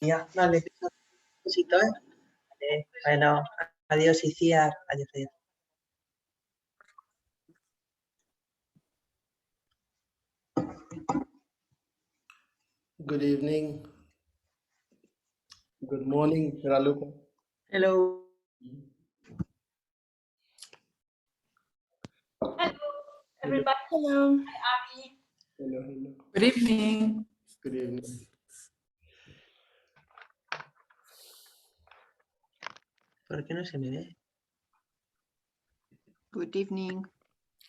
Ya, vale, un besito, ¿eh? Vale, bueno, adiós, Iciar. Adiós, adiós. Good evening. Good morning, Raluca. Hello. Hello, everybody. Hello. Hi, Abby. Hello, hello. Good evening. Good evening. ¿Por qué no se me ve? Good evening.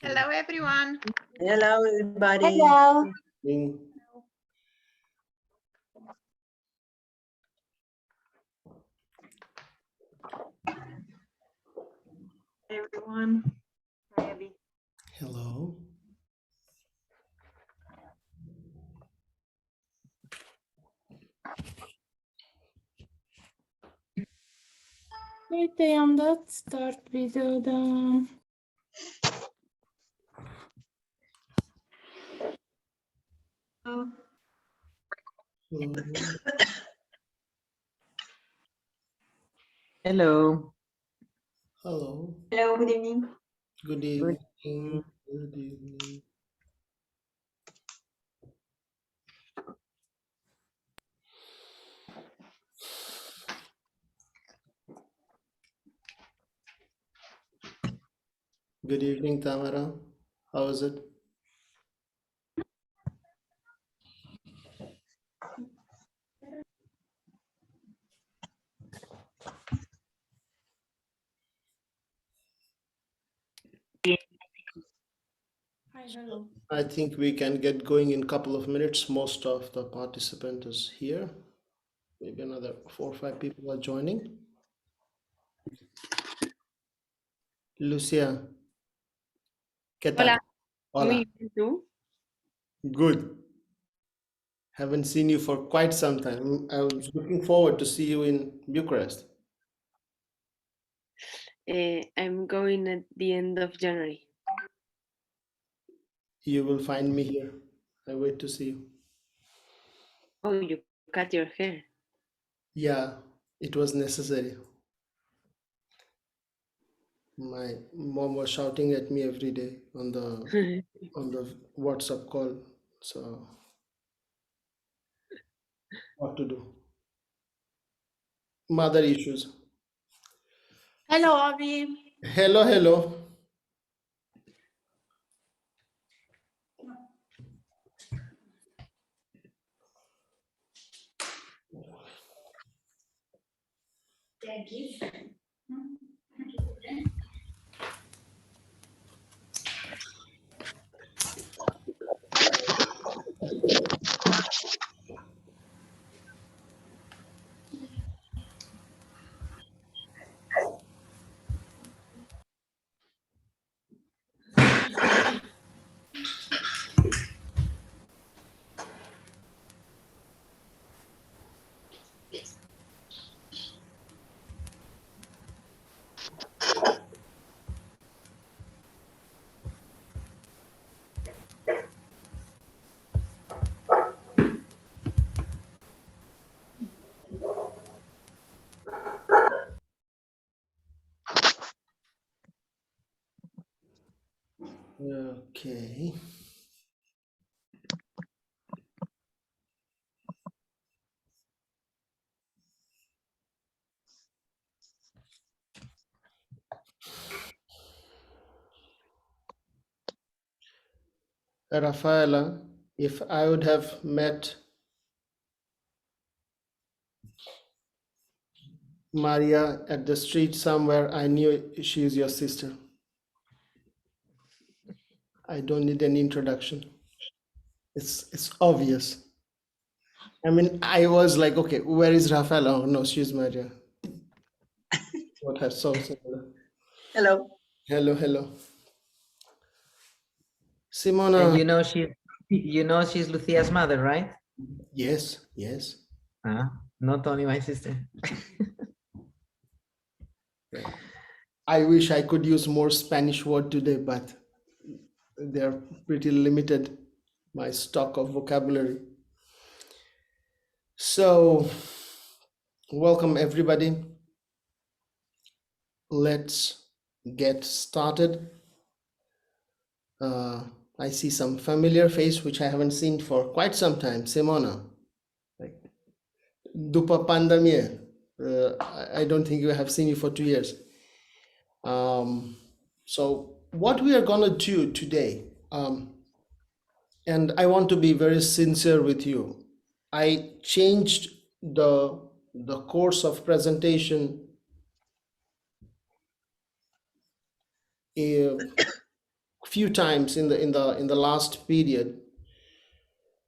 Hello, everyone. Hello, everybody. Hello. Evening. Everyone. Hi, Abby. Hello. Lite startvideon. Oh, Hello. Hello. hello, good evening. Good evening. Good evening. Good evening, Tamara. How is it? Hi, hello. I think we can get going in a couple of minutes. Most of the participant is here. Maybe another 4 or 5 people are joining. Lucia, ¿qué tal? Hola, Hola. muy bien, ¿tú? Good. Haven't seen you for quite some time. I was looking forward to see you in Bucharest. I'm going at the end of January. You will find me here. I wait to see you. Oh, you cut your hair. Yeah, it was necessary. My mom was shouting at me every day on the WhatsApp call. So what to do? Mother issues. Hello, Abby. Hello, hello. Okay. Rafaela, if I would have met Maria at the street somewhere, I knew she is your sister. I don't need an introduction. It's obvious. I mean, I was like, okay, where is Rafaela? Oh no, she's Maria. What her so similar. Hello. Hello, hello. And Simona. you know she's Lucia's mother, right? Yes, yes. Not only my sister. I wish I could use more Spanish word today, but they're pretty limited, my stock of vocabulary. So Welcome, everybody. Let's get started. I see some familiar face which I haven't seen for quite some time. Simona, like Dupa pandemia. I don't think we have seen you for 2 years. So what we are gonna do today, and I want to be very sincere with you. I changed the course of presentation a few times in the last period,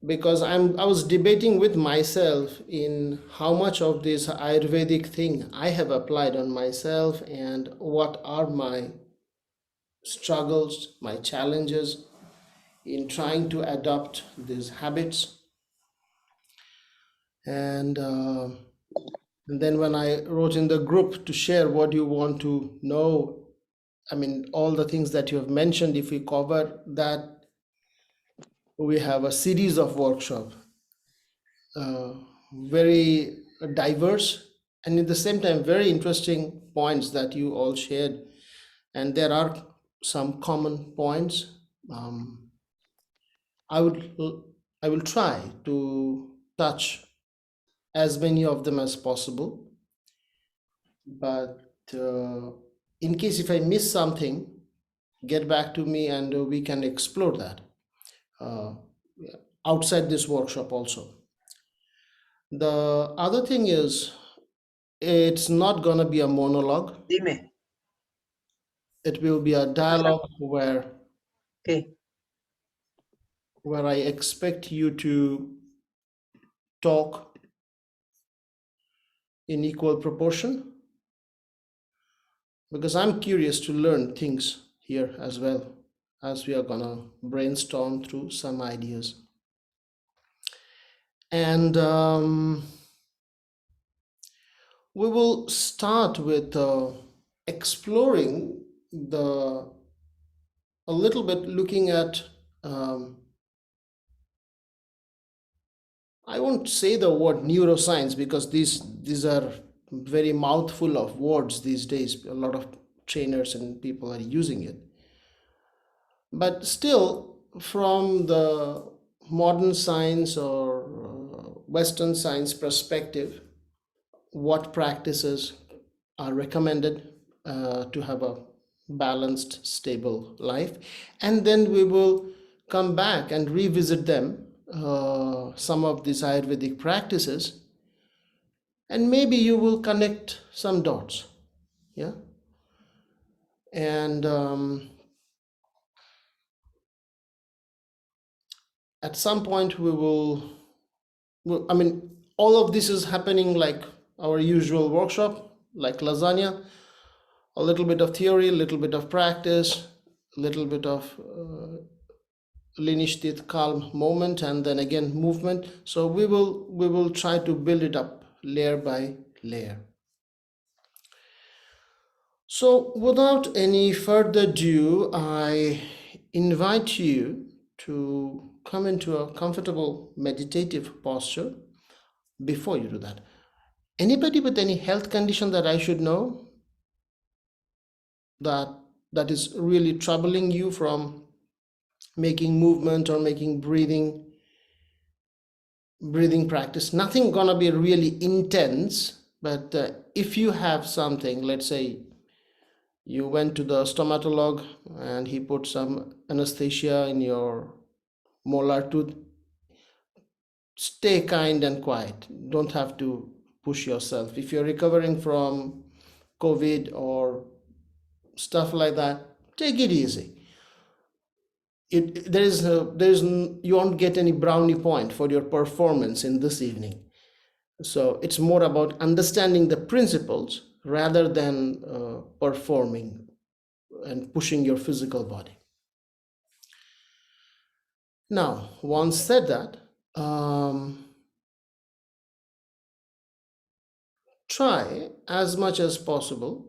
because I was debating with myself in how much of this Ayurvedic thing I have applied on myself and what are my struggles, my challenges in trying to adopt these habits. And then when I wrote in the group to share what you want to know, I mean, all the things that you have mentioned, if we cover that, we have a series of workshops, very diverse, and at the same time, very interesting points that you all shared. And there are some common points. I will try to touch as many of them as possible, but in case if I miss something, get back to me and we can explore that outside this workshop also. The other thing is, it's not gonna be a monologue. Dime, It will be a dialogue ¿qué? where I expect you to talk in equal proportion, because I'm curious to learn things here as well, as we are gonna brainstorm through some ideas. And we will start with exploring a little bit, looking at I won't say the word neuroscience, because these are very mouthful of words these days. A lot of trainers and people are using it. But still, from the modern science or Western science perspective, what practices are recommended to have a balanced, stable life. And then we will come back and revisit them, some of these Ayurvedic practices, and maybe you will connect some dots. Yeah. And at some point I mean, all of this is happening like our usual workshop, like lasagna, a little bit of theory, a little bit of practice, a little bit of linishtit calm moment, and then again movement. So we will try to build it up layer by layer. So without any further ado, I invite you to come into a comfortable meditative posture. Before you do that, anybody with any health condition that I should know that is really troubling you from making movement or making breathing practice? Nothing gonna be really intense, but if you have something, let's say you went to the stomatologist and he put some anesthesia in your molar tooth, stay kind and quiet. Don't have to push yourself. If you're recovering from COVID or stuff like that, take it easy. You won't get any brownie point for your performance in this evening. So it's more about understanding the principles rather than performing and pushing your physical body. Now, once said that, try as much as possible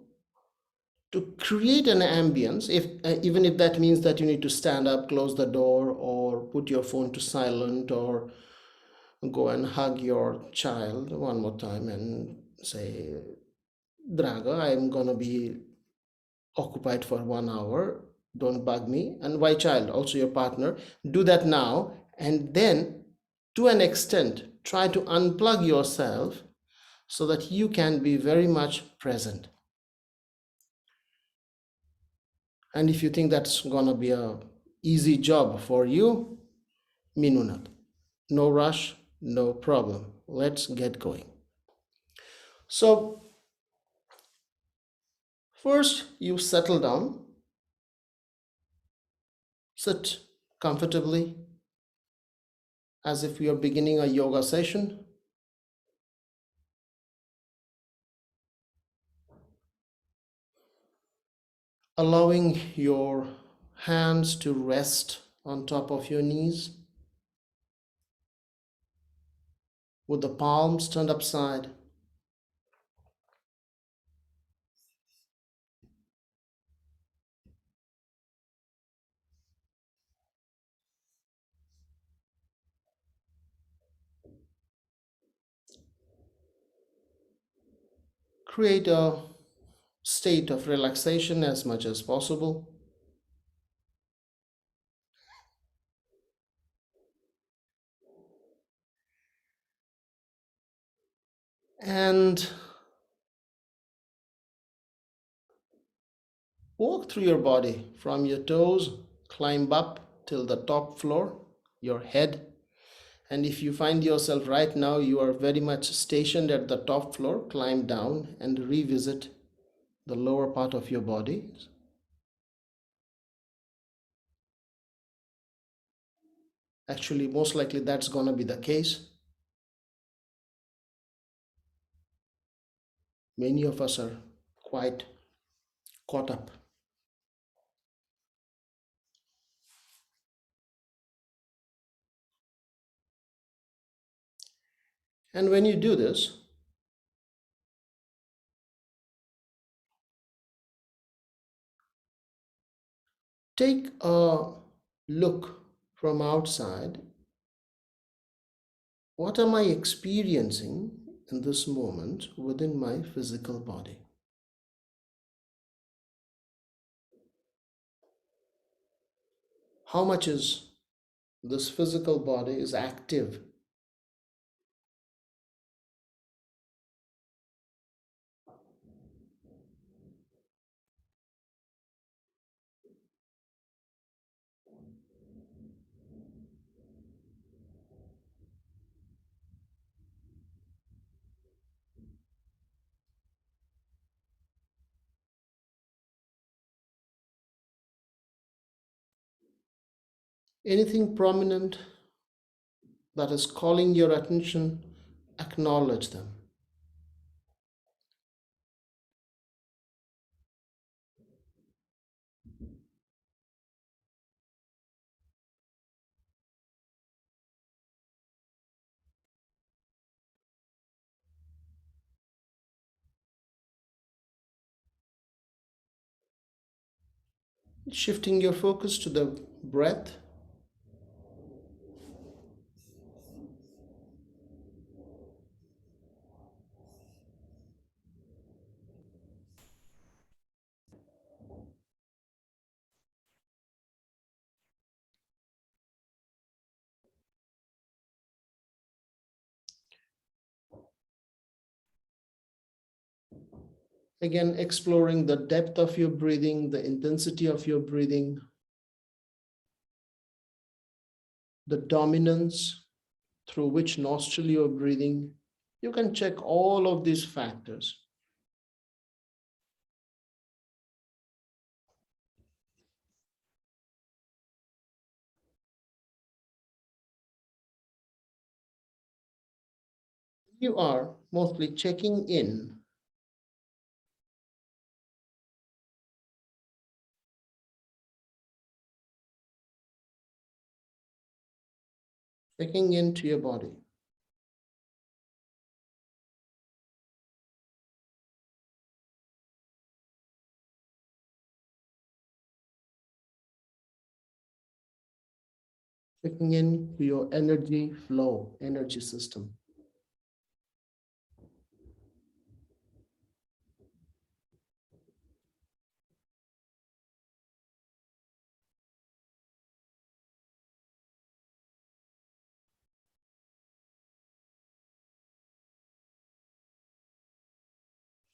to create an ambience, even if that means that you need to stand up, close the door, or put your phone to silent, or go and hug your child one more time and say, Draga, I'm gonna be occupied for 1 hour. Don't bug me. And my child, also your partner, do that now. And then, to an extent, try to unplug yourself so that you can be very much present. And if you think that's gonna be a easy job for you, Minunat, no rush, no problem. Let's get going. So first you settle down, sit comfortably as if you are beginning a yoga session. Allowing your hands to rest on top of your knees with the palms turned upside. Create a state of relaxation as much as possible. And walk through your body from your toes, climb up till the top floor, your head. And if you find yourself right now, you are very much stationed at the top floor, climb down and revisit the lower part of your body. Actually, most likely that's going to be the case. Many of us are quite caught up. And when you do this, take a look from outside. What am I experiencing in this moment within my physical body? How much is this physical body is active? Anything prominent that is calling your attention, acknowledge them. Shifting your focus to the breath. Again, exploring the depth of your breathing, the intensity of your breathing, the dominance through which nostril you're breathing. You can check all of these factors. You are mostly checking in. Checking into your body. Checking in to your energy flow, energy system.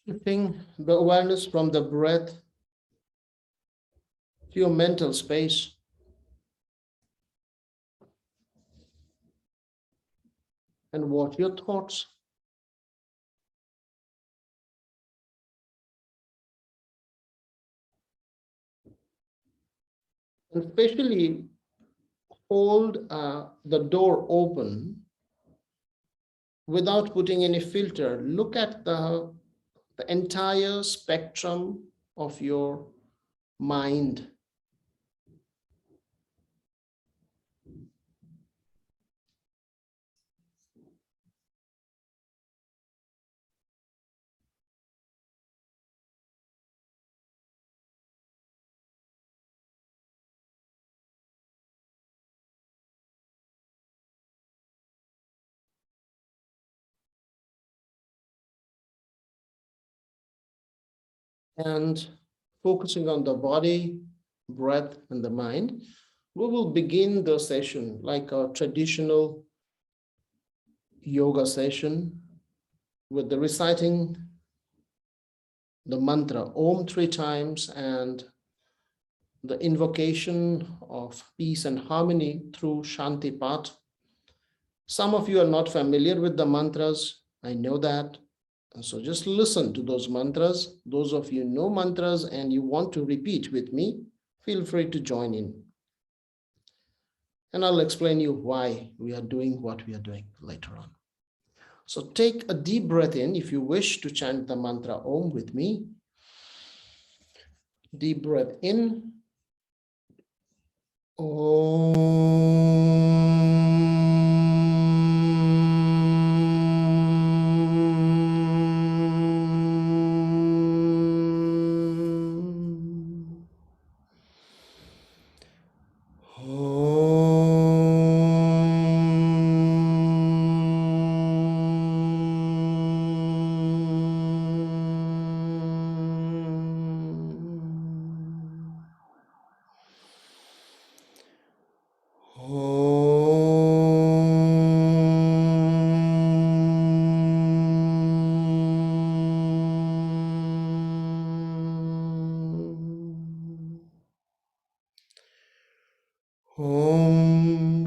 Shifting the awareness from the breath to your mental space. And what your thoughts. And especially hold the door open without putting any filter. Look at the entire spectrum of your mind. And focusing on the body, breath, and the mind, we will begin the session like a traditional yoga session with the reciting the mantra Om 3 times and the invocation of peace and harmony through Shanti Path. Some of you are not familiar with the mantras. I know that. So just listen to those mantras. Those of you know mantras and you want to repeat with me, feel free to join in. And I'll explain you why we are doing what we are doing later on. So take a deep breath in if you wish to chant the mantra Om with me. Deep breath in. Om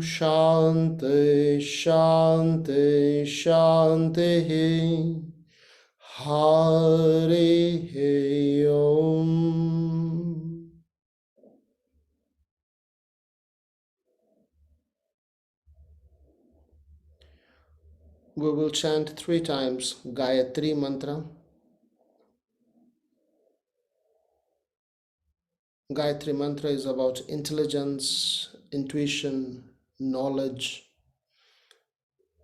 Shanti Shanti Shanti Hari Om. We will chant 3 times Gayatri mantra. Gayatri mantra is about intelligence, intuition, knowledge.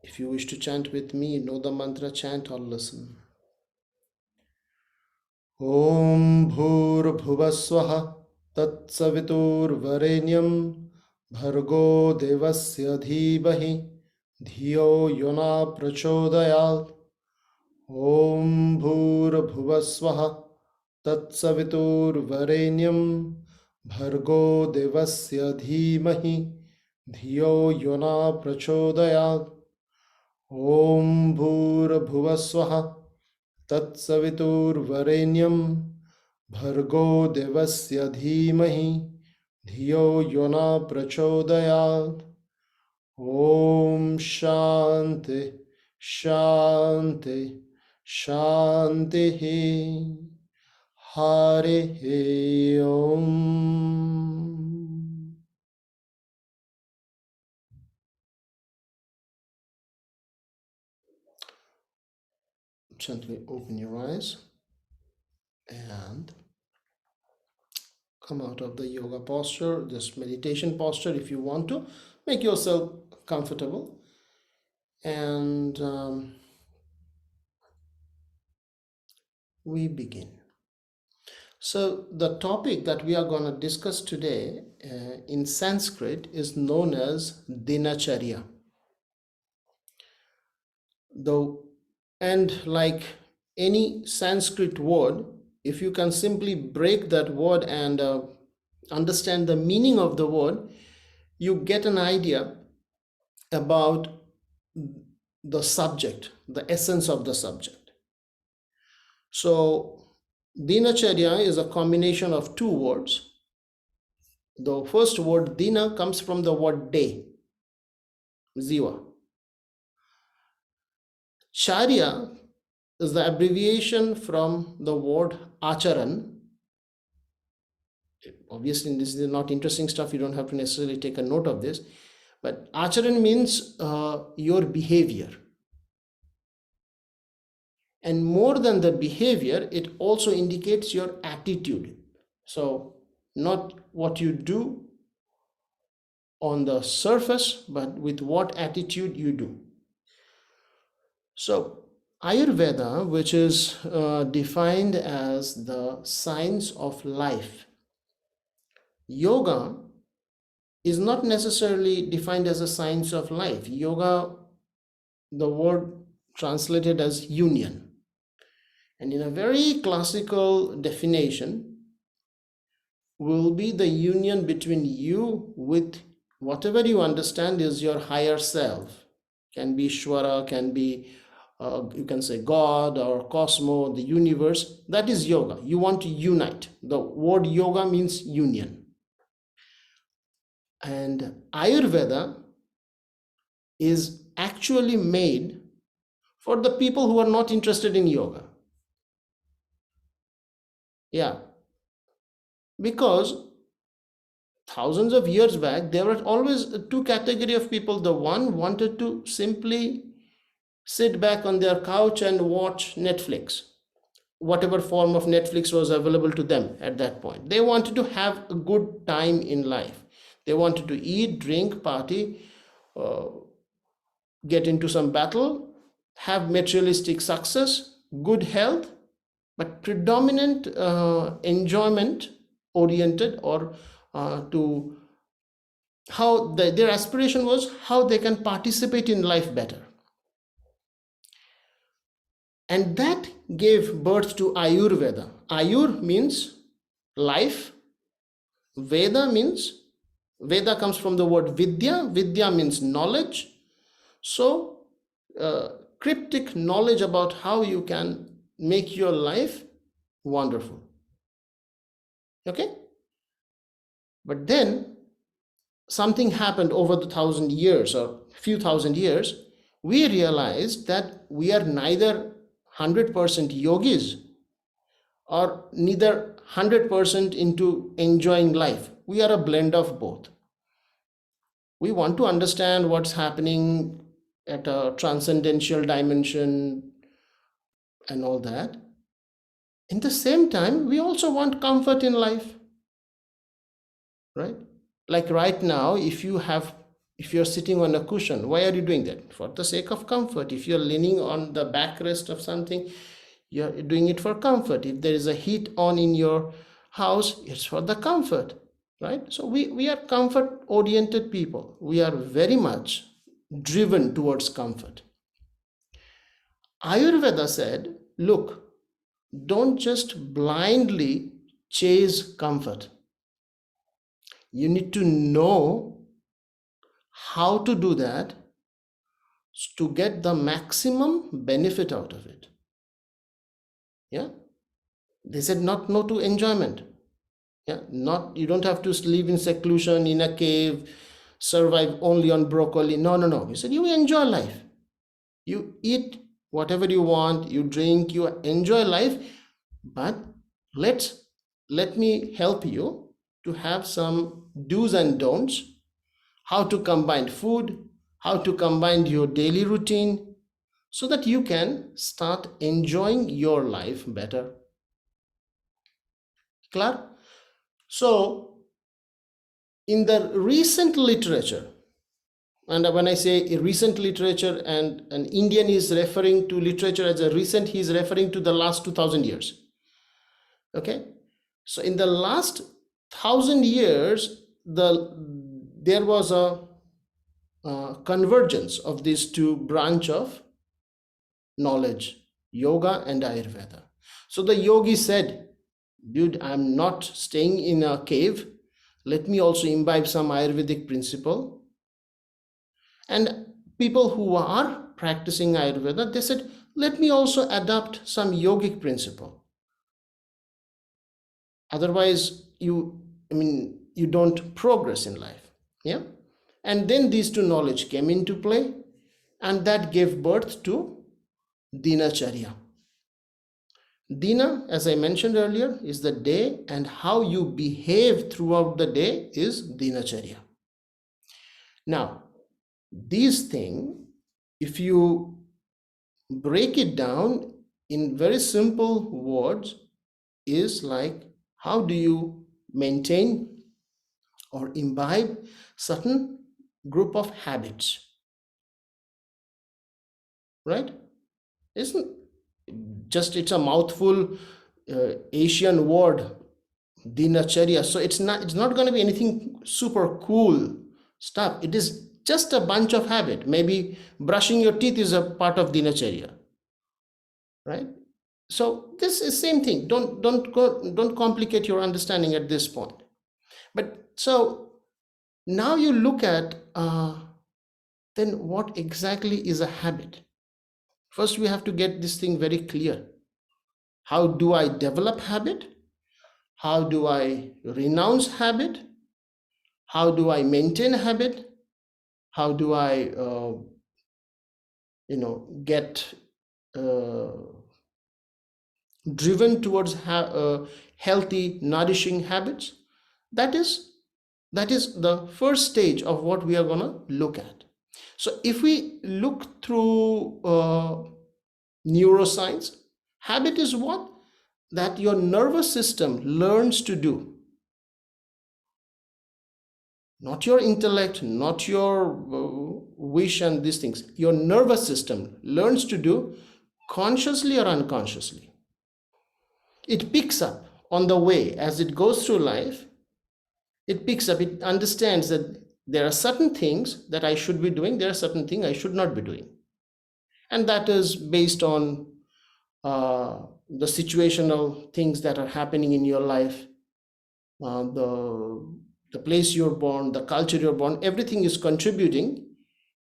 If you wish to chant with me, know the mantra, chant or listen. Om Bhur Bhuvaswaha Tat Savitur Varenyam Bhargo Devasya Dhibahi Dhiyo Yona Prachodayat. Om Bhur Bhuvaswaha Tat Savitur Varenyam Bhargo Devasya Dhimahi Dhiyo Yona Prachodayat. Om Bhur Bhuvaswaha Tat Savitur Varenyam Bhargo Devasya Dhimahi Dhiyo Yona Prachodayat. Om Shanti Shanti Shanti Hari Om. Gently open your eyes and come out of the yoga posture, this meditation posture. If you want to, make yourself comfortable. And we begin. So the topic that we are going to discuss today in Sanskrit is known as Dinacharya. Though, and like any Sanskrit word, if you can simply break that word and understand the meaning of the word, you get an idea about the subject, the essence of the subject. So dinacharya is a combination of two words. The first word dina comes from the word day, ziva. Charya is the abbreviation from the word acharan. Obviously, this is not interesting stuff. You don't have to necessarily take a note of this. But acharan means your behavior. And more than the behavior, it also indicates your attitude. So not what you do on the surface, but with what attitude you do. So Ayurveda, which is defined as the science of life. Yoga is not necessarily defined as a science of life. Yoga, the word translated as union. And in a very classical definition, will be the union between you with whatever you understand is your higher self. Can be Shwara, can be, you can say God or Cosmo, the universe. That is yoga. You want to unite. The word yoga means union. And Ayurveda is actually made for the people who are not interested in yoga. Yeah. Because thousands of years back, there were always two categories of people. The one wanted to simply sit back on their couch and watch Netflix, whatever form of Netflix was available to them at that point. They wanted to have a good time in life. They wanted to eat, drink, party, get into some battle, have materialistic success, good health, but predominant enjoyment oriented, or to how their aspiration was how they can participate in life better. And that gave birth to Ayurveda. Ayur means life. Veda comes from the word Vidya. Vidya means knowledge. So cryptic knowledge about how you can make your life wonderful. Okay? But then something happened over the 1,000 years or few thousand years. We realized that we are neither 100% yogis or neither 100% into enjoying life. We are a blend of both. We want to understand what's happening at a transcendental dimension and all that. In the same time, we also want comfort in life, right? Like right now, if you're sitting on a cushion, why are you doing that? For the sake of comfort. If you're leaning on the backrest of something, you're doing it for comfort. If there is a heat on in your house, it's for the comfort, right? So we are comfort oriented people. We are very much driven towards comfort. Ayurveda said, look, don't just blindly chase comfort. You need to know how to do that to get the maximum benefit out of it. Yeah. They said not no to enjoyment. Yeah. Not, you don't have to live in seclusion in a cave, survive only on broccoli. No. He said you enjoy life. You eat whatever you want, you drink, you enjoy life, but let me help you to have some do's and don'ts, how to combine food, how to combine your daily routine, so that you can start enjoying your life better. Clear? So, in the recent literature, and when I say recent literature, and an Indian is referring to literature as a recent, he is referring to the last 2,000 years. Okay? So, in the last 1,000 years, there was a convergence of these two branches of knowledge, yoga and Ayurveda. So the yogi said, dude, I'm not staying in a cave. Let me also imbibe some Ayurvedic principle. And people who are practicing Ayurveda, they said, let me also adopt some yogic principle. Otherwise, you don't progress in life. Yeah. And then these two knowledge came into play, and that gave birth to Dinacharya. Dina, as I mentioned earlier, is the day, and how you behave throughout the day is Dinacharya. Now, these things, if you break it down in very simple words, is like, how do you maintain or imbibe certain group of habits, right? Isn't just, it's a mouthful Asian word, Dinacharya. So it's not going to be anything super cool stuff. It is just a bunch of habit. Maybe brushing your teeth is a part of Dinacharya, right? So this is same thing. Don't complicate your understanding at this point. But so now you look at then what exactly is a habit. First, we have to get this thing very clear. How do I develop habit? How do I renounce habit? How do I maintain habit? How do I get driven towards healthy, nourishing habits? That is the first stage of what we are going to look at. So if we look through neuroscience, habit is what? That your nervous system learns to do. Not your intellect, not your wish and these things. Your nervous system learns to do consciously or unconsciously. It picks up on the way as it goes through life. It picks up, it understands that there are certain things that I should be doing, there are certain things I should not be doing. And that is based on the situational things that are happening in your life, the place you're born, the culture you're born, everything is contributing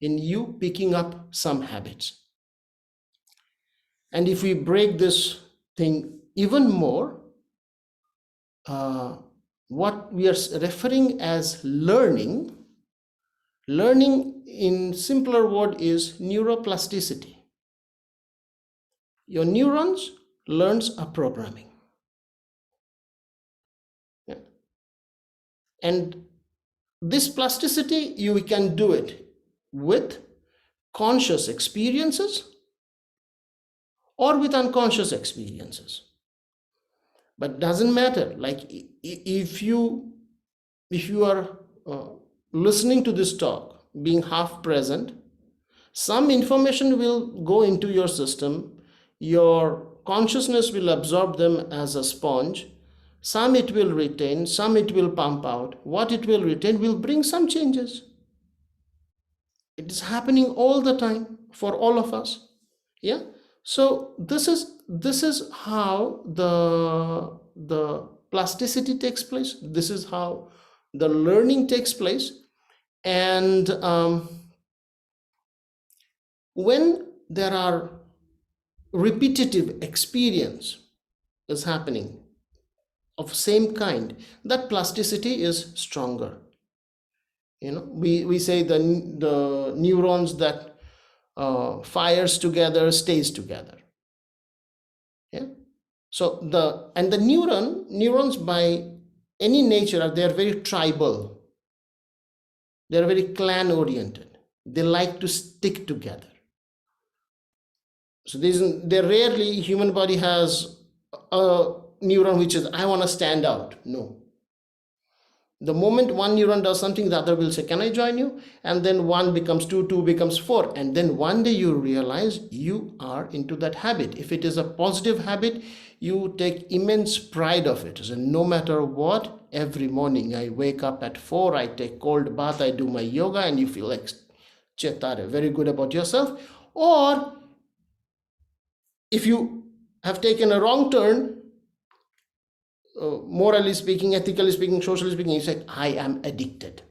in you picking up some habits. And if we break this thing even more, what we are referring as learning in simpler word is neuroplasticity. Your neurons learns a programming. Yeah. And this plasticity, you can do it with conscious experiences or with unconscious experiences. But doesn't matter. Like if you are listening to this talk, being half present, some information will go into your system. Your consciousness will absorb them as a sponge. Some it will retain, some it will pump out. What it will retain will bring some changes. It is happening all the time for all of us. Yeah. So this is how the plasticity takes place. This is how the learning takes place. And when there are repetitive experience is happening of same kind, that plasticity is stronger. We say the neurons that fires together stays together. Yeah. So the neurons by any nature they're very tribal. They're very clan oriented. They like to stick together. So they're rarely, human body has a neuron which is, I want to stand out. No. The moment one neuron does something, the other will say, can I join you? And then 1 becomes 2, 2 becomes 4. And then one day you realize you are into that habit. If it is a positive habit, you take immense pride of it. So no matter what, every morning I wake up at 4, I take cold bath, I do my yoga, and you feel like Chetare, very good about yourself. Or if you have taken a wrong turn, morally speaking, ethically speaking, socially speaking, you say, I am addicted.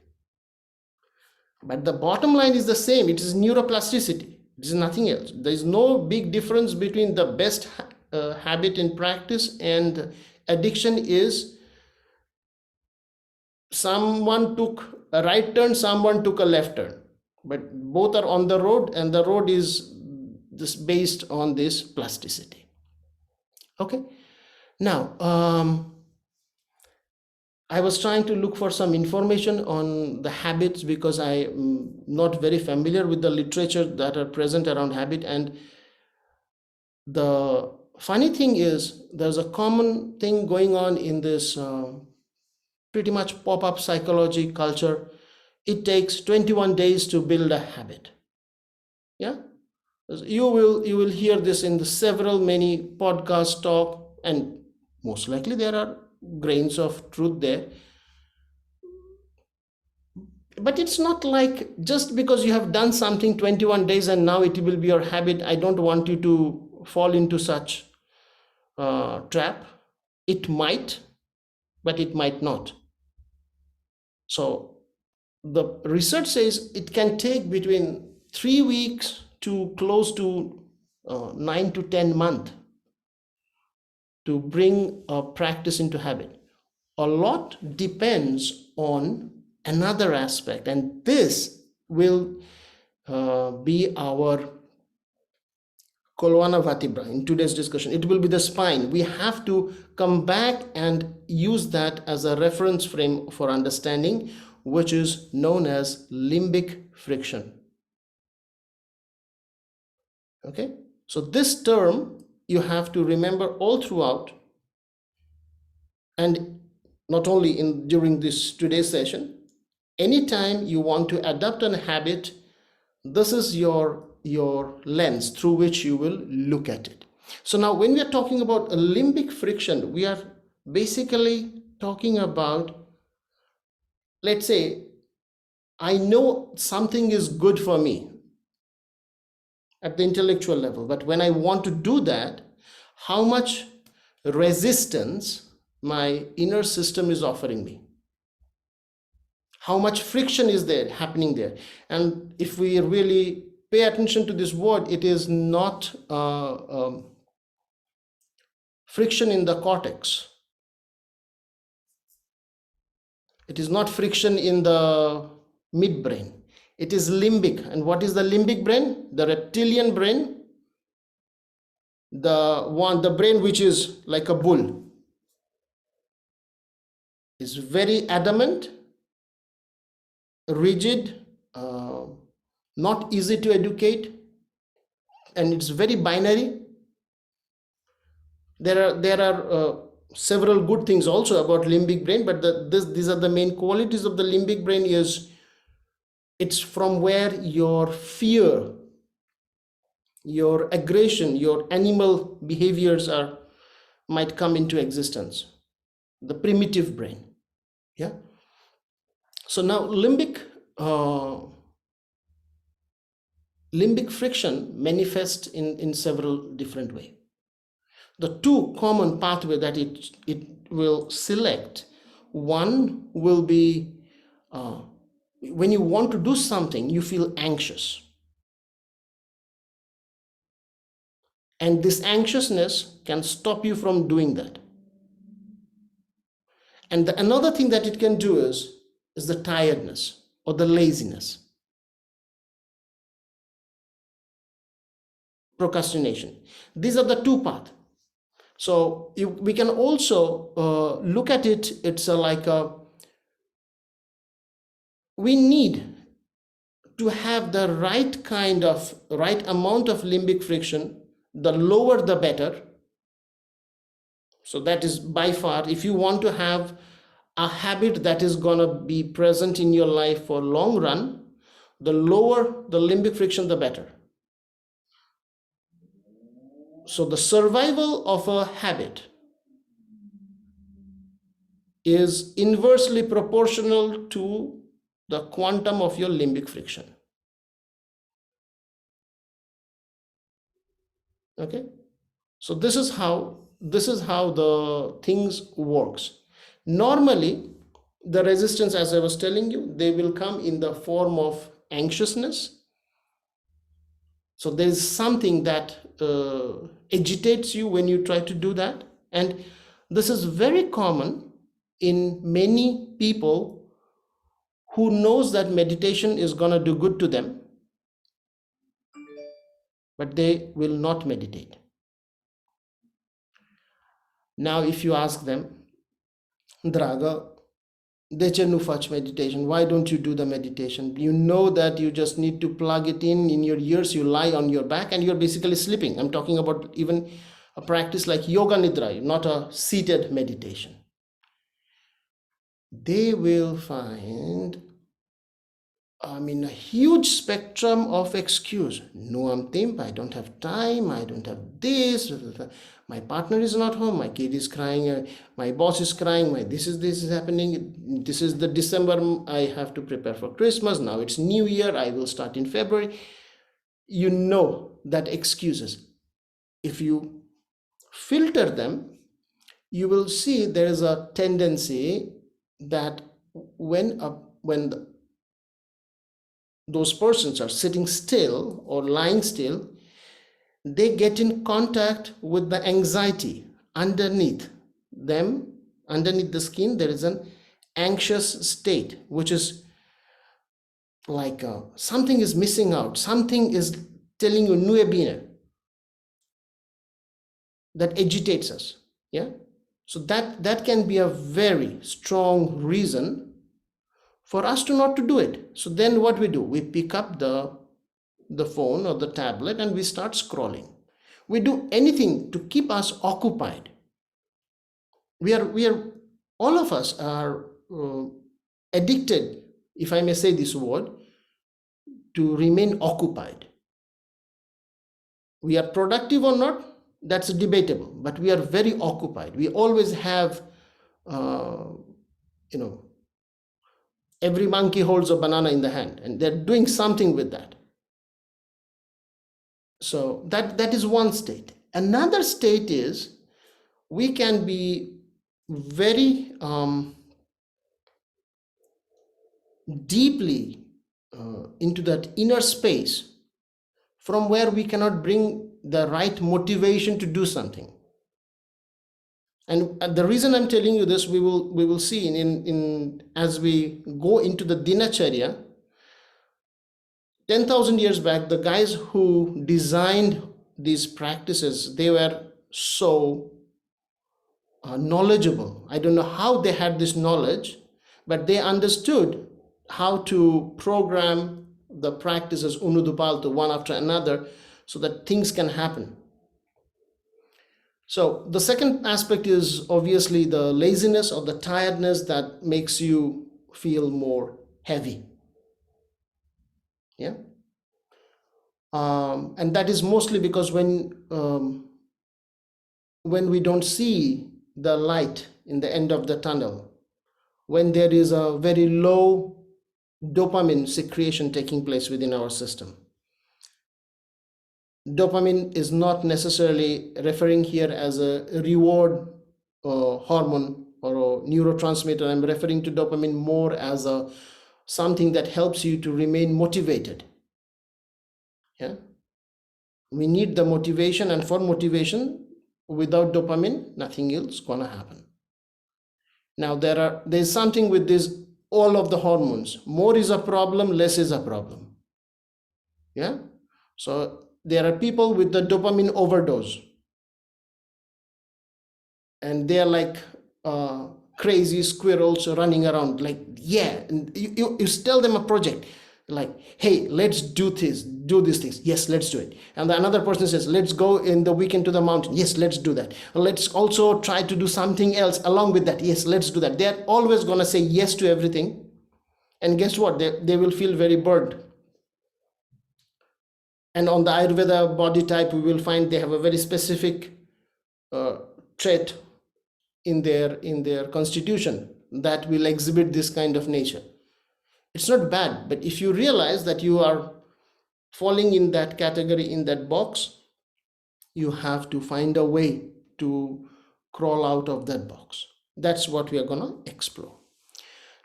But the bottom line is the same. It is neuroplasticity. This is nothing else. There is no big difference between the best habit in practice and addiction. Is someone took a right turn, someone took a left turn, but both are on the road, and the road is this based on this plasticity. Okay. Now, I was trying to look for some information on the habits because I am not very familiar with the literature that are present around habit. And the funny thing is, there's a common thing going on in this pretty much pop-up psychology culture. It takes 21 days to build a habit. Yeah, you will hear this in the several many podcast talk, and most likely there are grains of truth there. But it's not like just because you have done something 21 days and now it will be your habit. I don't want you to fall into such trap. It might, but it might not. So the research says it can take between 3 weeks to close to 9 to 10 months to bring a practice into habit. A lot depends on another aspect, and this will be our columna vertebra in today's discussion. It will be the spine. We have to come back and use that as a reference frame for understanding, which is known as limbic friction. Okay, so this term you have to remember all throughout, and not only in during this today's session. Anytime you want to adapt a habit, this is your lens through which you will look at it. So now when we are talking about a limbic friction, we are basically talking about, let's say, I know something is good for me at the intellectual level, but when I want to do that, how much resistance my inner system is offering me, how much friction is there happening there. And if we really pay attention to this word, it is not friction in the cortex, it is not friction in the midbrain, it is limbic. And what is the limbic brain? The reptilian brain, the brain which is like a bull, is very adamant, rigid, not easy to educate, and it's very binary. There are several good things also about limbic brain, but these are the main qualities of the limbic brain. Is it's from where your fear, your aggression, your animal behaviors might come into existence, the primitive brain. Yeah. So now limbic friction manifests in several different ways. The two common pathway that it will select, one will be when you want to do something, you feel anxious. And this anxiousness can stop you from doing that. And another thing that it can do is the tiredness or the laziness, procrastination. These are the two paths. So we can also look at it. It's we need to have the right amount of limbic friction. The lower the better. So that is by far, if you want to have a habit that is going to be present in your life for long run, the lower the limbic friction, the better. So the survival of a habit is inversely proportional to the quantum of your limbic friction. Okay, so this is how the things works. Normally, the resistance, as I was telling you, they will come in the form of anxiousness, So there is something that agitates you when you try to do that. And this is very common in many people who knows that meditation is going to do good to them, but they will not meditate. Now, if you ask them, Draga, de ce nu faci meditation? Why don't you do the meditation? You know that you just need to plug it in your ears, you lie on your back and you're basically sleeping. I'm talking about even a practice like yoga nidra, not a seated meditation. They will find, a huge spectrum of excuse. No, I'm timp, I don't have time, I don't have this, my partner is not home, my kid is crying, my boss is crying, this is happening, this is the December, I have to prepare for Christmas, now it's New Year, I will start in February. You know that excuses. If you filter them, you will see there is a tendency that when those persons are sitting still or lying still, they get in contact with the anxiety underneath them. Underneath the skin, there is an anxious state, which is like something is missing out. Something is telling you, "Nu e bine," that agitates us. Yeah. So that can be a very strong reason for us to not to do it. So then what we do? We pick up the phone or the tablet and we start scrolling. We do anything to keep us occupied. We are all of us are addicted, if I may say this word, to remain occupied. We are productive or not, that's debatable, but we are very occupied. We always have, every monkey holds a banana in the hand and they're doing something with that. So that is one state. Another state is we can be very deeply into that inner space from where we cannot bring the right motivation to do something. And the reason I'm telling you this, we will see in as we go into the dinacharya. 10,000 years back, the guys who designed these practices, they were so knowledgeable. I don't know how they had this knowledge, but they understood how to program the practices unudupaltu one after another so that things can happen. So the second aspect is obviously the laziness or the tiredness that makes you feel more heavy. Yeah. And that is mostly because when we don't see the light in the end of the tunnel, when there is a very low dopamine secretion taking place within our system. Dopamine is not necessarily referring here as a reward hormone or a neurotransmitter. I'm referring to dopamine more as something that helps you to remain motivated. Yeah. We need the motivation, and for motivation, without dopamine, nothing else gonna happen. Now there's something with this, all of the hormones. More is a problem, less is a problem. Yeah. So there are people with the dopamine overdose, and they're like crazy squirrels running around. Like, yeah, and you tell them a project, like, hey, let's do these things. Yes, let's do it. And the another person says, let's go in the weekend to the mountain. Yes, let's do that. Let's also try to do something else along with that. Yes, let's do that. They're always gonna say yes to everything, and guess what? They will feel very burdened. And on the Ayurveda body type, we will find they have a very specific trait in their constitution that will exhibit this kind of nature. It's not bad, but if you realize that you are falling in that category, in that box, you have to find a way to crawl out of that box. That's what we are going to explore.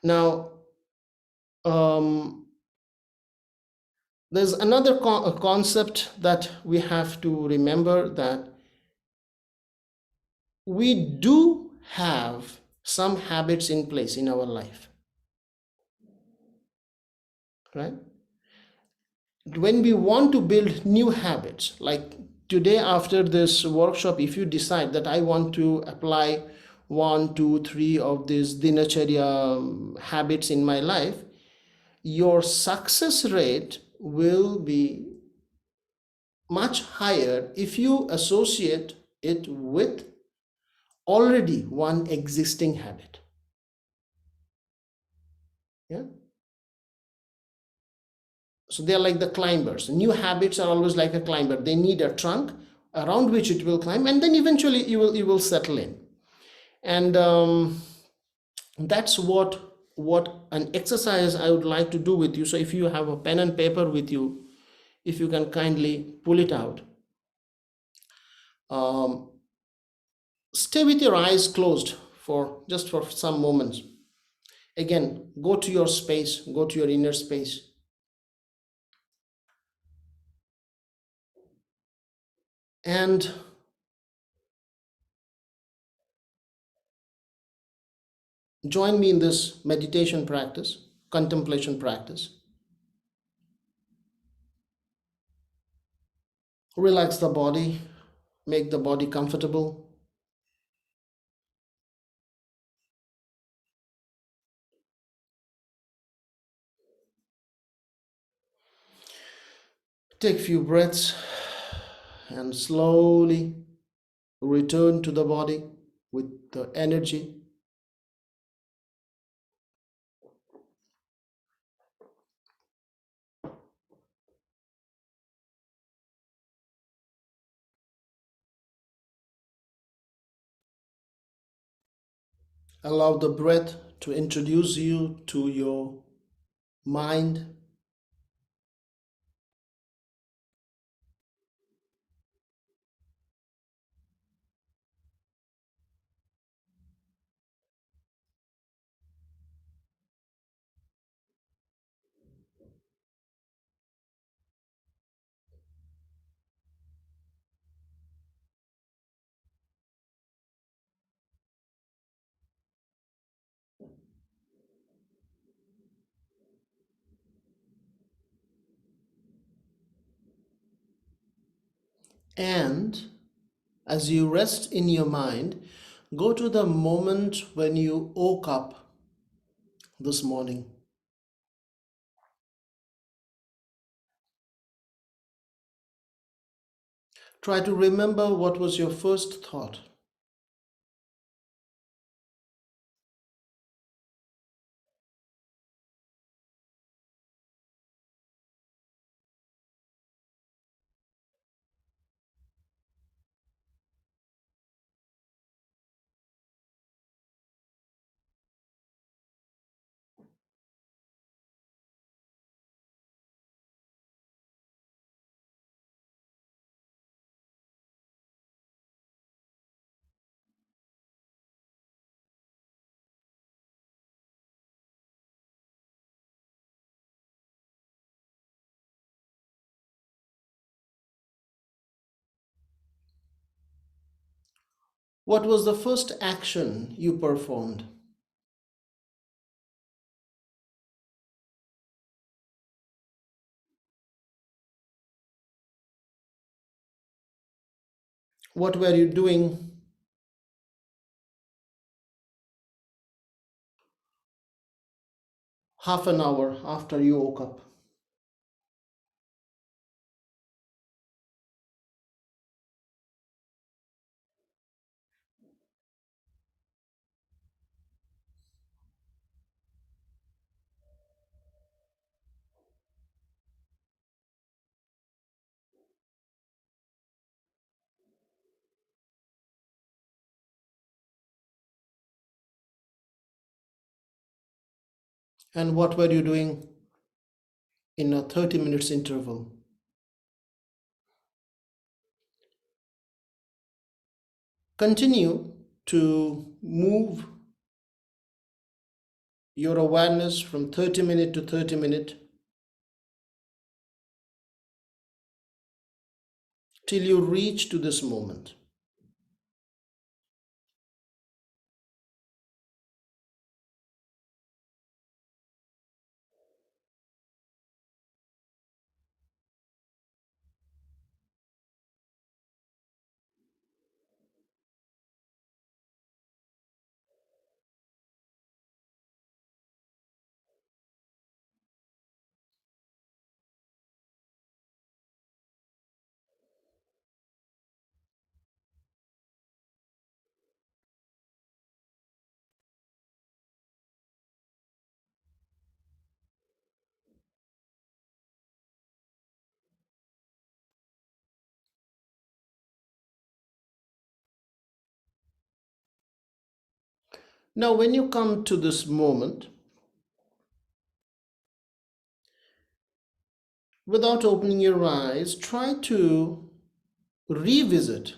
Now, There's another concept that we have to remember, that we do have some habits in place in our life, right? When we want to build new habits, like today after this workshop, if you decide that I want to apply 1 2 3 of these dinacharya habits in my life, your success rate will be much higher if you associate it with already one existing habit. Yeah. So they're like the climbers. New habits are always like a climber. They need a trunk around which it will climb, and then eventually you will settle in. And that's what an exercise I would like to do with you. So if you have a pen and paper with you, if you can kindly pull it out. Um, stay with your eyes closed for just for some moments. Again, go to your space, go to your inner space. And join me in this meditation practice, contemplation practice. Relax the body, make the body comfortable. Take few breaths and slowly return to the body with the energy. Allow the breath to introduce you to your mind. And as you rest in your mind, go to the moment when you woke up this morning. Try to remember what was your first thought. What was the first action you performed? What were you doing half an hour after you woke up? And what were you doing in a 30 minutes interval? Continue to move your awareness from 30 minute to 30 minute till you reach to this moment. Now, when you come to this moment, without opening your eyes, try to revisit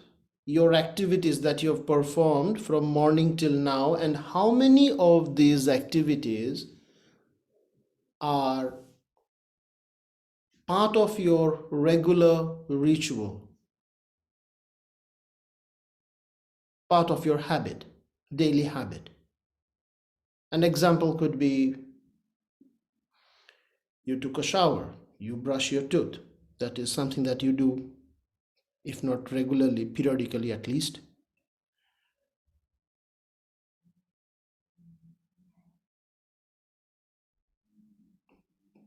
your activities that you have performed from morning till now, and how many of these activities are part of your regular ritual, part of your habit, daily habit. An example could be you took a shower, you brush your tooth. That is something that you do, if not regularly, periodically at least.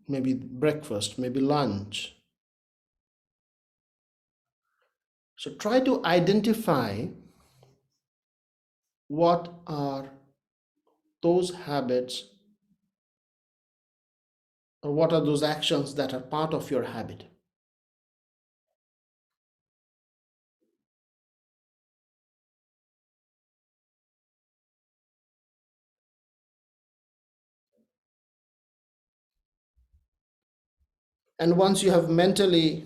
Maybe breakfast, maybe lunch. So try to identify what are those habits or what are those actions that are part of your habit. And once you have mentally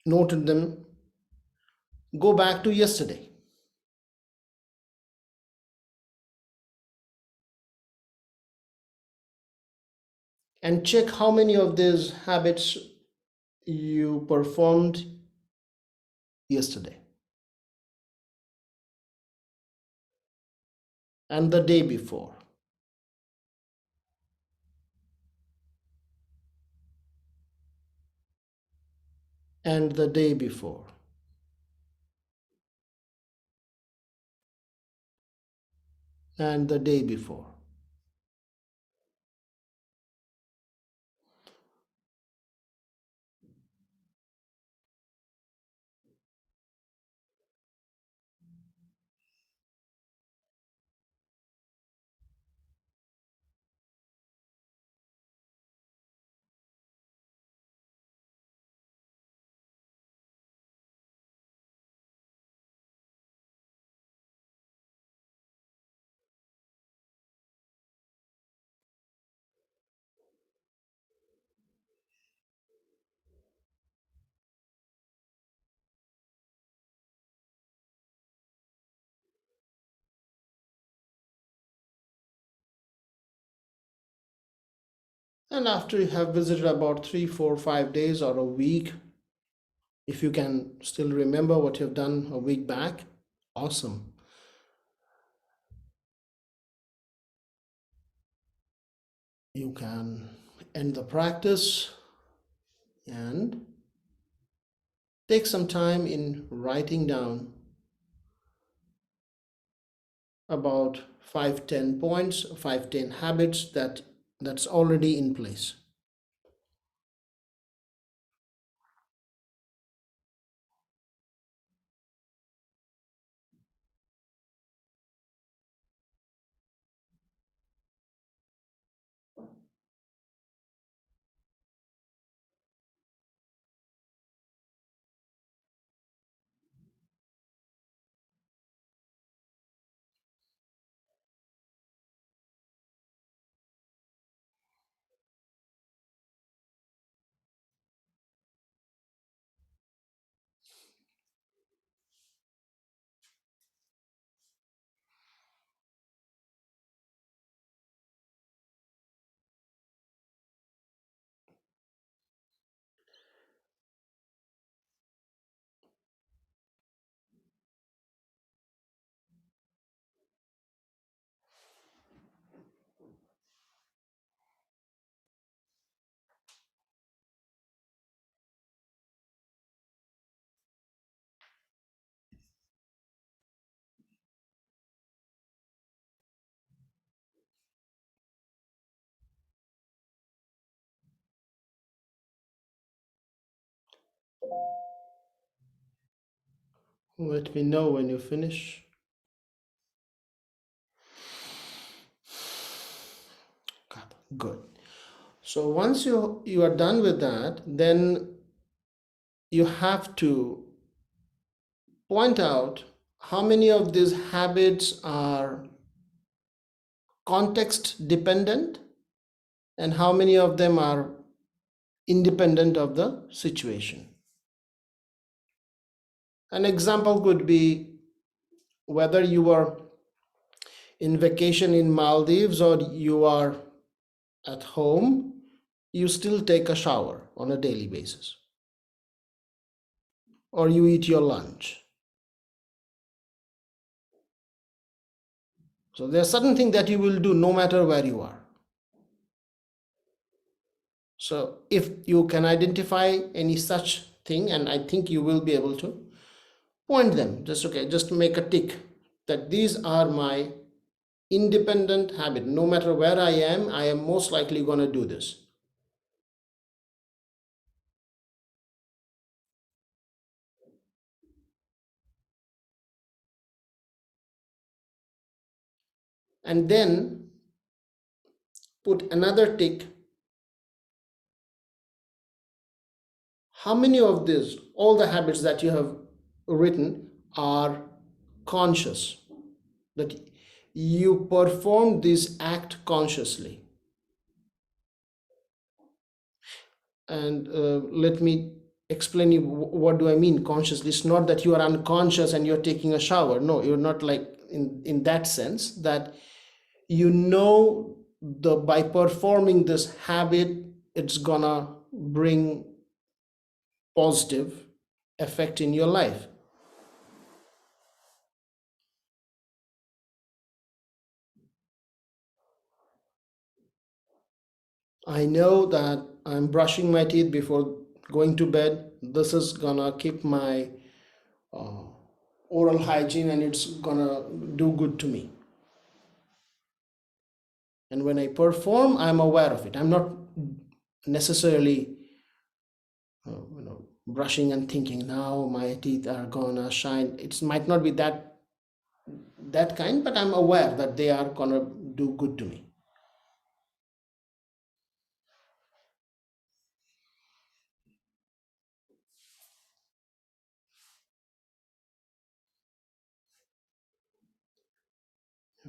noted them, go back to yesterday and check how many of these habits you performed yesterday and the day before and the day before and the day before. And after you have visited about 3, 4, 5 days or a week, if you can still remember what you've done a week back, awesome. You can end the practice and take some time in writing down about 5, 10 points, 5, 10 habits that's already in place. Let me know when you finish. Good. So once you are done with that, then you have to point out how many of these habits are context dependent and how many of them are independent of the situation. An example could be whether you are in vacation in Maldives or you are at home, you still take a shower on a daily basis, or you eat your lunch. So there are certain things that you will do no matter where you are. So if you can identify any such thing, and I think you will be able to point them, just make a tick that these are my independent habit. No matter where I am most likely going to do this. And then put another tick. How many of these, all the habits that you have written, are conscious? That you perform this act consciously. And let me explain you what do I mean consciously. It's not that you are unconscious and you're taking a shower. No, you're not like in that sense, that you know by performing this habit, it's gonna bring positive effect in your life. I know that I'm brushing my teeth before going to bed. This is gonna keep my oral hygiene and it's gonna do good to me. And when I perform, I'm aware of it. I'm not necessarily brushing and thinking now my teeth are gonna shine. It might not be that kind, but I'm aware that they are gonna do good to me.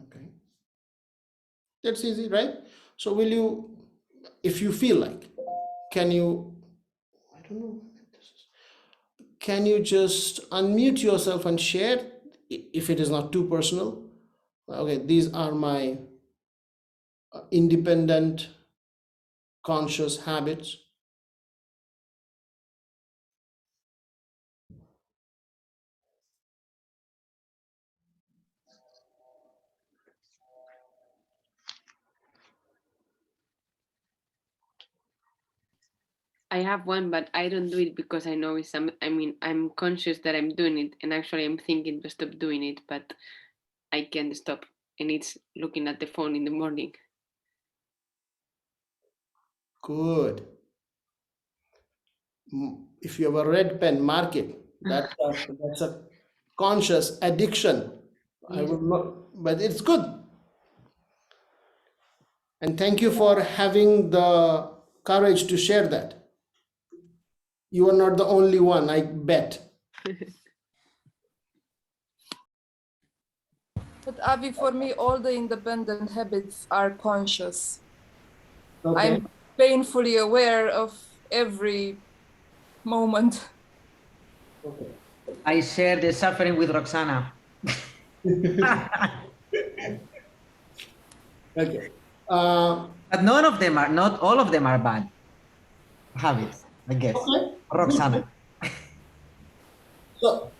Okay, that's easy, right? So will you, if you feel like, can you, I don't know, can you just unmute yourself and share, if it is not too personal? Okay, these are my independent conscious habits. I have one, but I don't do it because I know it's I'm conscious that I'm doing it, and actually I'm thinking to stop doing it, but I can't stop, and it's looking at the phone in the morning. Good. If you have a red pen, mark it. That's a conscious addiction. I Yes. will not, but it's good. And thank you for having the courage to share that. You are not the only one, I bet. But Avi, for me, all the independent habits are conscious. Okay. I'm painfully aware of every moment. Okay. I share the suffering with Roxana. Okay. But not all of them are bad habits, I guess. Okay. Roxana. So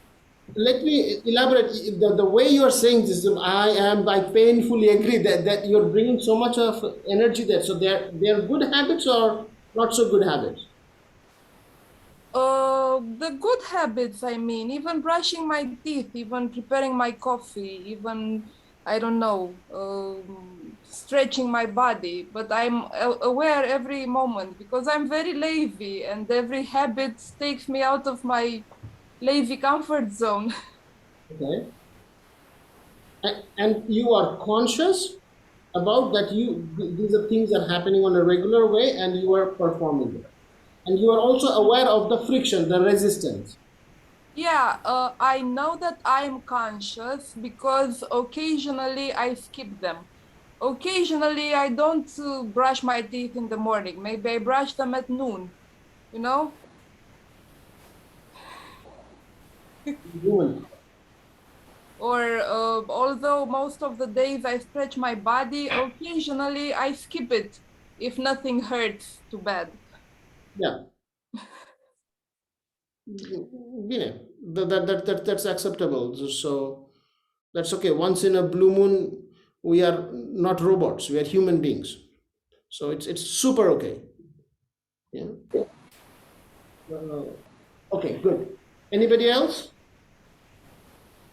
let me elaborate. The way you are saying this, I painfully agree that you're bringing so much of energy there. So they're good habits or not so good habits? The good habits, I mean, even brushing my teeth, even preparing my coffee, even, I don't know, stretching my body, but I'm aware every moment because I'm very lazy and every habit takes me out of my lazy comfort zone. Okay. And you are conscious about that these are things that are happening on a regular way and you are performing it. And you are also aware of the friction, the resistance. Yeah, I know that I'm conscious because occasionally I skip them. Occasionally I don't brush my teeth in the morning. Maybe I brush them at noon, you know? Human. Or although most of the days I stretch my body, occasionally I skip it if nothing hurts too bad. Yeah. Yeah. That's acceptable. So that's okay. Once in a blue moon, we are not robots. We are human beings. So it's super okay. Yeah. Okay, good. Anybody else?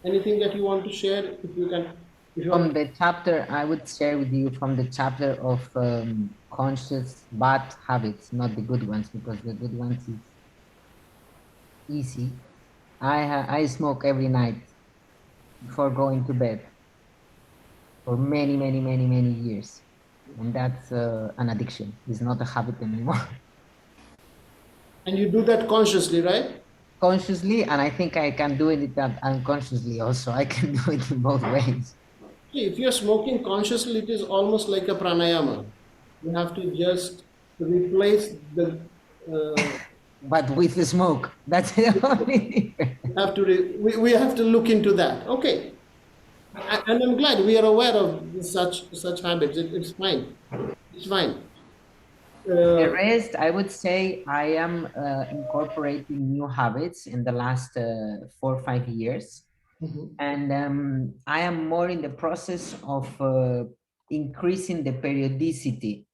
Anything that you want to share? If you can, if you From want. the chapter, I would share with you from the chapter of conscious bad habits, not the good ones, because the good ones is easy. I smoke every night before going to bed for many years, and that's an addiction. It's not a habit anymore. And you do that consciously, right? Consciously, and I think I can do it unconsciously also. I can do it in both ways. See, if you're smoking consciously, it is almost like a pranayama. You have to just replace the. But with the smoke, that's the only difference. Have to we have to look into that. Okay, and I'm glad we are aware of such habits. It's fine. It's fine. The Uh, rest, I would say, I am incorporating new habits in the last 4 or 5 years, mhm. and I am more in the process of increasing the periodicity.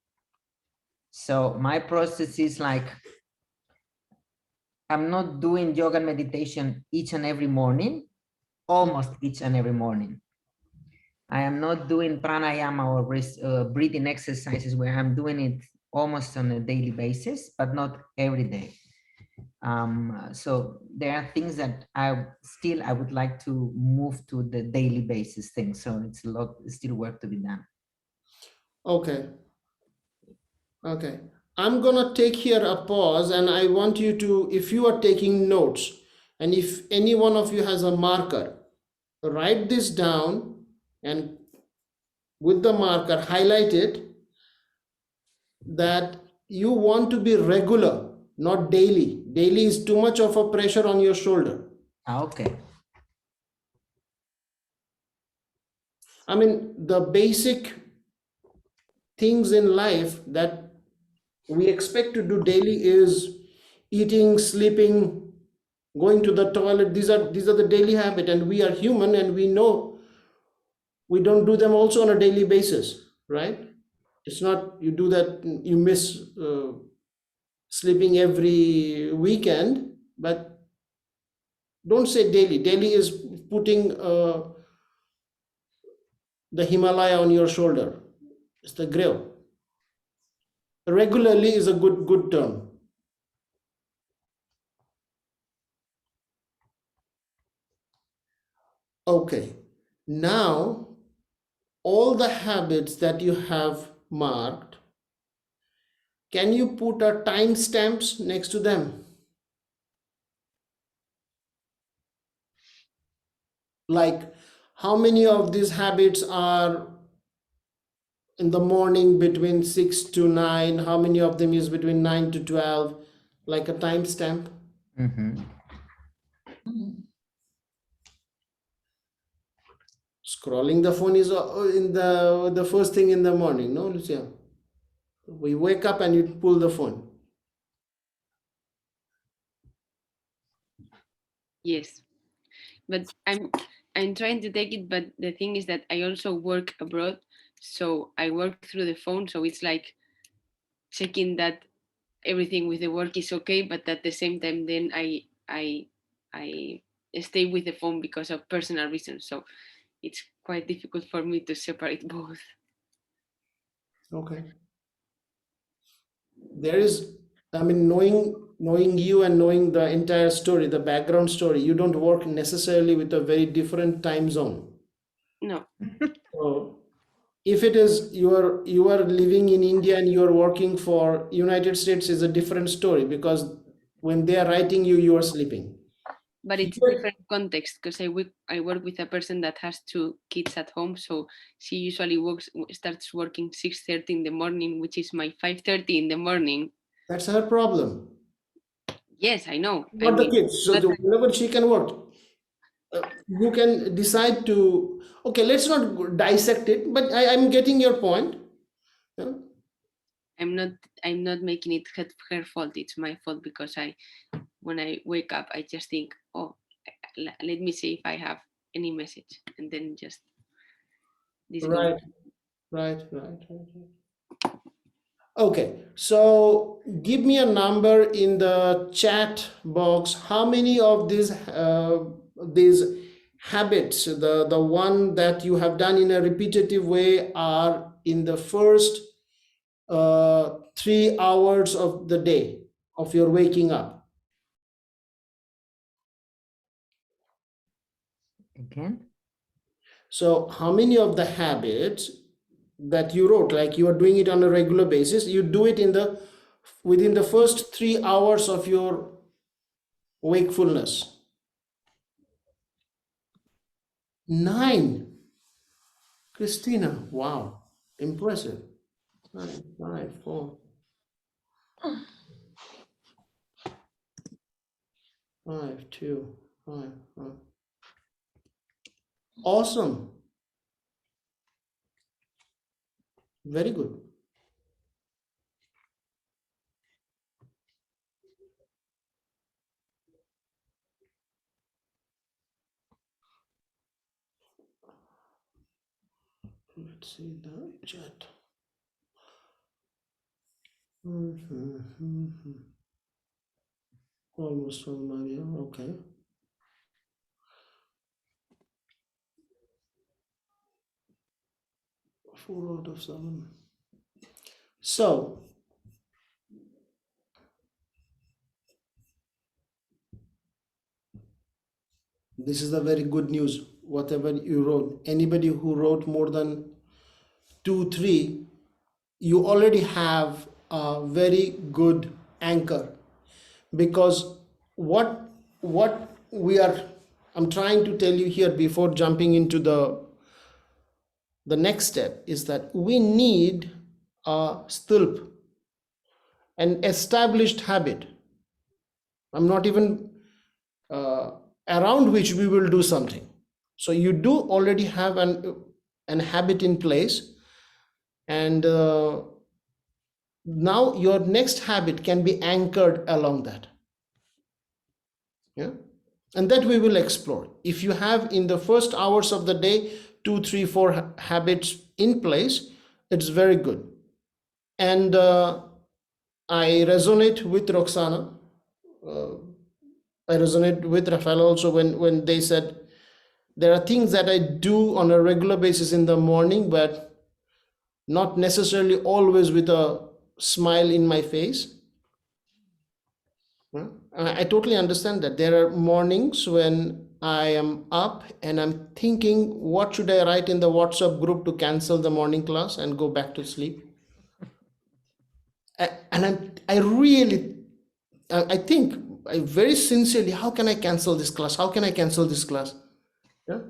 So my process is like I'm not doing yoga and meditation each and every morning, almost each and every morning. I am not doing pranayama or breathing exercises where I'm doing it almost on a daily basis, but not every day. So there are things that I would like to move to the daily basis thing. So it's a lot, still work to be done. Okay. Okay. I'm gonna take here a pause, and I want you to, if you are taking notes, and if any one of you has a marker, write this down, and with the marker, highlight it that you want to be regular, not daily. Daily is too much of a pressure on your shoulder. Okay. I mean, the basic things in life that we expect to do daily is eating, sleeping, going to the toilet. These are the daily habit, and we are human, and we know we don't do them also on a daily basis, right? It's not you do that, you miss sleeping every weekend, but don't say daily. Daily is putting the Himalaya on your shoulder. It's the grail. Regularly is a good term. Okay. Now, all the habits that you have marked, can you put a timestamps next to them? Like how many of these habits are in the morning between 6 to 9? How many of them is between 9 to 12? Like a timestamp? Mm-hmm. Scrolling the phone is in the first thing in the morning, no, Lucia? We wake up and you pull the phone. Yes, but I'm trying to take it, but the thing is that I also work abroad, so I work through the phone, so it's like checking that everything with the work is okay, but at the same time then I stay with the phone because of personal reasons, so it's quite difficult for me to separate both. Okay. There is, I mean, knowing you and knowing the entire story, the background story, you don't work necessarily with a very different time zone. No, So if it is you are living in India and you are working for United States is a different story, because when they are writing you, you are sleeping. but it's Here- different context because I work with a person that has 2 kids at home, so she usually starts working 6:30 in the morning, which is my 5:30 in the morning. That's her problem, Yes, I know. I not the mean, kids. So not that- whenever she can work, you can decide to. Okay, let's not dissect it, but I'm getting your point. Yeah. I'm not making it her fault. It's my fault because when I wake up, I just think, oh, let me see if I have any message, and then just this goes. Right. Okay, so give me a number in the chat box. How many of these habits, the one that you have done in a repetitive way, are in the first 3 hours of the day of your waking up? Again? So how many of the habits that you wrote, like you are doing it on a regular basis, you do it within the first 3 hours of your wakefulness? 9. Christina, wow, impressive. 9, 5, 4, 5, 2, 5, 5. Awesome. Very good. Let's see the chat. Almost all Maria. Okay. 4 out of 7. So this is the very good news. Whatever you wrote, anybody who wrote more than 2, 3, you already have a very good anchor, because what we are I'm trying to tell you here before jumping into the next step is that we need a stulp, an established habit. I'm not even around which we will do something. So you do already have an habit in place, and now your next habit can be anchored along that. Yeah, and that we will explore. If you have in the first hours of the day 2, 3, 4 habits in place, it's very good. And I resonate with Roxana. I resonate with Rafael also when they said there are things that I do on a regular basis in the morning, but not necessarily always with a smile in my face. Yeah. I totally understand that. There are mornings when I am up and I'm thinking, what should I write in the WhatsApp group to cancel the morning class and go back to sleep? I really, I think, I very sincerely, how can I cancel this class? How can I cancel this class? Yeah.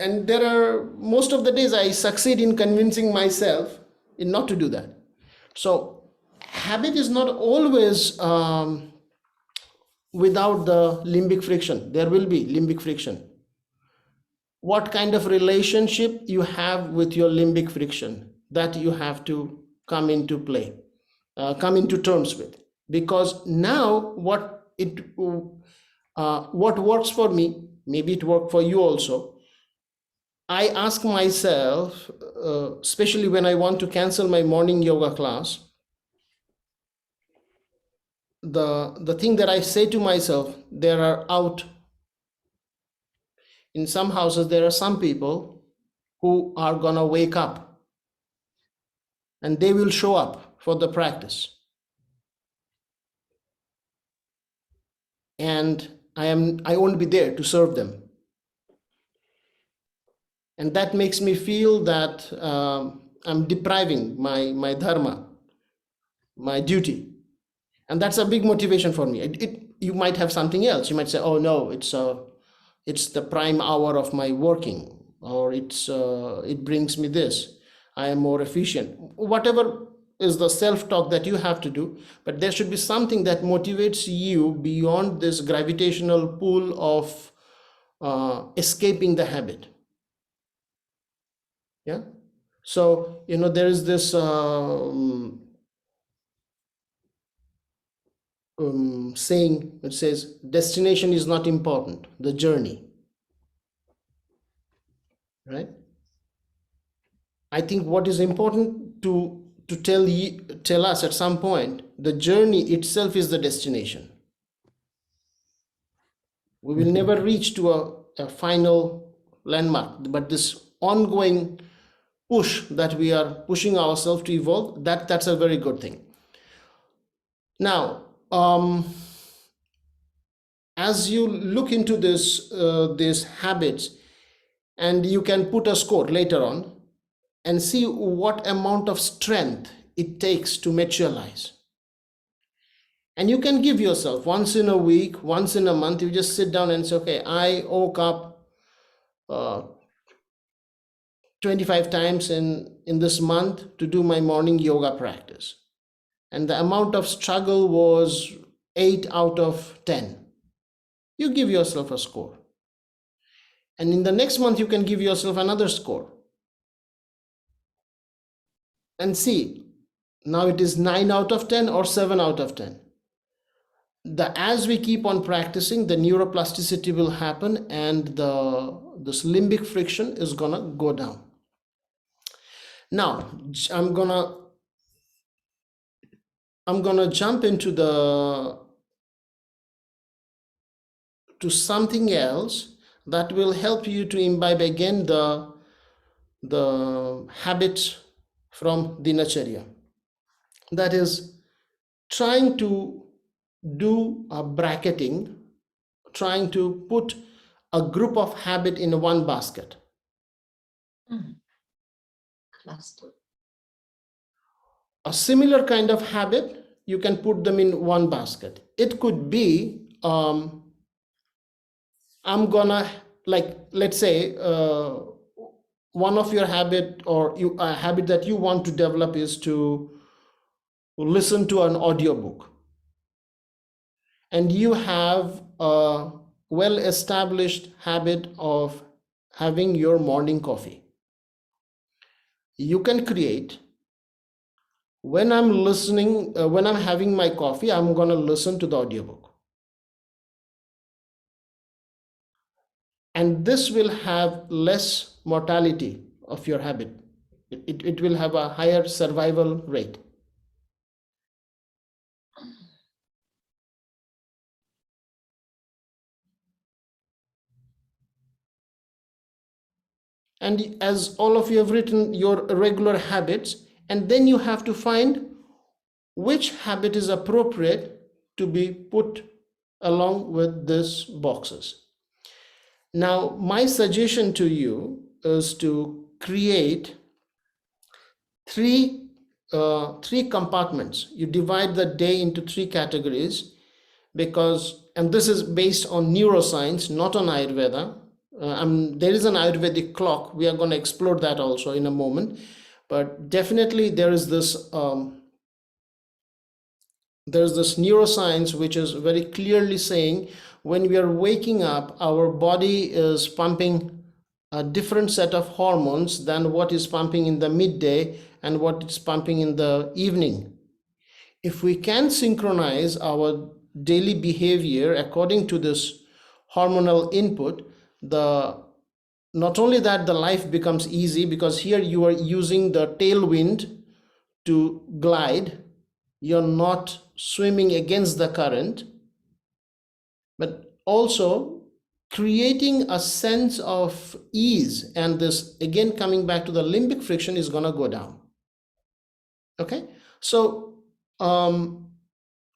And there are, most of the days I succeed in convincing myself in not to do that. So habit is not always without the limbic friction. There will be limbic friction. What kind of relationship you have with your limbic friction, that you have to come into play, come into terms with, because now what works for me, maybe it worked for you also. I ask myself, especially when I want to cancel my morning yoga class, the thing that I say to myself, there are out In some houses, there are some people who are gonna wake up and they will show up for the practice. And I won't be there to serve them. And that makes me feel that I'm depriving my dharma, my duty. And that's a big motivation for me. You might have something else. You might say, oh no, it's the prime hour of my working, or it brings me this. I am more efficient. Whatever is the self-talk that you have to do, but there should be something that motivates you beyond this gravitational pull of escaping the habit. Yeah. So, there is this saying, it says, destination is not important, the journey. Right? I think what is important to tell us at some point, the journey itself is the destination. We will never reach to a final landmark, but this ongoing push that we are pushing ourselves to evolve, that's a very good thing. Now, as you look into these habits, and you can put a score later on and see what amount of strength it takes to materialize. And you can give yourself once in a week, once in a month, you just sit down and say, okay, I woke up 25 times in this month to do my morning yoga practice. And the amount of struggle was 8 out of 10. You give yourself a score. And in the next month, you can give yourself another score. And see, now it is 9 out of 10 or 7 out of 10. As we keep on practicing, the neuroplasticity will happen and this limbic friction is gonna go down. Now, I'm gonna jump into to something else that will help you to imbibe again the habits from Dinacharya. That is trying to do a bracketing, trying to put a group of habit in one basket. Cluster. A similar kind of habit, you can put them in one basket. It could be, I'm gonna, let's say, one of your habit or a habit that you want to develop is to listen to an audiobook. And you have a well-established habit of having your morning coffee. You can create, when I'm listening, when I'm having my coffee, I'm going to listen to the audiobook. And this will have less mortality of your habit. It will have a higher survival rate. And as all of you have written your regular habits, and then you have to find which habit is appropriate to be put along with these boxes. Now, my suggestion to you is to create three compartments. You divide the day into 3 categories and this is based on neuroscience, not on Ayurveda. There is an Ayurvedic clock. We are going to explore that also in a moment. But definitely there is this neuroscience which is very clearly saying when we are waking up, our body is pumping a different set of hormones than what is pumping in the midday and what is pumping in the evening. If we can synchronize our daily behavior according to this hormonal input, not only that the life becomes easy, because here you are using the tailwind to glide, you're not swimming against the current, but also creating a sense of ease, and this again coming back to the limbic friction is going to go down. Okay, so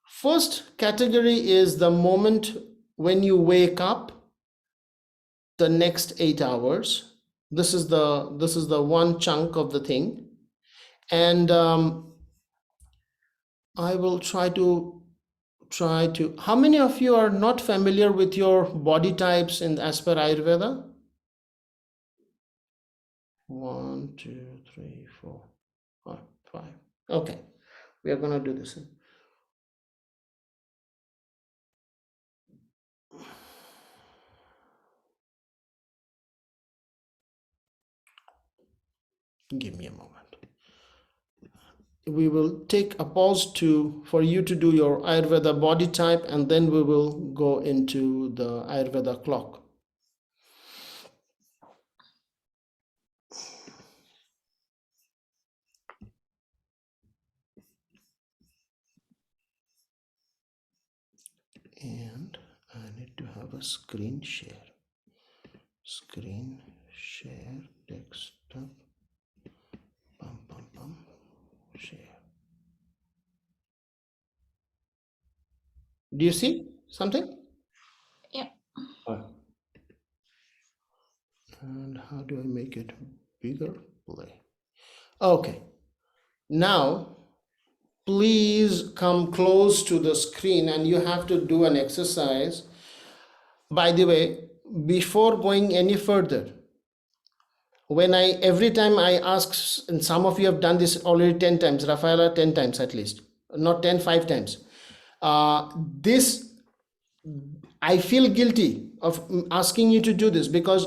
first category is the moment when you wake up, the next 8 hours. This is the one chunk of the thing, and I will try to how many of you are not familiar with your body types in as per Ayurveda? 1 2 3 4 5. Okay, we are going to do this. Give me a moment. We will take a pause for you to do your Ayurveda body type, and then we will go into the Ayurveda clock. And I need to have a screen share. Screen share desktop. Share. Do you see something? Yeah. And how do I make it bigger? Play. Okay. Now, please come close to the screen, and you have to do an exercise. By the way, before going any further, every time I ask, and some of you have done this already 10 times, Rafaela 10 times at least, not 10, 5 times. This, I feel guilty of asking you to do this because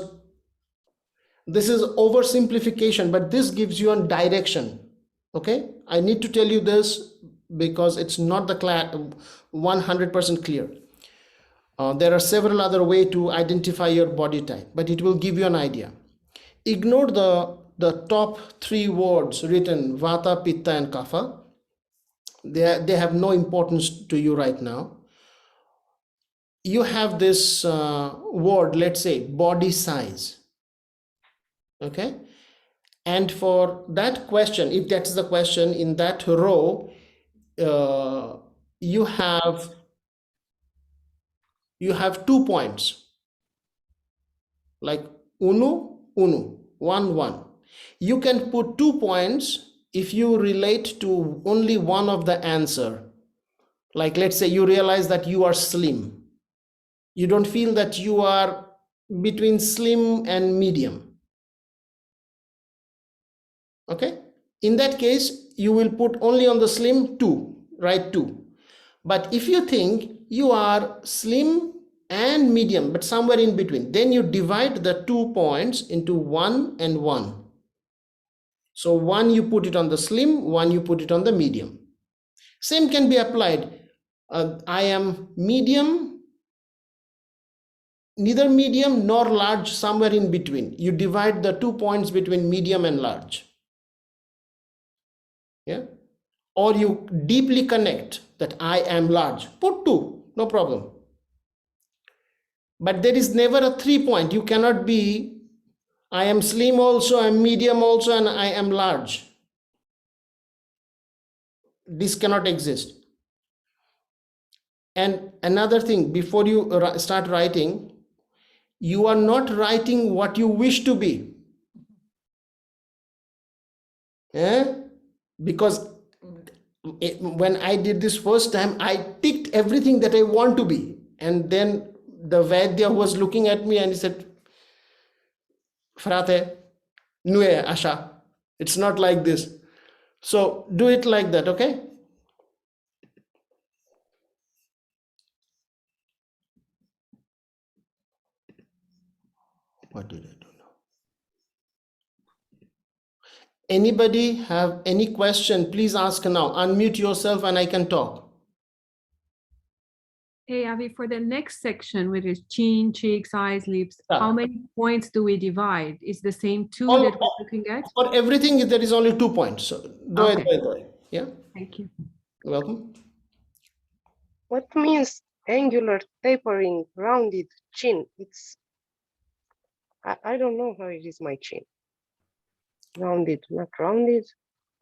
this is oversimplification, but this gives you a direction. Okay, I need to tell you this because it's not the 100% clear. There are several other ways to identify your body type, but it will give you an idea. Ignore the top 3 words written, Vata, Pitta, and Kapha. They have no importance to you right now. You have this word, let's say, body size. Okay, and for that question, if that's the question, in that row, you have 2 points, like uno, 1. You can put 2 points if you relate to only one of the answer. Like, let's say you realize that you are slim. You don't feel that you are between slim and medium. Okay, in that case, you will put only on the slim 2, right? 2. But if you think you are slim and medium, but somewhere in between, then you divide the 2 points into 1 and 1. So 1 you put it on the slim, 1 you put it on the medium. Same can be applied. I am medium, neither medium nor large, somewhere in between. You divide the 2 points between medium and large. Yeah, or you deeply connect that I am large, put 2, no problem. But there is never a 3 point. You cannot be I am slim also, I am medium also, and I am large. This cannot exist. And another thing, before you start writing, you are not writing what you wish to be. Because when I did this first time, I ticked everything that I want to be. And then the Vaidya was looking at me and he said, Frate, nue asha. It's not like this. So do it like that, okay? What did I do now? Anybody have any question? Please ask now. Unmute yourself and I can talk. Hey, Avi, for the next section, which is chin, cheeks, eyes, lips, Yeah. how many points do we divide? Is the same 2 All- that we're looking at? For everything, there is only 2 points. So go ahead. Yeah, Thank you. you're welcome. What means angular, tapering, rounded chin. It's, I don't know how it is my chin. Rounded, not rounded,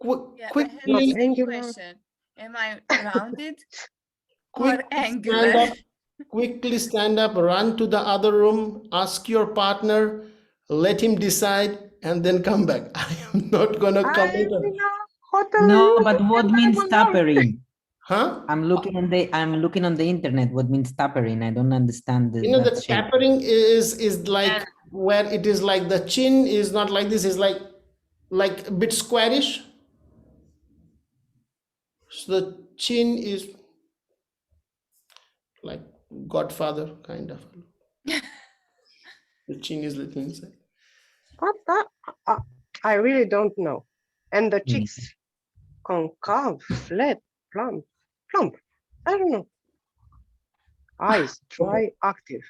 Yeah, I Quickly, have not the same angular. question. Am I rounded or quickly angular? stand up. Quickly stand up, run to the other room, ask your partner, let him decide, and then come back. I am not gonna comment on. No, but what means tapering? Huh? I'm looking on the internet. What means tapering? I don't understand You know, that the shape. tapering is like where it is like the chin is not like this, is like a bit squarish. So the chin is like Godfather kind of. The chin is little inside. What the? I really don't know. And the Me cheeks, concave, flat, plump, plump. I don't know. Eyes, dry, active.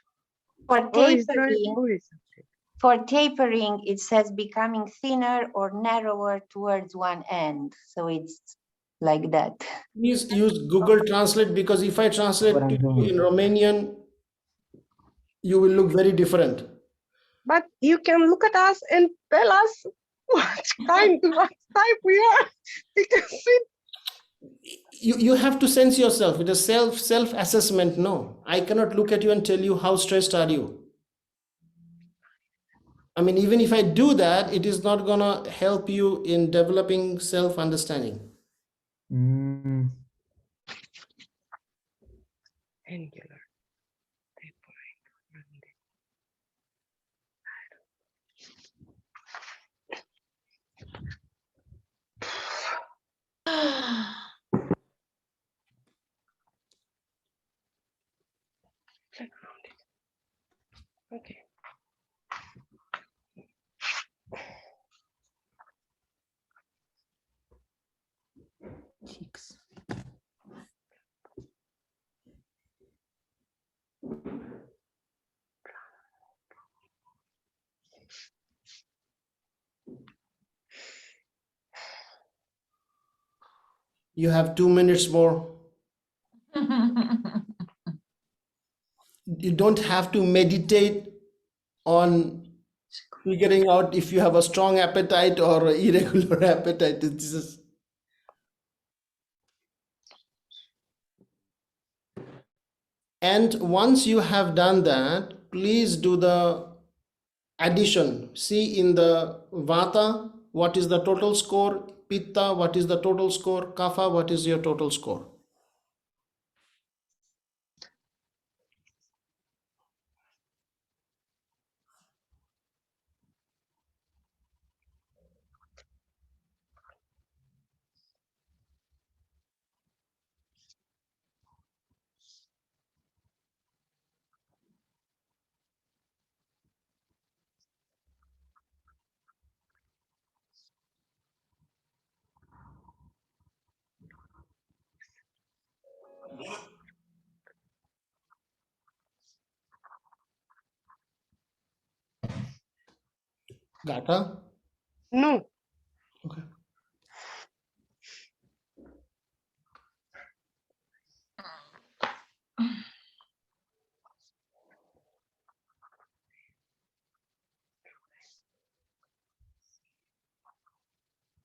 For Or is dry, tapering, or is active. for tapering, it says becoming thinner or narrower towards one end. So it's like that. Please use Google Translate, because if I what translate to I'm you in doing. Romanian, you will look very different. But you can look at us and tell us what what type we are. Because You have to sense yourself. It is self assessment. No, I cannot look at you and tell you how stressed are you. I mean, even if I do that, it is not gonna help you in developing self understanding. Mm, angular, tapering, rounded. Like rounded. Okay. cheeks. You have 2 minutes more. You don't have to meditate on figuring out if you have a strong appetite or an irregular appetite. It's just, and once you have done that, please do the addition. See in the Vata, what is the total score? Pitta, what is the total score? Kapha, what is your total score? Gata? No, Okay.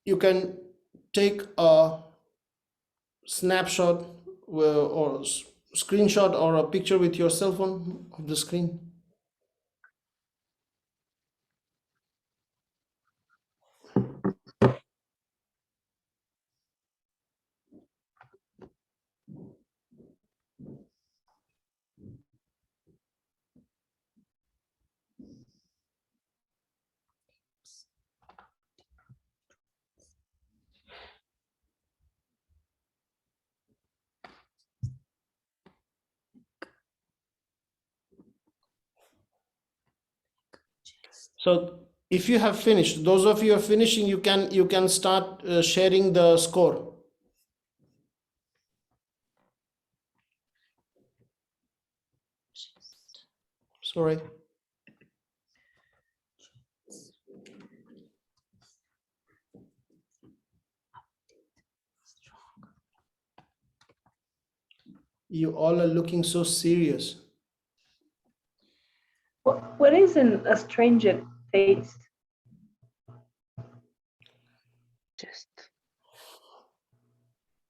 You can take a snapshot or screenshot or a picture with your cell phone of the screen. So if you have finished, those of you are finishing, you can start sharing the score. Sorry. You all are looking so serious. What is an astringent taste? Just.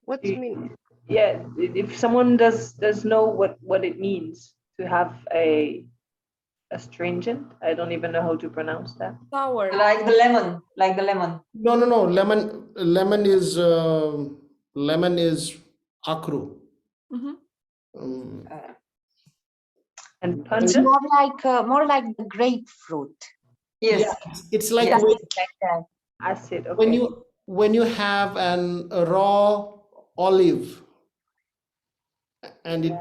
What do you mean? Yeah, if someone does know what it means to have a astringent, I don't even know how to pronounce that. Sour. Like the lemon, like the lemon. No, no, no. Lemon is akru. Mhm. And It's pungent? more like the grapefruit. Yeah, Yes. it's like Yes, when, like that. Acid, when okay. you have a raw olive and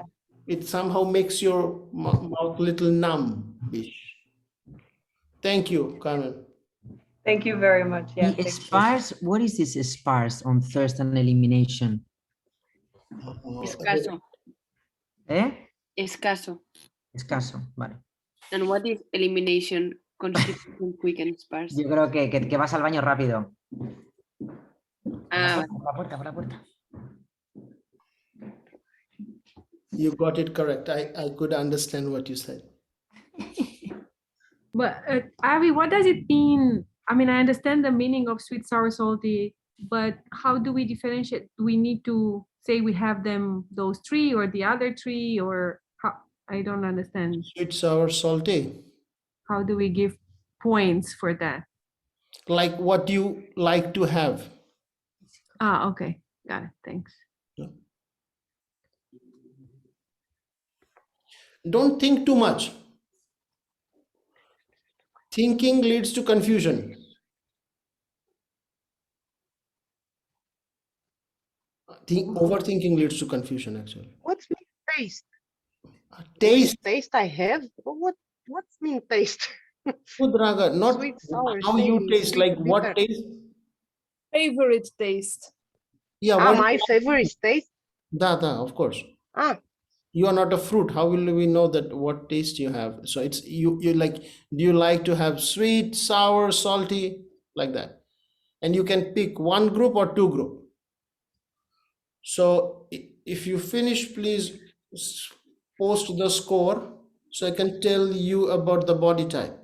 it somehow makes your mouth little numb-ish. Thank you, Carmen. Thank you very much. Yeah, The thank you. sparse, what is this sparse on thirst and elimination? Escaso. ¿Eh? Escaso. Escaso, vale. And what is elimination? Constriction, quick and sparse. Yo creo que vas al baño rápido. Ah, Por la puerta. You got it correct. I could understand what you said. But Avi, what does it mean? I mean, I understand the meaning of sweet, sour, salty, but how do we differentiate? Do we need to say we have them, those three or the other three, or how? I don't understand. Sweet, sour, salty. How do we give points for that? Like what you like to have. Ah, okay. Got it. Thanks. Don't think too much. Thinking leads to confusion. Overthinking leads to confusion, actually. What's mean taste? Taste. Taste I have? What's mean taste? Good, Raga, not Sweet, sour, how you salty, taste, sweet, like what bitter. taste. Favorite taste. Yeah, Ah, what my favorite taste? of course. Ah, You are not a fruit. How will we know that what taste you have? So it's you like, do you like to have sweet, sour, salty, like that? And you can pick one group or two group. So if you finish, please post the score so I can tell you about the body type.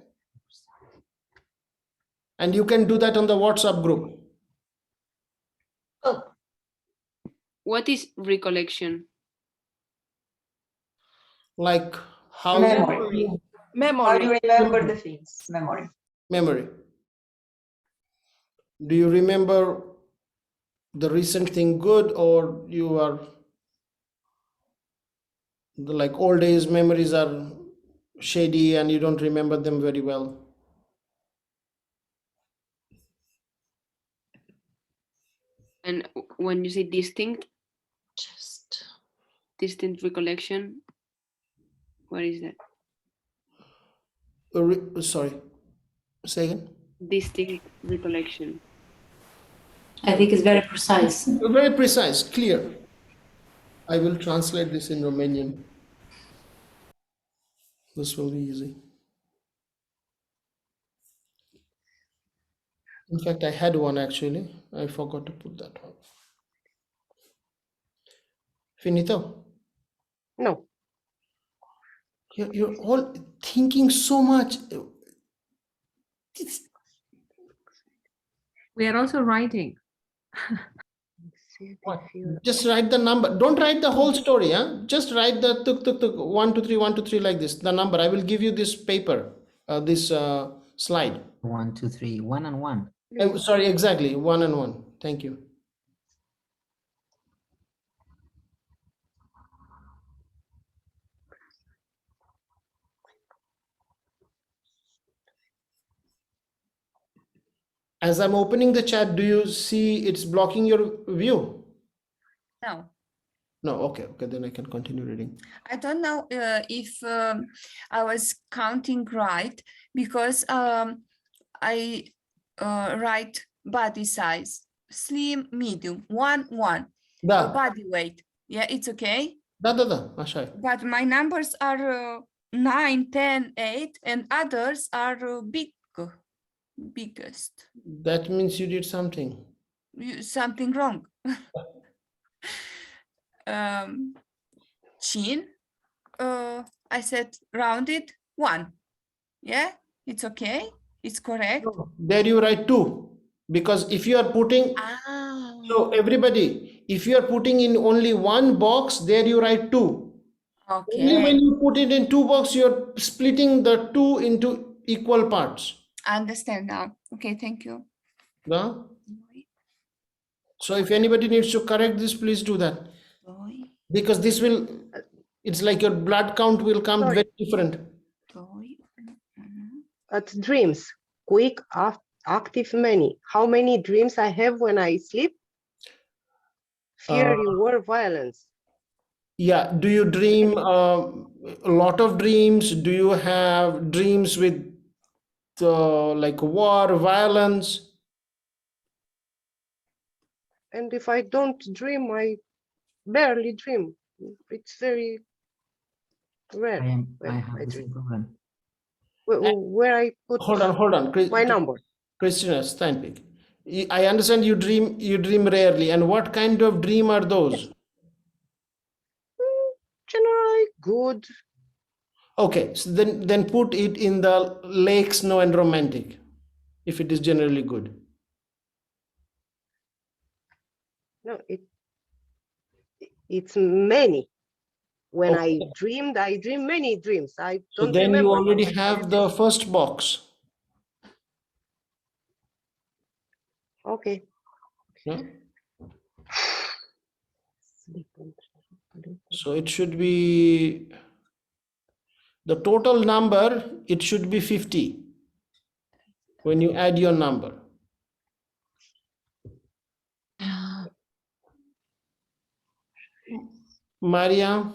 And you can do that on the WhatsApp group. what is recollection? Like how Memory. How do you remember the things? Memory. memory. Do you remember the recent thing good, or you are like old days memories are shady and you don't remember them very well? And when you say distinct recollection, what is that? Sorry, say again. Distinct recollection. I think it's very precise. Very precise, clear. I will translate this in Romanian. This will be easy. In fact, I had one actually. I forgot to put that one. Finito? no. You're all thinking so much. We are also writing. Just write the number. Don't write the whole story, huh? Just write the tuk tuk tuk 1 2 3 1 2 3 like this. The number. I will give you this paper, this slide. 1 2 3 1 and 1. Sorry, exactly 1 and 1. Thank you. As I'm opening the chat, do you see it's blocking your view? No. No, okay, then I can continue reading. I don't know if I was counting right, because I write body size, slim, medium, 1 1. Da. Body weight. Yeah, it's okay. Da. Așa. But my numbers are 9, 10, 8, and others are biggest. That means you did something. Something wrong. chin, I said rounded 1. Yeah, it's okay. It's correct. No, there you write 2, because if you are putting, Ah, so everybody, if you are putting in only one box, there you write 2. Only when okay. you put it in 2 boxes, you're splitting the 2 into equal parts. I understand now. Okay, thank you. No? So if anybody needs to correct this, please do that. Because this will, it's like your blood count will come Sorry. very different. At dreams, quick, active, many. How many dreams I have when I sleep? Fear, reward, violence. Yeah, do you dream a lot of dreams? Do you have dreams with like war, violence? And if I don't dream, I barely dream. It's very rare I when have I the dream. same problem. Where I put Hold on. my number. Christina Steinbeck. I understand you dream rarely. And what kind of dream are those? Generally good. Okay, so then put it in the lake, snow, and romantic, if it is generally good. No, it's many. When Okay. I dream many dreams. I So don't then you remember. already have the first box. Okay. Yeah? So it should be the total number, it should be 50 when you add your number. Maria,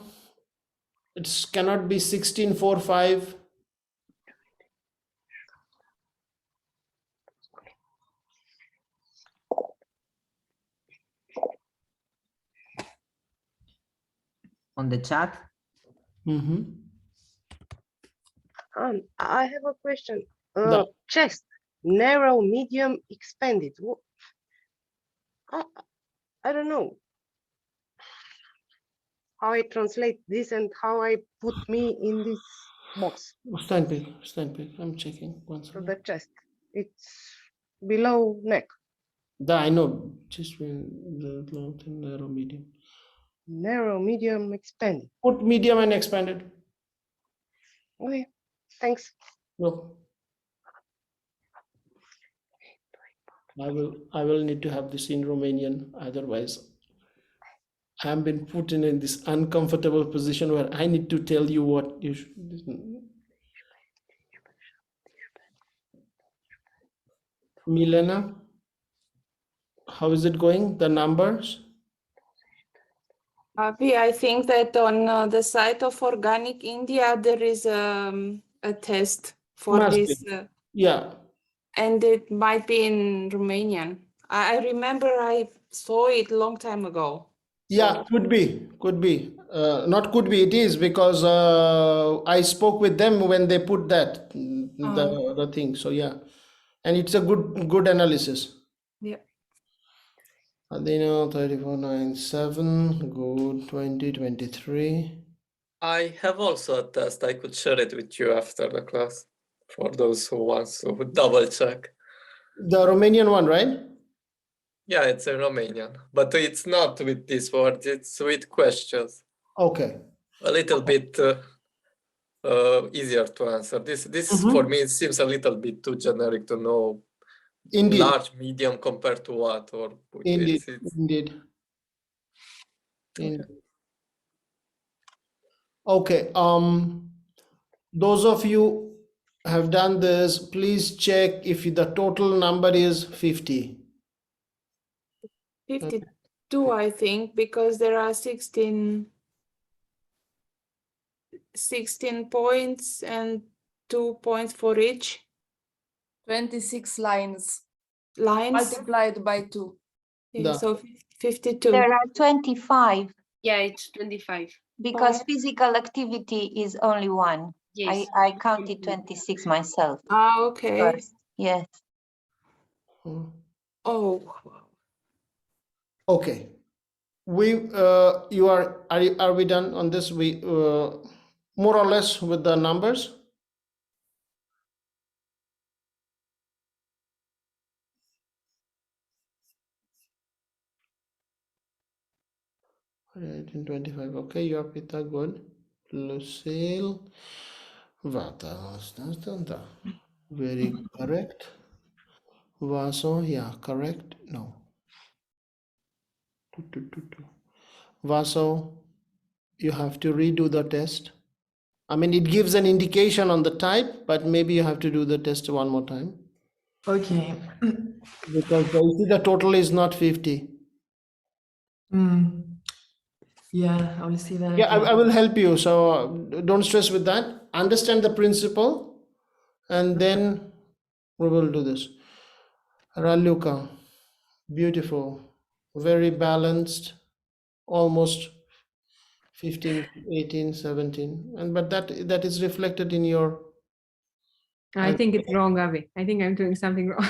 it cannot be 1645. On the chat? I have a question. The- Chest, narrow, medium, expanded. I don't know how I translate this and how I put me in this box. Steinbeck, I'm checking one So second. the chest, it's below neck. I know, just the long, thin, narrow, medium. Narrow, medium, expanded. Put medium and expanded. Okay, thanks. No. I will need to have this in Romanian, otherwise I have been put in this uncomfortable position where I need to tell you what you should. Milena, how is it going? The numbers? Avi, I think that on the site of Organic India, there is a test for Must this. be. Yeah. And it might be in Romanian. I remember I saw it long time ago. Yeah, could be. Not could be, it is, because I spoke with them when they put that, the thing. So yeah, and it's a good analysis. Yeah. Adino 3497, good 2023. I have also a test. I could share it with you after the class for those who want to double check. The Romanian one, right? Yeah, it's in Romanian, but it's not with these words, it's with questions. Okay. A little bit easier to answer. This for me, it seems a little bit too generic to know. Indeed. Large, medium compared to what, or Indeed. it's Indeed. Okay. Those of you have done this, please check if the total number is 50. 52, I think, because there are 16 points and 2 points for each. 26 lines. Multiplied by 2. Yeah. So 52. There are 25. Yeah, it's 25. Because physical activity is only 1. Yes. I counted 26 myself. Ah, okay. First. Yes. Oh. Okay. Are we done on this? We more or less with the numbers. Right, in 25. Okay, you are Pitta, good. Lucille, Vata, very correct. Vaso, yeah, correct. No. Vaso, you have to redo the test. I mean, it gives an indication on the type, but maybe you have to do the test one more time. Okay. Because you see the total is not 50. Yeah, I will see that Yeah, again. I will help you. So don't stress with that. Understand the principle, and then we will do this. Raluka, beautiful, very balanced, almost 15, 18, 17. And but that is reflected in your. I think it's wrong, Avi. I think I'm doing something wrong.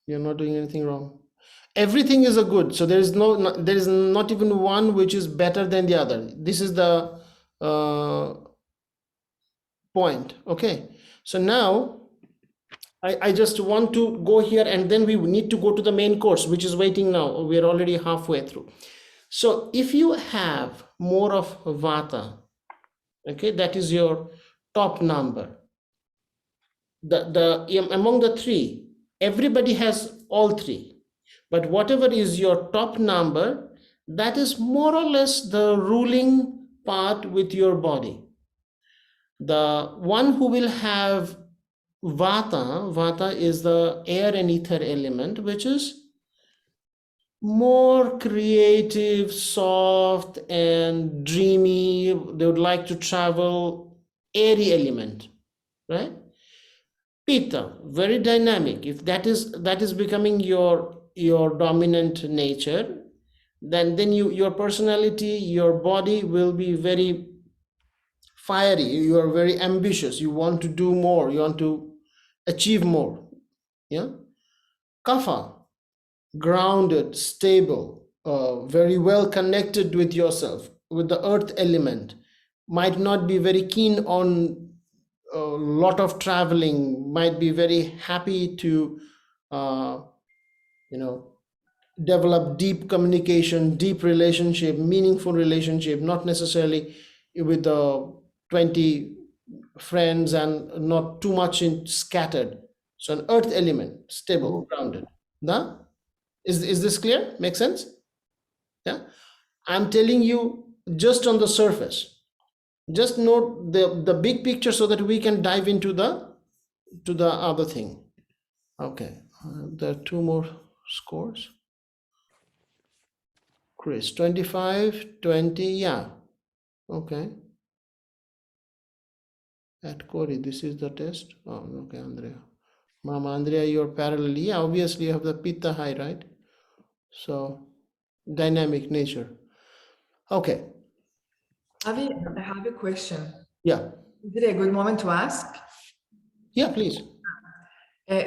You're not doing anything wrong. Everything is a good. So there is there is not even one which is better than the other. This is the point. Okay. So now I just want to go here, and then we need to go to the main course, which is waiting now. We're already halfway through. So if you have more of Vata, okay, that is your top number. Among the three, everybody has all three, but whatever is your top number, that is more or less the ruling part with your body. The one who will have Vata is the air and ether element, which is more creative, soft, and dreamy. They would like to travel, airy element, right? Pitta, very dynamic. If that is becoming your dominant nature, then your personality, your body will be very fiery. You are very ambitious. You want to do more. You want to achieve more. Yeah. Kapha, grounded, stable, very well connected with yourself, with the earth element. Might not be very keen on a lot of traveling, might be very happy to develop deep communication, deep relationship, meaningful relationship, not necessarily with the 20 friends and not too much in scattered. So an earth element, stable, grounded. Now, is this clear? Make sense? Yeah. I'm telling you just on the surface. Just note the big picture so that we can dive into the other thing. Okay, there are two more scores. Chris, 25, 20, yeah. Okay. At Corey, this is the test. Oh, okay, Andrea. Mama, Andrea, you're parallel. Yeah, obviously you have the Pitta high, right? So, dynamic nature. Okay. Avi, I have a question. Yeah. Is it a good moment to ask? Yeah, please.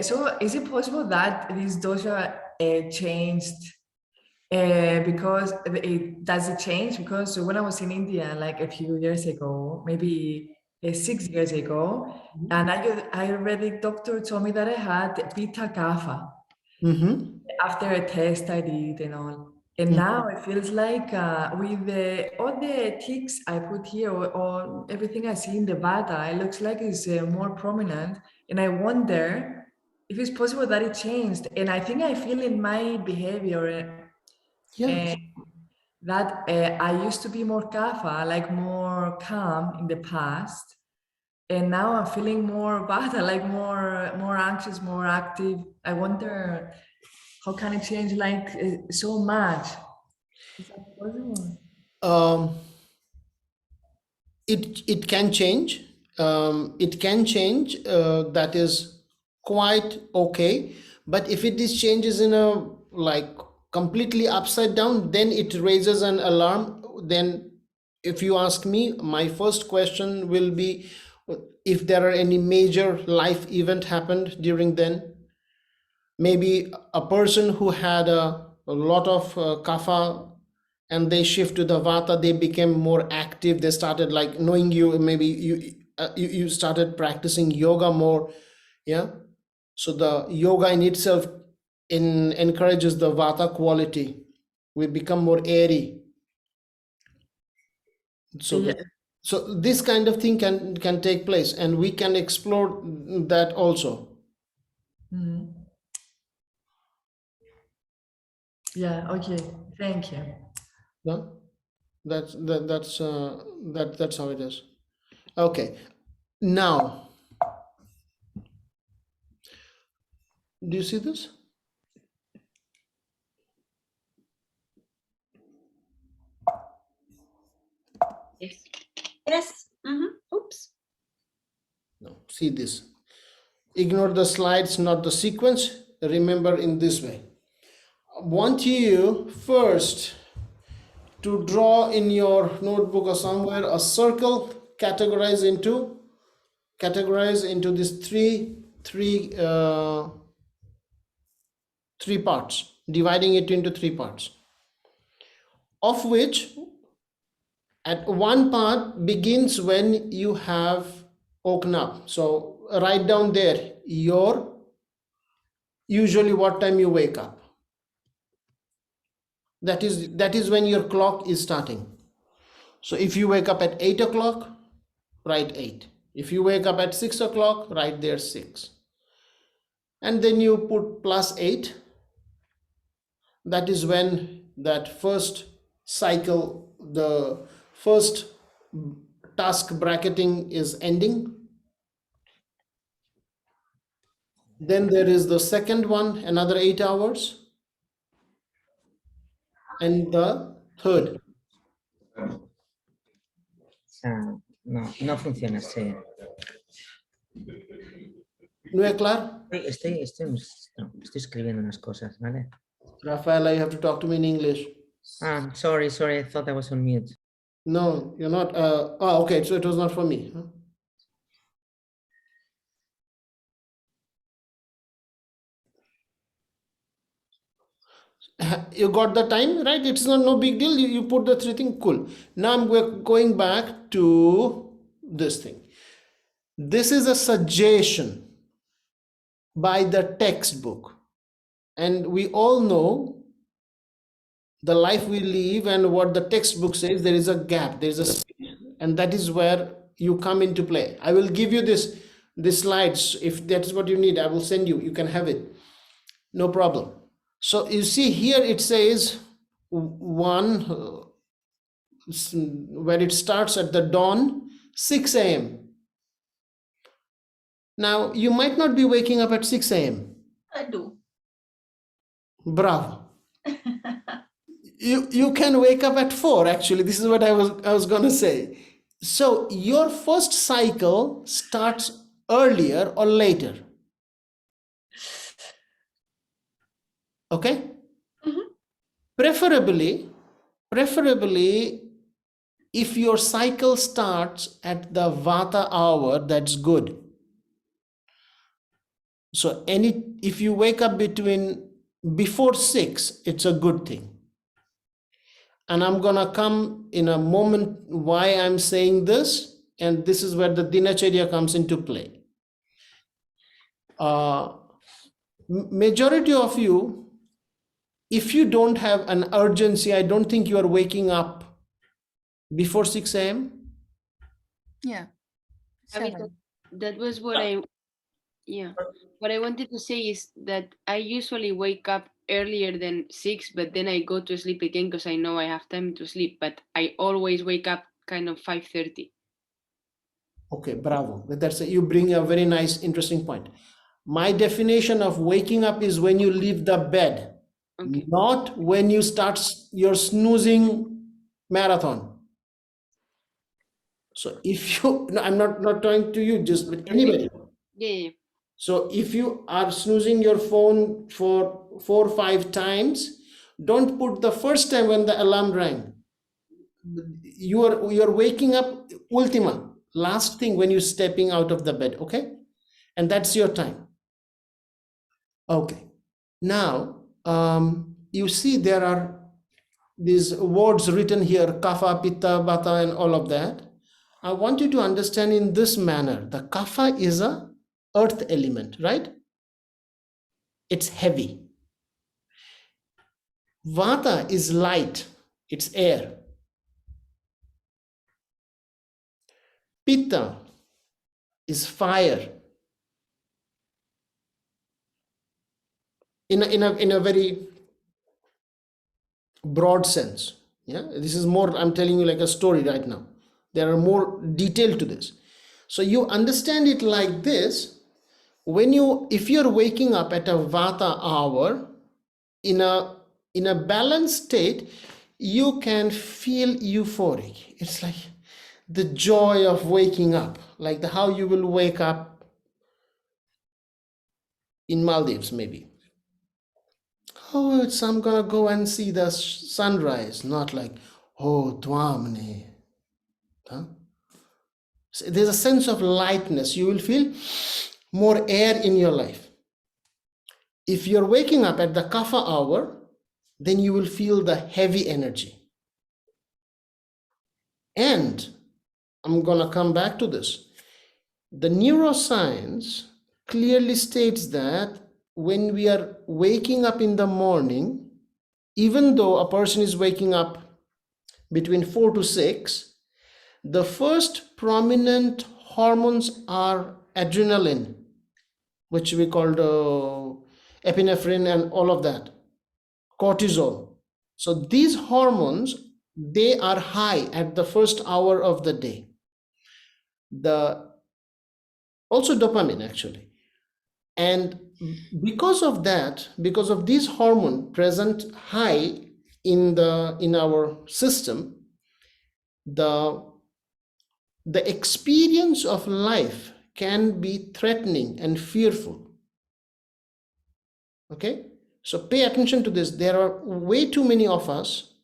So is it possible that this dosha changed because does it change? Because when I was in India like a few years ago, maybe 6 years ago, and Ayurvedic doctor told me that I had Pitta Kapha after a test I did and all. And now it feels like with all the ticks I put here or everything I see in the Vata, it looks like it's more prominent. And I wonder if it's possible that it changed. And I think I feel in my behavior that I used to be more Kapha, like more calm in the past. And now I'm feeling more Vata, like more anxious, more active. I wonder how can it change like so much? Is that possible? It can change. It can change. That is quite okay. But if it is changes in a like completely upside down, then it raises an alarm. Then, if you ask me, my first question will be if there are any major life event happened during then. Maybe a person who had a lot of kapha and they shift to the vata, they became more active. They started like knowing you, maybe you started practicing yoga more. Yeah. So the yoga in itself encourages the vata quality. We become more airy. So Yeah. so this kind of thing can take place, and we can explore that also. Mhm. Yeah, okay. Thank you. No? That's that's how it is. Okay. Now, do you see this? Yes. Yes. Oops. No. See this. Ignore the slides, not the sequence. Remember in this way. I want you first to draw in your notebook or somewhere a circle, categorize into these three parts, dividing it into three parts, of which at one part begins when you have woken up. So write down there your usually what time you wake up. That is when your clock is starting. So if you wake up at 8 o'clock, write 8. If you wake up at 6 o'clock, write there 6. And then you put +8. That is when that first cycle, the first task bracketing is ending. Then there is the second one, another 8 hours. And the third. No funciona así. ¿No es claro? Estoy escribiendo unas cosas, ¿vale? Rafaela, you have to talk to me in English. Sorry, I thought I was on mute. No, you're not. Okay, so it was not for me. Huh? You got the time, right? It's not no big deal. You put the three things, cool. Now I'm going back to this thing. This is a suggestion by the textbook. And we all know the life we live and what the textbook says, there is a gap, there is a space, and that is where you come into play. I will give you this slides. If that is what you need, I will send you. You can have it. No problem. So you see here it says one where it starts at the dawn, 6 a.m. Now you might not be waking up at 6 a.m. I do. Bravo. You can wake up at 4. Actually, this is what I was gonna say. So your first cycle starts earlier or later. Okay. Preferably, if your cycle starts at the vata hour, that's good. So if you wake up before 6, it's a good thing. And I'm gonna come in a moment why I'm saying this, and this is where the dinacharya comes into play. Majority of you, if you don't have an urgency, I don't think you are waking up before 6 a.m. Yeah. I mean, that was what what I wanted to say is that I usually wake up earlier than 6, but then I go to sleep again because I know I have time to sleep, but I always wake up kind of 5:30. Okay, bravo. You bring a very nice, interesting point. My definition of waking up is when you leave the bed, not when you start your snoozing marathon. So if you, no, I'm not talking to you, just with anybody. Yeah. So if you are snoozing your phone for 4 or 5 times, don't put the first time when the alarm rang. You are waking up ultima, last thing when you're stepping out of the bed, okay? And that's your time. Okay. Now, you see there are these words written here, kapha, pitta, vata, and all of that. I want you to understand in this manner. The kapha is a earth element, right? It's heavy. Vata is light, it's air. Pitta is fire. In a very broad sense. Yeah, this is more, I'm telling you like a story right now. There are more detail to this. So you understand it like this. If you're waking up at a vata hour in a balanced state, you can feel euphoric. It's like the joy of waking up, like how you will wake up in Maldives maybe. Oh, I'm gonna go and see the sunrise, not like, oh, Dwamne. Huh? So there's a sense of lightness. You will feel more air in your life. If you're waking up at the kapha hour, then you will feel the heavy energy. And I'm gonna come back to this. The neuroscience clearly states that when we are waking up in the morning, even though a person is waking up between 4 to 6, the first prominent hormones are adrenaline, which we call epinephrine and all of that, cortisol. So these hormones, they are high at the first hour of the day. Also dopamine actually. And because of that, because of these hormones present high in our system, the experience of life can be threatening and fearful. Okay, so pay attention to this. There are way too many of us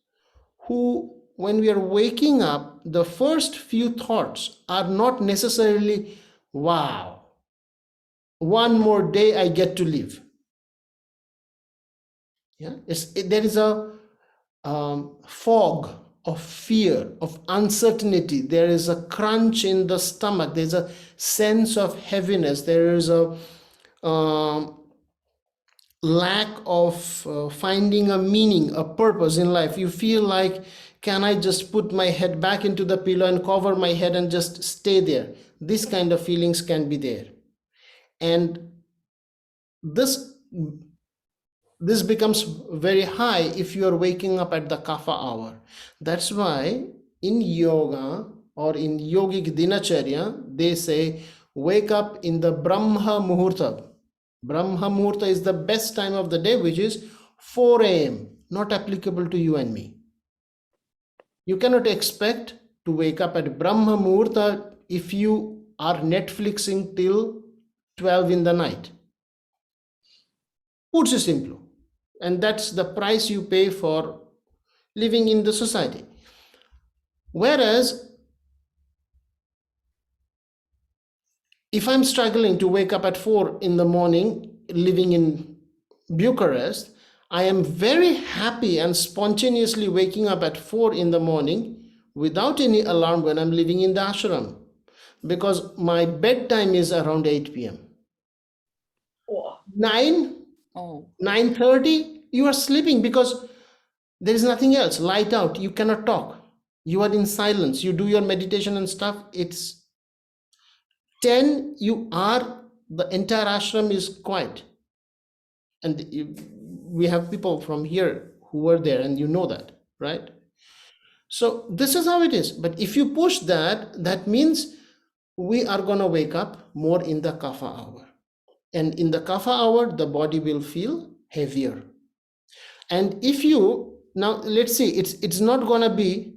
who, when we are waking up, the first few thoughts are not necessarily, wow, one more day I get to live. Yeah, there is a fog of fear, of uncertainty. There is a crunch in the stomach. There's a sense of heaviness. There is a lack of finding a meaning, a purpose in life. You feel like, can I just put my head back into the pillow and cover my head and just stay there? This kind of feelings can be there. And this becomes very high if you are waking up at the kapha hour. That's why in yoga or in yogic dinacharya, they say, wake up in the Brahma Muhurta. Brahma Muhurta is the best time of the day, which is 4 a.m., not applicable to you and me. You cannot expect to wake up at Brahma Muhurta if you are Netflixing till 12 in the night. Puts it simple. And that's the price you pay for living in the society. Whereas, if I'm struggling to wake up at 4 in the morning, living in Bucharest, I am very happy and spontaneously waking up at 4 in the morning without any alarm when I'm living in the ashram, because my bedtime is around 8 p.m. 9:30, you are sleeping because there is nothing else. Light out, you cannot talk. You are in silence. You do your meditation and stuff. It's 10, the entire ashram is quiet. And we have people from here who were there, and you know that, right? So this is how it is. But if you push that, that means we are going to wake up more in the kapha hour. And in the kapha hour, the body will feel heavier. And now let's see, it's not going to be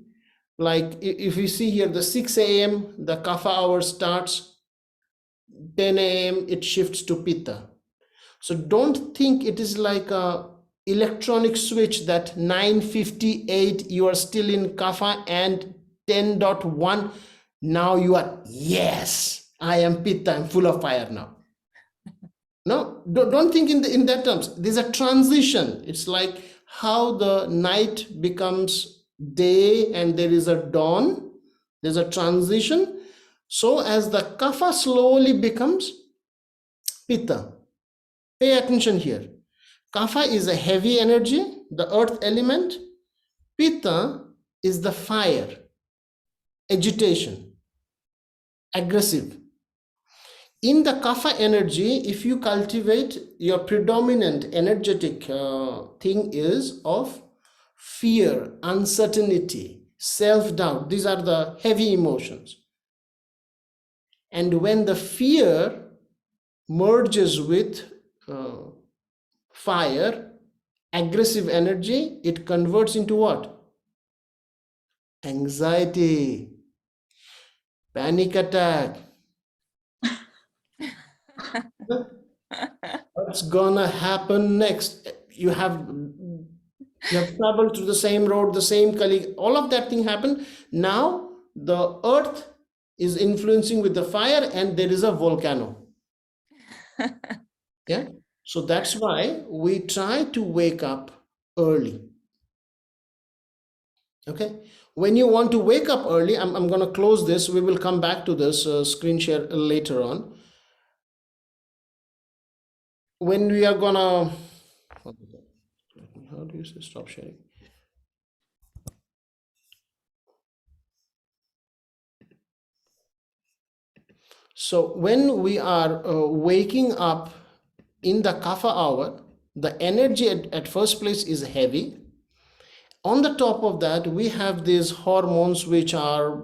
like, if you see here, the 6 a.m., the kapha hour starts, 10 a.m., it shifts to pitta. So don't think it is like a electronic switch that 9:58, you are still in kapha, and 10.1, now you are, yes, I am pitta, I'm full of fire now. No, don't think in that terms. There's a transition. It's like how the night becomes day and there is a dawn. There's a transition. So as the kapha slowly becomes pitta. Pay attention here. Kapha is a heavy energy, the earth element. Pitta is the fire, agitation, aggressive. In the kapha energy, if you cultivate, your predominant energetic thing is of fear, uncertainty, self-doubt. These are the heavy emotions. And when the fear merges with fire, aggressive energy, it converts into what? Anxiety, panic attack. What's gonna happen next? You have traveled through the same road, the same colleague, all of that thing happened. Now the earth is influencing with the fire and there is a volcano. Yeah. So that's why we try to wake up early. Okay. When you want to wake up early, I'm going to close this. We will come back to this screen share later on. When we are gonna, how do you say stop sharing? So when we are waking up in the kapha hour, the energy at first place is heavy. On the top of that, we have these hormones which are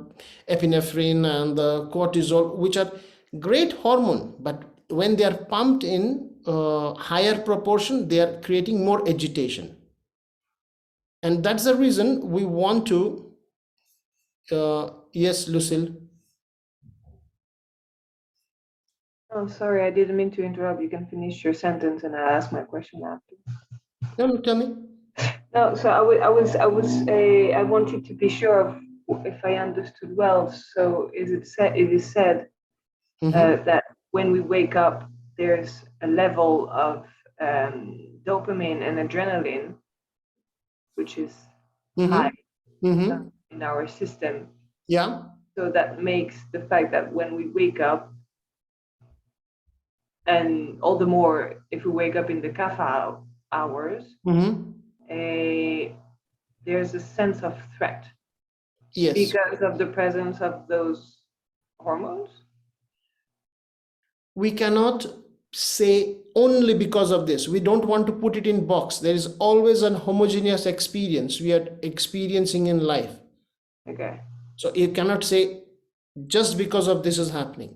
epinephrine and the cortisol, which are great hormone, but when they are pumped in higher proportion, they are creating more agitation. And that's the reason we want to, yes, Lucille. Oh, sorry, I didn't mean to interrupt. You can finish your sentence and I'll ask my question after. No, tell me. No, so I wanted to be sure of if I understood well. So it is said that when we wake up, there's a level of dopamine and adrenaline, which is high in our system. Yeah. So that makes the fact that when we wake up, and all the more if we wake up in the kapha hours, there's a sense of threat. Yes. Because of the presence of those hormones? We cannot say only because of this. We don't want to put it in box. There is always an homogeneous experience we are experiencing in life. Okay. So you cannot say just because of this is happening.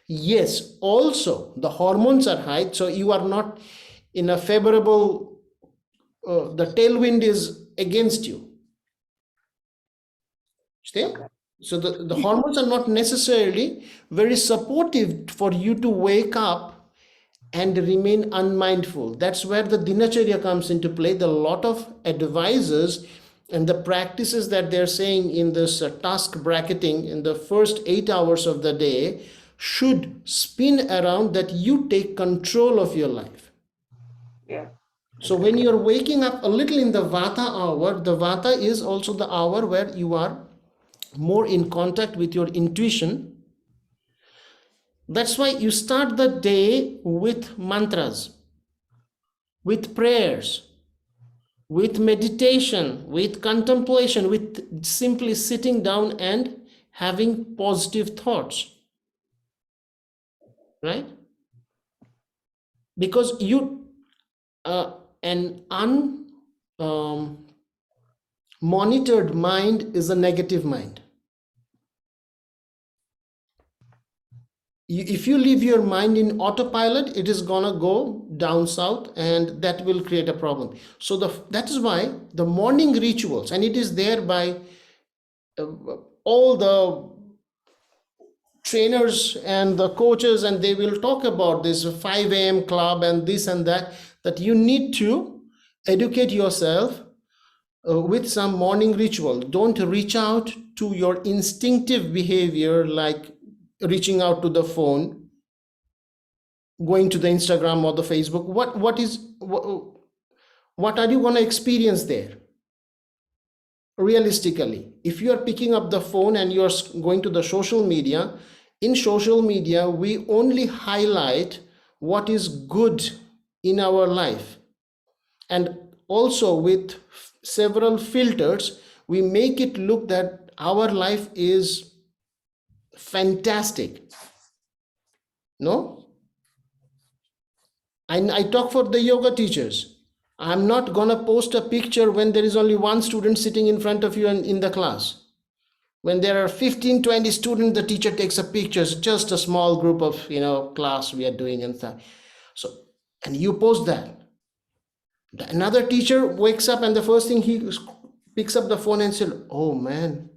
Yes, also the hormones are high, so you are not in a favorable, the tailwind is against you. Stay? So the hormones are not necessarily very supportive for you to wake up and remain unmindful. That's where the dinacharya comes into play. The lot of advisors and the practices that they're saying in this task bracketing in the first 8 hours of the day should spin around that you take control of your life. Yeah. So when you're waking up a little in the vata hour, the vata is also the hour where you are more in contact with your intuition. That's why you start the day with mantras, with prayers, with meditation, with contemplation, with simply sitting down and having positive thoughts. Right? Because you, an monitored mind is a negative mind. If you leave your mind in autopilot, it is gonna go down south and that will create a problem. So that is why the morning rituals, and it is there by all the trainers and the coaches, and they will talk about this 5 a.m. club and this and that you need to educate yourself with some morning ritual. Don't reach out to your instinctive behavior like reaching out to the phone. going to the Instagram or the Facebook, what are you going to experience there? Realistically, if you are picking up the phone and you're going to the social media, in social media, we only highlight what is good in our life. And also with several filters, we make it look that our life is fantastic. No? I talk for the yoga teachers. I'm not gonna post a picture when there is only one student sitting in front of you and in the class. When there are 15, 20 students, the teacher takes a picture. It's just a small group of, class we are doing and stuff. So, and you post that. Another teacher wakes up and the first thing he picks up the phone and says, oh man,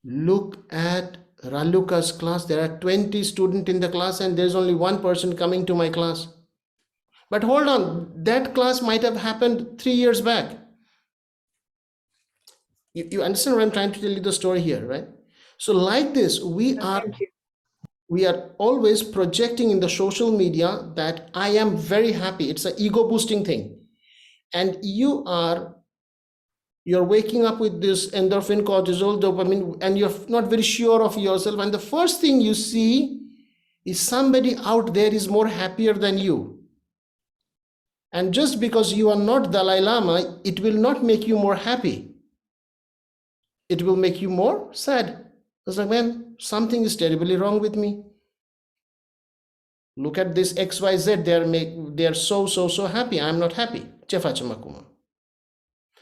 look at Raluka's class. There are 20 students in the class and there's only one person coming to my class. But hold on, that class might have happened 3 years back. You understand what I'm trying to tell you the story here, right? So like this, we are always projecting in the social media that I am very happy. It's an ego boosting thing. And you're waking up with this endorphin, cortisol, dopamine, and you're not very sure of yourself. And the first thing you see is somebody out there is more happier than you. And just because you are not Dalai Lama, it will not make you more happy. It will make you more sad. It's like, man, something is terribly wrong with me. Look at this XYZ, they're so happy. I'm not happy.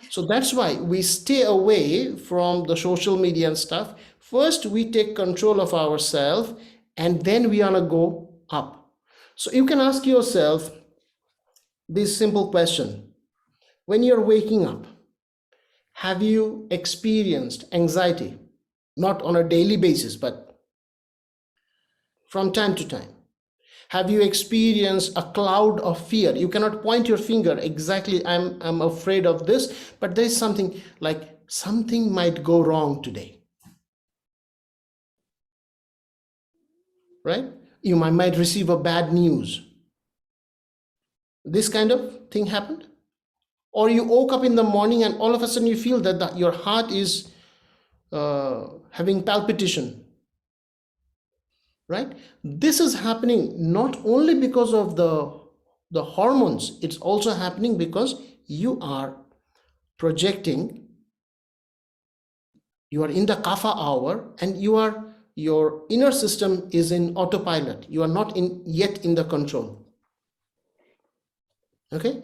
So that's why we stay away from the social media and stuff. First, we take control of ourselves, and then we want to go up. So you can ask yourself this simple question. When you're waking up, have you experienced anxiety? Not on a daily basis, but from time to time. Have you experienced a cloud of fear? You cannot point your finger exactly, I'm afraid of this, but there's something like something might go wrong today. Right? You might receive a bad news. This kind of thing happened? Or you woke up in the morning and all of a sudden you feel that your heart is having palpitation. Right? This is happening not only because of the hormones, it's also happening because you are projecting, you are in the kapha hour, and your inner system is in autopilot. You are not yet in the control. Okay?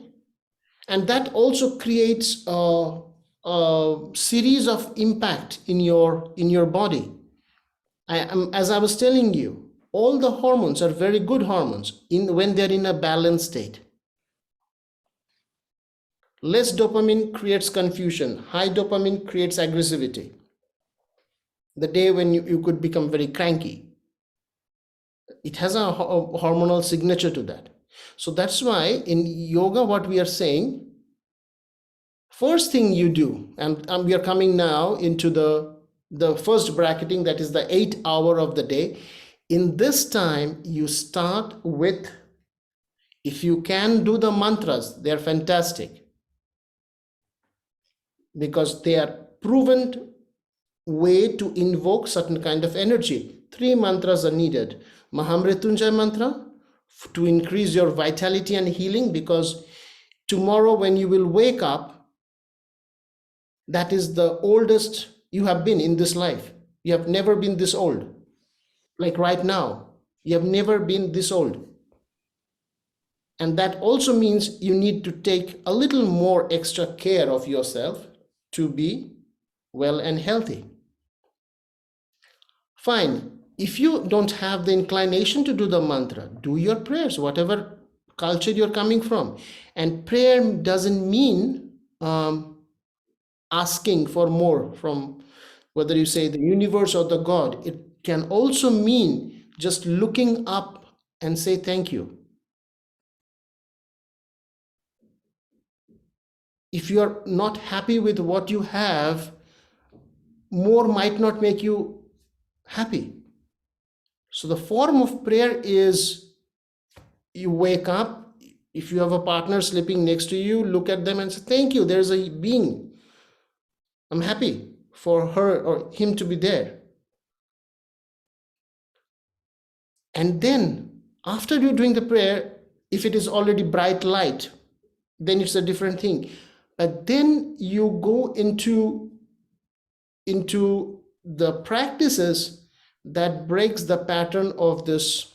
And that also creates a series of impact in your body. As I was telling you, all the hormones are very good hormones when they're in a balanced state. Less dopamine creates confusion. High dopamine creates aggressivity. The day when you could become very cranky. It has a hormonal signature to that. So that's why in yoga, what we are saying, first thing you do, and we are coming now into the first bracketing, that is the 8th hour of the day. In this time, you start with, if you can do the mantras, they're fantastic because they are proven way to invoke certain kind of energy. 3 mantras are needed. Mahamrityunjay mantra to increase your vitality and healing, because tomorrow when you will wake up, that is the oldest you have been in this life. You have never been this old. Like right now, you have never been this old. And that also means you need to take a little more extra care of yourself to be well and healthy. Fine. If you don't have the inclination to do the mantra, do your prayers, whatever culture you're coming from. And prayer doesn't mean asking for more from, whether you say the universe or the God. It can also mean just looking up and say thank you. If you are not happy with what you have, more might not make you happy. So the form of prayer is you wake up, if you have a partner sleeping next to you, look at them and say, thank you, there's a being. I'm happy for her or him to be there. And then after you're doing the prayer, if it is already bright light, then it's a different thing. But then you go into the practices that breaks the pattern of this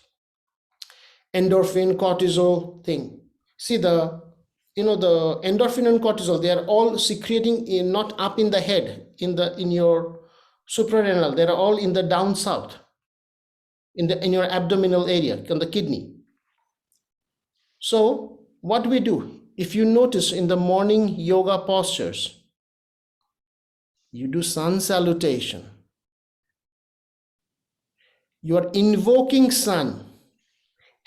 endorphin cortisol thing. See, the endorphin and cortisol, they are all secreting in, not up in the head, in your suprarenal, they are all in the down south, in your abdominal area, on the kidney. So what we do, if you notice in the morning yoga postures, you do sun salutation. You are invoking sun,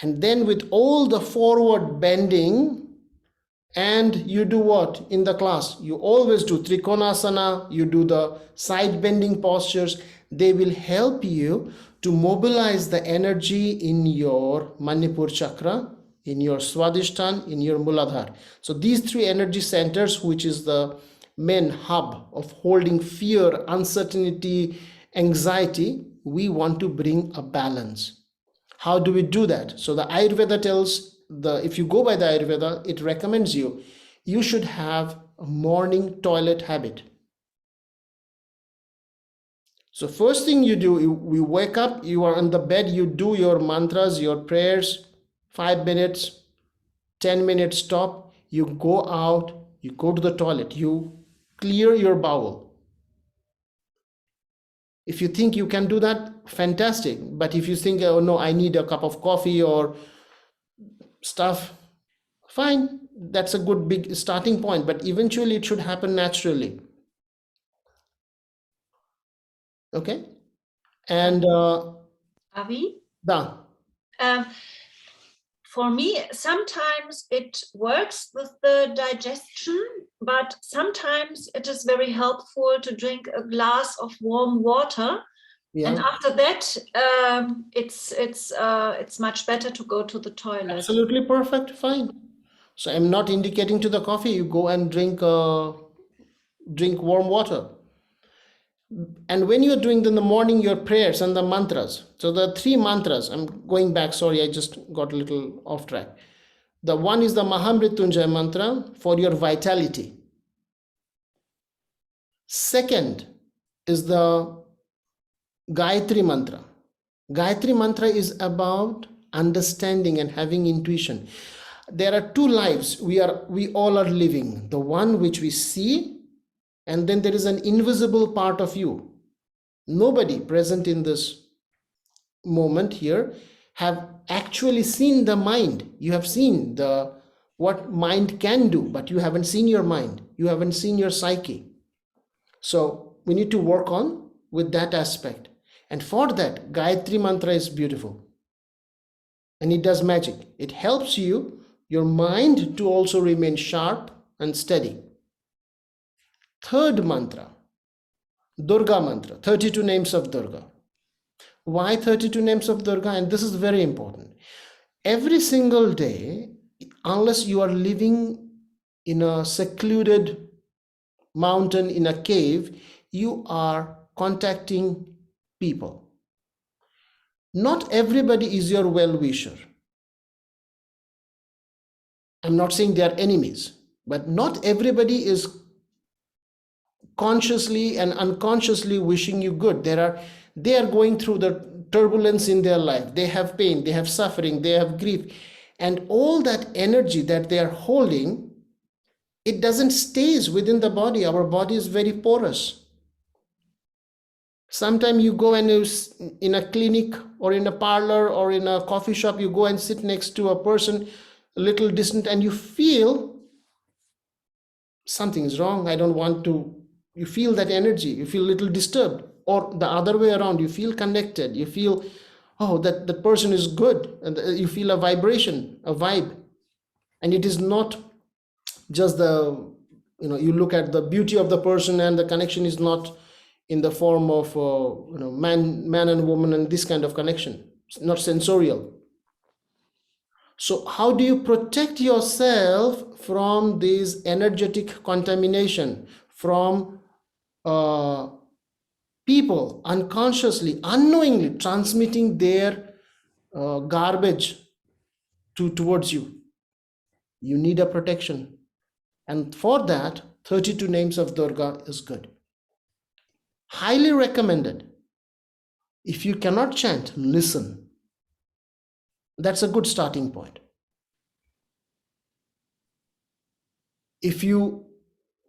and then with all the forward bending, and you do what in the class? You always do Trikonasana, you do the side bending postures. They will help you to mobilize the energy in your Manipur chakra, in your Swadhisthana, in your Muladhara. So these three energy centers, which is the main hub of holding fear, uncertainty, anxiety, we want to bring a balance. How do we do that? So the Ayurveda tells, if you go by the Ayurveda, it recommends you should have a morning toilet habit. So first thing you do, we wake up, you are on the bed, you do your mantras, your prayers, 5 minutes, 10 minutes stop, you go out, you go to the toilet, you clear your bowel. If you think you can do that, fantastic. But if you think, oh no, I need a cup of coffee or stuff, fine, that's a good big starting point, but eventually it should happen naturally. Okay? And Avi? da. For me, sometimes it works with the digestion, but sometimes it is very helpful to drink a glass of warm water. Yeah. And after that, it's much better to go to the toilet. Absolutely perfect, fine. So I'm not indicating to the coffee, you go and drink warm water. And when you're doing in the morning your prayers and the mantras, so the 3 mantras, I'm going back, sorry, I just got a little off track. The one is the Mahamrityunjaya mantra for your vitality. Second is the Gayatri mantra. Gayatri mantra is about understanding and having intuition. There are 2 lives we all are living. The one which we see, and then there is an invisible part of you. Nobody present in this moment here have actually seen the mind. You have seen what mind can do, but you haven't seen your mind. You haven't seen your psyche. So we need to work on with that aspect. And for that, Gayatri mantra is beautiful. And it does magic. It helps your mind to also remain sharp and steady. Third mantra, Durga mantra, 32 names of Durga. Why 32 names of Durga? And this is very important. Every single day, unless you are living in a secluded mountain, in a cave, you are contacting people. Not everybody is your well-wisher. I'm not saying they are enemies, but not everybody is consciously and unconsciously wishing you good. They are going through the turbulence in their life. They have pain, they have suffering, they have grief. And all that energy that they are holding, it doesn't stays within the body. Our body is very porous. Sometimes you go and in a clinic or in a parlor or in a coffee shop, you go and sit next to a person a little distant and you feel something is wrong. I don't want to. You feel that energy. You feel a little disturbed. Or the other way around, you feel connected. You feel, oh, that person is good. And you feel a vibration, a vibe. And it is not just you look at the beauty of the person and the connection is not in the form of, man and woman and this kind of connection. It's not sensorial. So how do you protect yourself from this energetic contamination, from people unconsciously, unknowingly transmitting their garbage towards you? You need a protection. And for that, 32 names of Durga is good. Highly recommended. If you cannot chant, listen. That's a good starting point. If you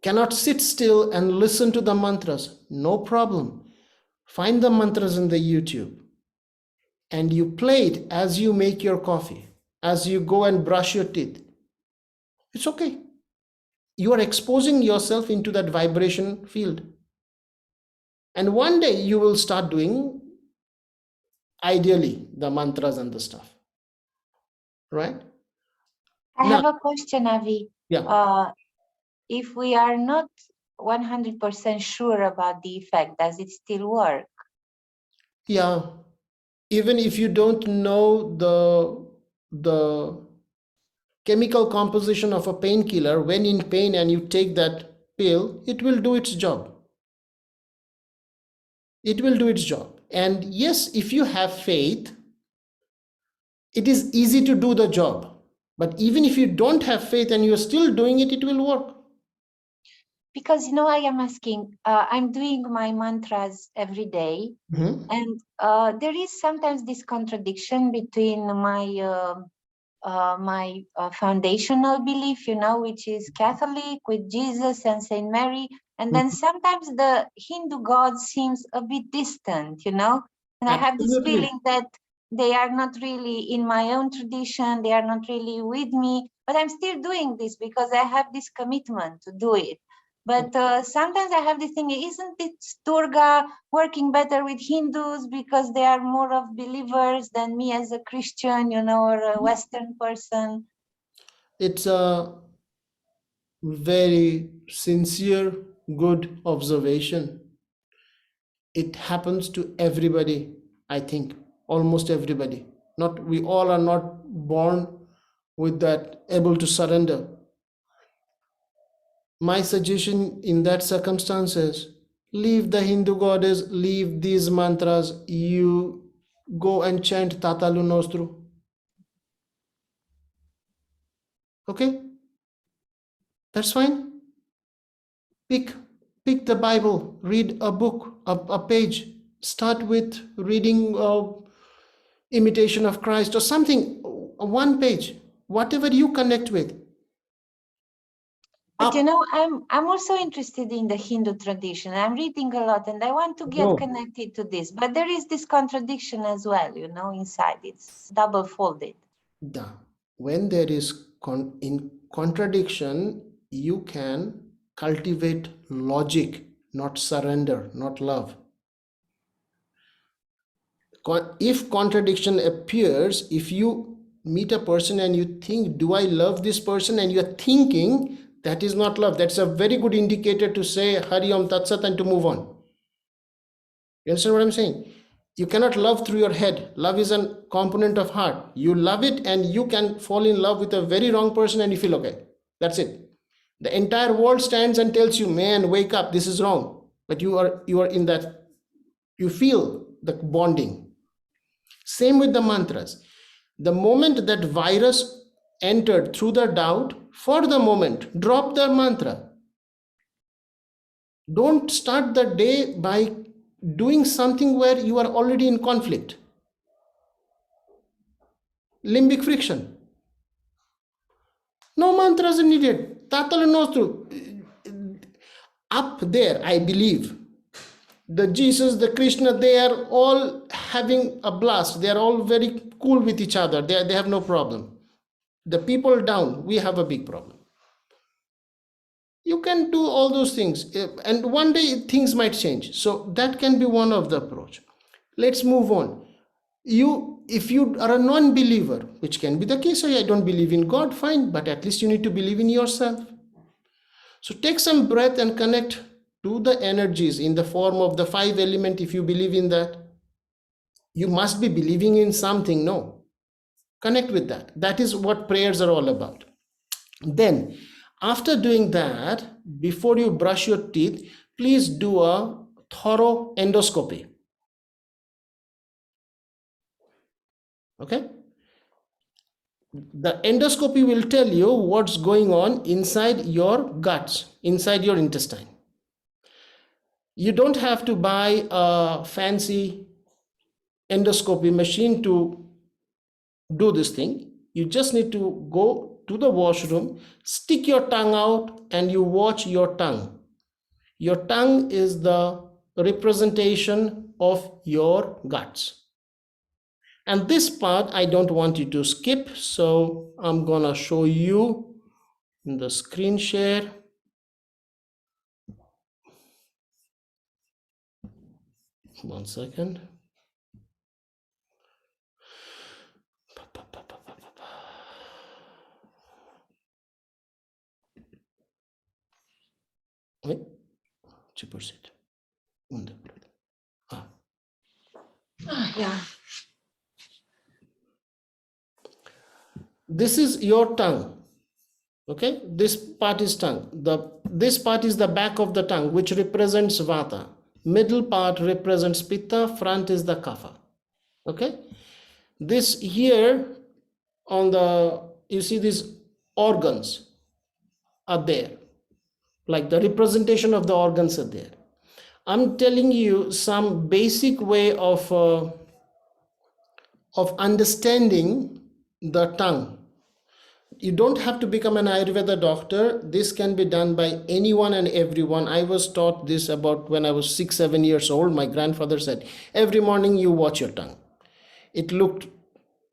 cannot sit still and listen to the mantras, no problem. Find the mantras in the YouTube and you play it as you make your coffee, as you go and brush your teeth. It's okay. You are exposing yourself into that vibration field. And one day you will start doing, ideally, the mantras and the stuff. Right? I have a question, Avi. Yeah. If we are not 100% sure about the effect, does it still work? Yeah. Even if you don't know the chemical composition of a painkiller, when in pain and you take that pill, it will do its job. It will do its job. And yes, if you have faith, it is easy to do the job. But even if you don't have faith and you're still doing it, it will work. Because, I am asking, I'm doing my mantras every day, and there is sometimes this contradiction between my foundational belief, which is Catholic with Jesus and Saint Mary, and then sometimes the Hindu God seems a bit distant, and I have this feeling that they are not really in my own tradition, they are not really with me, but I'm still doing this because I have this commitment to do it. But sometimes I have this thing, isn't it Durga working better with Hindus because they are more of believers than me as a Christian, or a Western person? It's a very sincere, good observation. It happens to everybody, I think, almost everybody. We all are not born with that able to surrender. My suggestion in that circumstance is leave the Hindu goddess, leave these mantras, you go and chant Tatalu Nostru. Okay? That's fine. Pick the Bible, read a book, a page. Start with reading Imitation of Christ or something, one page, whatever you connect with. But I'm also interested in the Hindu tradition. I'm reading a lot and I want to get connected to this, but there is this contradiction as well, inside. It's double folded. When there is in contradiction, you can cultivate logic, not surrender, not love. If contradiction appears, if you meet a person and you think, do I love this person? And you're thinking, that is not love. That's a very good indicator to say Hari Om Tat Sat and to move on. You understand what I'm saying? You cannot love through your head. Love is a component of heart. You love it and you can fall in love with a very wrong person and you feel okay. That's it. The entire world stands and tells you, man, wake up, this is wrong. But you are in that, you feel the bonding. Same with the mantras. The moment that virus entered through the doubt, for the moment, drop the mantra. Don't start the day by doing something where you are already in conflict. Limbic friction. No mantras are needed. Tatalu Nostru. Up there, I believe, the Jesus, the Krishna, they are all having a blast. They are all very cool with each other. They have no problem. The people down, we have a big problem. You can do all those things and one day things might change. So that can be one of the approach. Let's move on. If you are a non-believer, which can be the case, I don't believe in God, fine, but at least you need to believe in yourself. So take some breath and connect to the energies in the form of the 5 elements if you believe in that. You must be believing in something, no. Connect with that. That is what prayers are all about. Then, after doing that, before you brush your teeth, please do a thorough endoscopy. Okay? The endoscopy will tell you what's going on inside your guts, inside your intestine. You don't have to buy a fancy endoscopy machine to do this thing. You just need to go to the washroom, stick your tongue out, and you watch your tongue. Your tongue is the representation of your guts. And this part I don't want you to skip, so I'm gonna show you in the screen share. One second. Wait, 2%. Yeah. This is your tongue. Okay, this part is tongue. This part is the back of the tongue, which represents vata. Middle part represents pitta, front is the kapha. Okay, this here on the, you see these organs are there, like the representation of the organs are there. I'm telling you some basic way of understanding the tongue. You don't have to become an Ayurveda doctor. This can be done by anyone and everyone. I was taught this about when I was 6-7 years old. My grandfather said, every morning you watch your tongue. It looked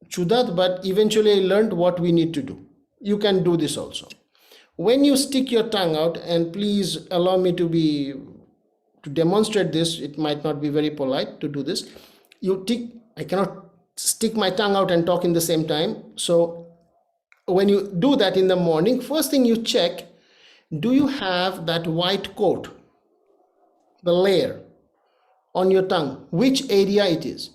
chudat, but eventually I learned what we need to do. You can do this also. When you stick your tongue out, and please allow me to demonstrate this, it might not be very polite to do this. I cannot stick my tongue out and talk in the same time. So when you do that in the morning, first thing you check, do you have that white coat, the layer on your tongue, which area it is?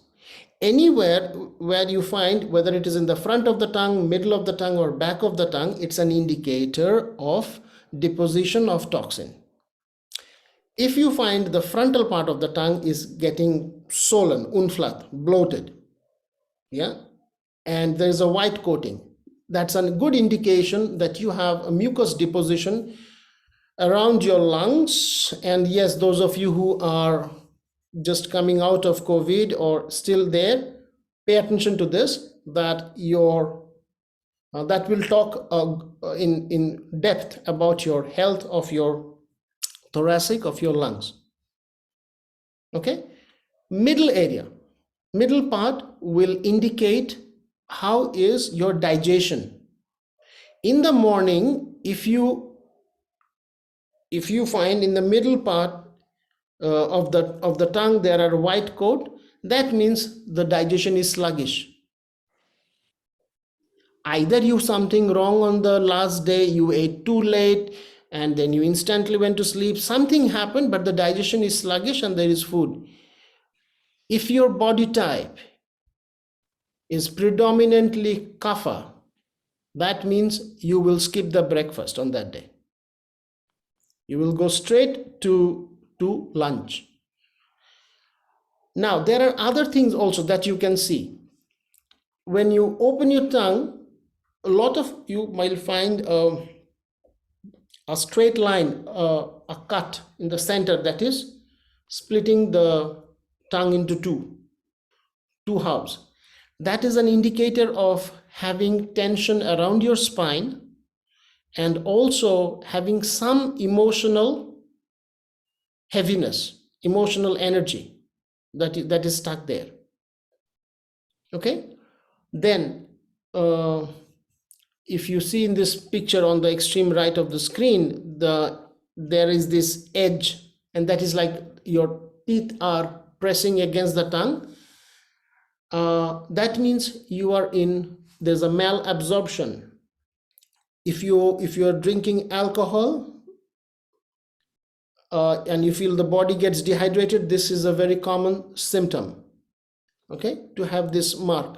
Anywhere where you find, whether it is in the front of the tongue, middle of the tongue, or back of the tongue, it's an indicator of deposition of toxin. If you find the frontal part of the tongue is getting swollen, unflat, bloated, yeah, and there's a white coating, that's a good indication that you have a mucus deposition around your lungs. And yes, those of you who are just coming out of COVID or still there, pay attention to this, that that will talk in depth about your health of your thoracic, of your lungs. Okay, middle part will indicate how is your digestion. In the morning, if you find in the middle part of the tongue there are white coat, that means the digestion is sluggish. Either you something wrong on the last day, you ate too late and then you instantly went to sleep, something happened, but the digestion is sluggish and there is food. If your body type is predominantly kapha, that means you will skip the breakfast on that day. You will go straight to lunch. Now, there are other things also that you can see. When you open your tongue, a lot of you might find a straight line, a cut in the center that is splitting the tongue into two halves. That is an indicator of having tension around your spine and also having some emotional heaviness, emotional energy that is stuck there. Okay, then if you see in this picture on the extreme right of the screen, there is this edge, and that is like your teeth are pressing against the tongue. That means there's a malabsorption. If you are drinking alcohol and you feel the body gets dehydrated, this is a very common symptom, okay, to have this mark.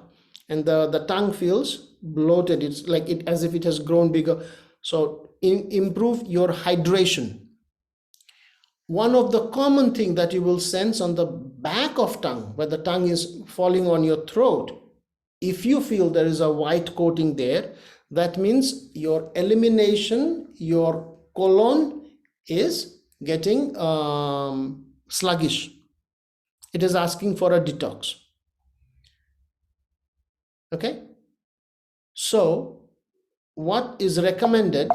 and the tongue feels bloated. It's like it as if it has grown bigger. So improve your hydration. One of the common thing that you will sense on the back of tongue, where the tongue is falling on your throat, if you feel there is a white coating there, that means your elimination, your colon is getting sluggish. It is asking for a detox. Okay, so what is recommended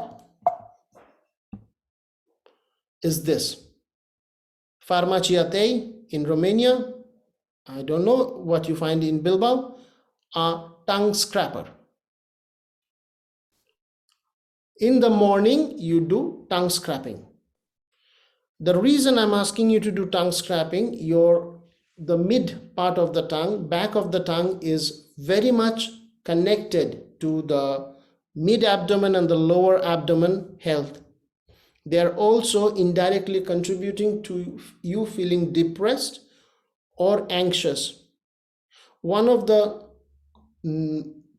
is this Farmaciate in Romania. I don't know what you find in Bilbao, a tongue scraper. In the morning, you do tongue scraping. The reason I'm asking you to do tongue scraping, the mid part of the tongue, back of the tongue is very much connected to the mid abdomen and the lower abdomen health. They are also indirectly contributing to you feeling depressed or anxious. One of the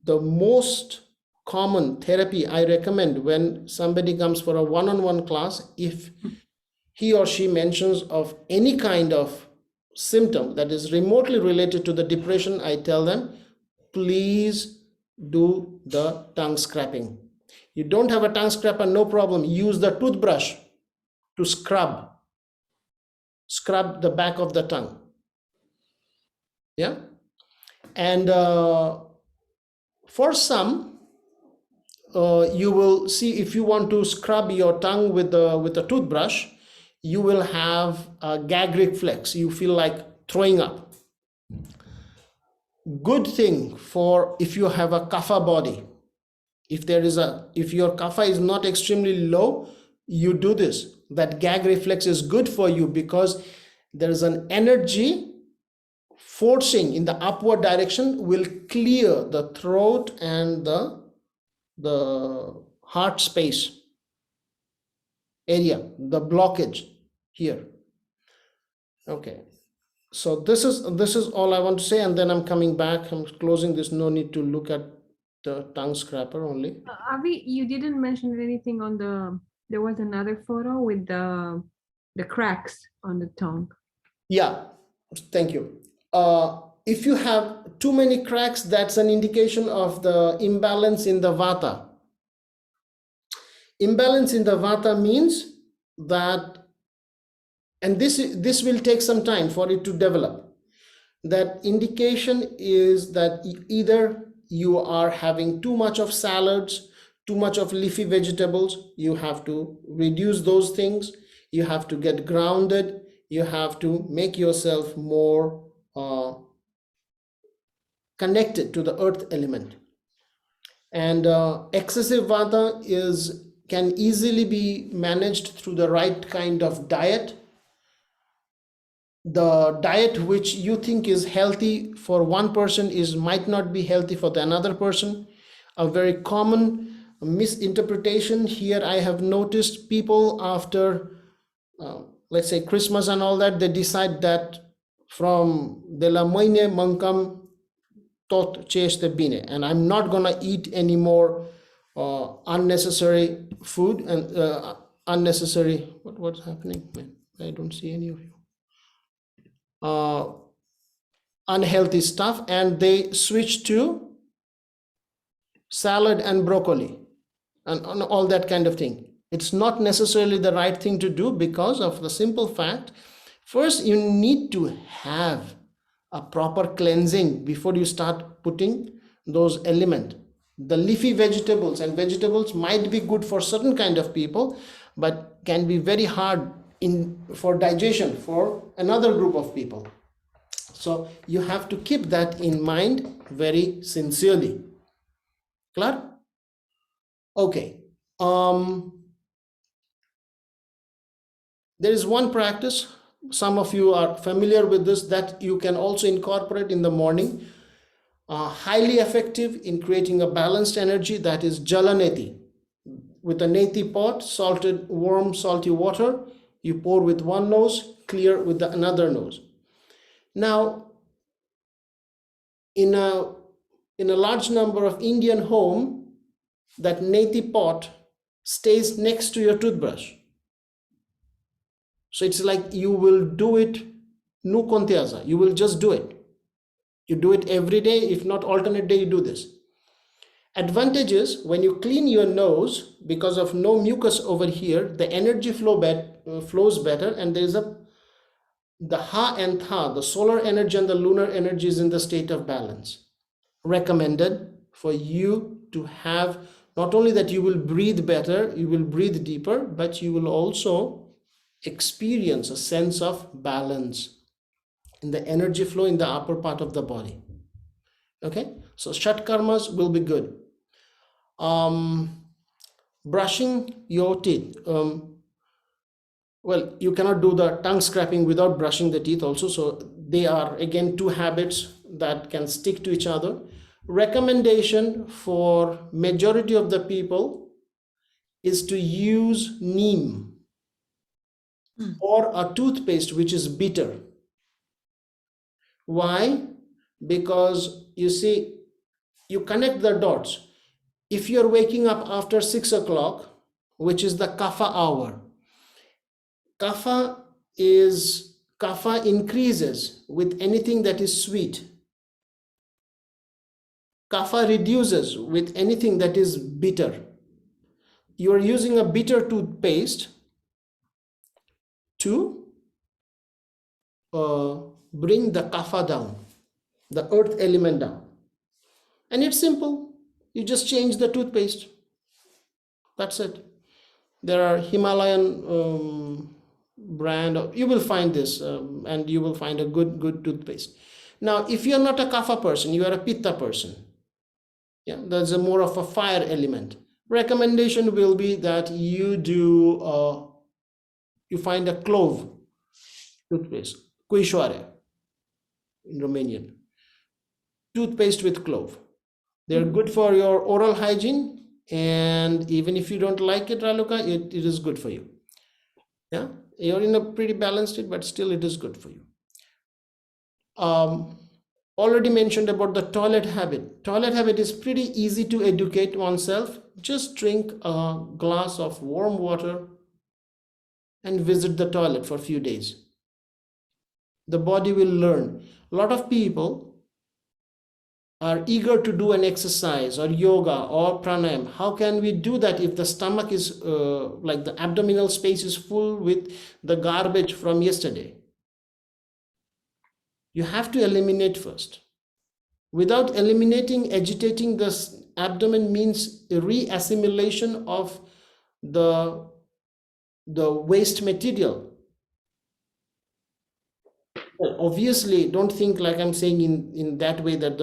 most common therapy I recommend when somebody comes for a one-on-one class, if he or she mentions of any kind of symptom that is remotely related to the depression, I tell them, please do the tongue scraping. You don't have a tongue scraper, no problem. Use the toothbrush to scrub the back of the tongue. Yeah. And for some, you will see, if you want to scrub your tongue with a toothbrush, you will have a gag reflex. You feel like throwing up. Good thing for if you have a kapha body. If your kapha is not extremely low, you do this. That gag reflex is good for you because there is an energy forcing in the upward direction will clear the throat and the heart space area, the blockage here. Okay, so this is all I want to say, and then I'm coming back. I'm closing this. No need to look at the tongue scraper only. Avi, you didn't mention anything on there was another photo with the cracks on the tongue. Yeah, thank you. If you have too many cracks, that's an indication of the imbalance in the vata. Imbalance in the vata means that, and this will take some time for it to develop. That indication is that either you are having too much of salads, too much of leafy vegetables, you have to reduce those things, you have to get grounded, you have to make yourself more connected to the earth element. And excessive vata can easily be managed through the right kind of diet. The diet which you think is healthy for one person might not be healthy for the another person. A very common misinterpretation here I have noticed, people after let's say Christmas and all that, they decide that from de la moine mancam tot cheste bine, and I'm not gonna eat any more unnecessary food and unnecessary what's happening, man? I don't see any of you. Unhealthy stuff, and they switch to salad and broccoli and all that kind of thing. It's not necessarily the right thing to do because of the simple fact, first you need to have a proper cleansing before you start putting those elements. The leafy vegetables and vegetables might be good for certain kind of people, but can be very hard for digestion for another group of people. So you have to keep that in mind very sincerely. Clear? Okay. There is one practice, some of you are familiar with this, that you can also incorporate in the morning. Highly effective in creating a balanced energy, that is jalaneti. With a neti pot, salted, warm, salty water, you pour with one nose, clear with the another nose. Now, in a in a large number of Indian home, that neti pot stays next to your toothbrush. So it's like you will do it nu kontiaza. You will just do it. You do it every day. If not alternate day, you do this. Advantages: when you clean your nose, because of no mucus over here, the energy flows better, and there is the ha and tha, the solar energy and the lunar energy is in the state of balance. Recommended for you to have, not only that you will breathe better, you will breathe deeper, but you will also experience a sense of balance in the energy flow in the upper part of the body. Okay, so Shat Karmas will be good. Brushing your teeth. Well, you cannot do the tongue scraping without brushing the teeth also. So they are again two habits that can stick to each other. Recommendation for majority of the people is to use neem or a toothpaste which is bitter. Why? Because you see, you connect the dots. If you're waking up after 6 o'clock, which is the kapha hour, kapha increases with anything that is sweet. Kapha reduces with anything that is bitter. You are using a bitter toothpaste to bring the kapha down, the earth element down. And it's simple. You just change the toothpaste. That's it. There are Himalayan brand. You will find this, and you will find a good toothpaste. Now, if you're not a kapha person, you are a pitta person. Yeah, there's a more of a fire element. Recommendation will be that you do. You find a clove toothpaste, Cuișoare in Romanian. Toothpaste with clove. They're good for your oral hygiene, and even if you don't like it, Raluka, it is good for you. Yeah, you're in a pretty balanced state, but still it is good for you. Already mentioned about the toilet habit. Toilet habit is pretty easy to educate oneself. Just drink a glass of warm water and visit the toilet for a few days. The body will learn. A lot of people are eager to do an exercise or yoga or pranayam. How can we do that if the stomach is like the abdominal space is full with the garbage from yesterday? You have to eliminate first. Without eliminating, agitating the abdomen means re-assimilation of the waste material. Well, obviously, don't think like I'm saying in that way that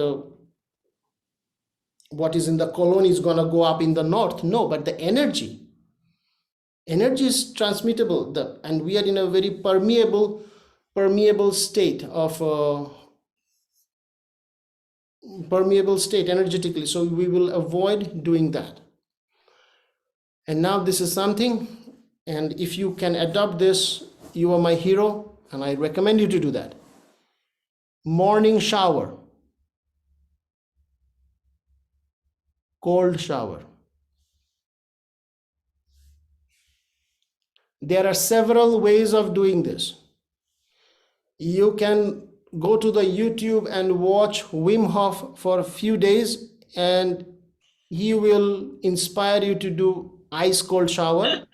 what is in the colon is going to go up in the north. No, but the energy is transmittable, and we are in a very permeable state of permeable state energetically, so we will avoid doing that. And now this is something, and if you can adopt this, you are my hero, and I recommend you to do that. Morning shower, cold shower. There are several ways of doing this. You can go to the YouTube and watch Wim Hof for a few days, and he will inspire you to do ice cold shower.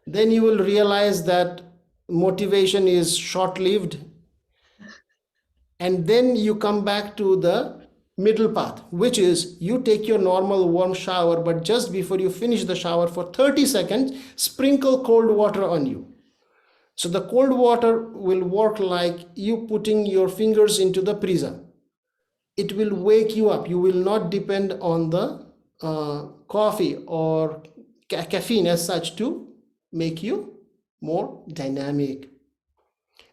Then you will realize that motivation is short-lived, and then you come back to the middle path, which is you take your normal warm shower, but just before you finish the shower for 30 seconds, sprinkle cold water on you. So the cold water will work like you putting your fingers into the prism. It will wake you up. You will not depend on the coffee or caffeine as such to make you more dynamic.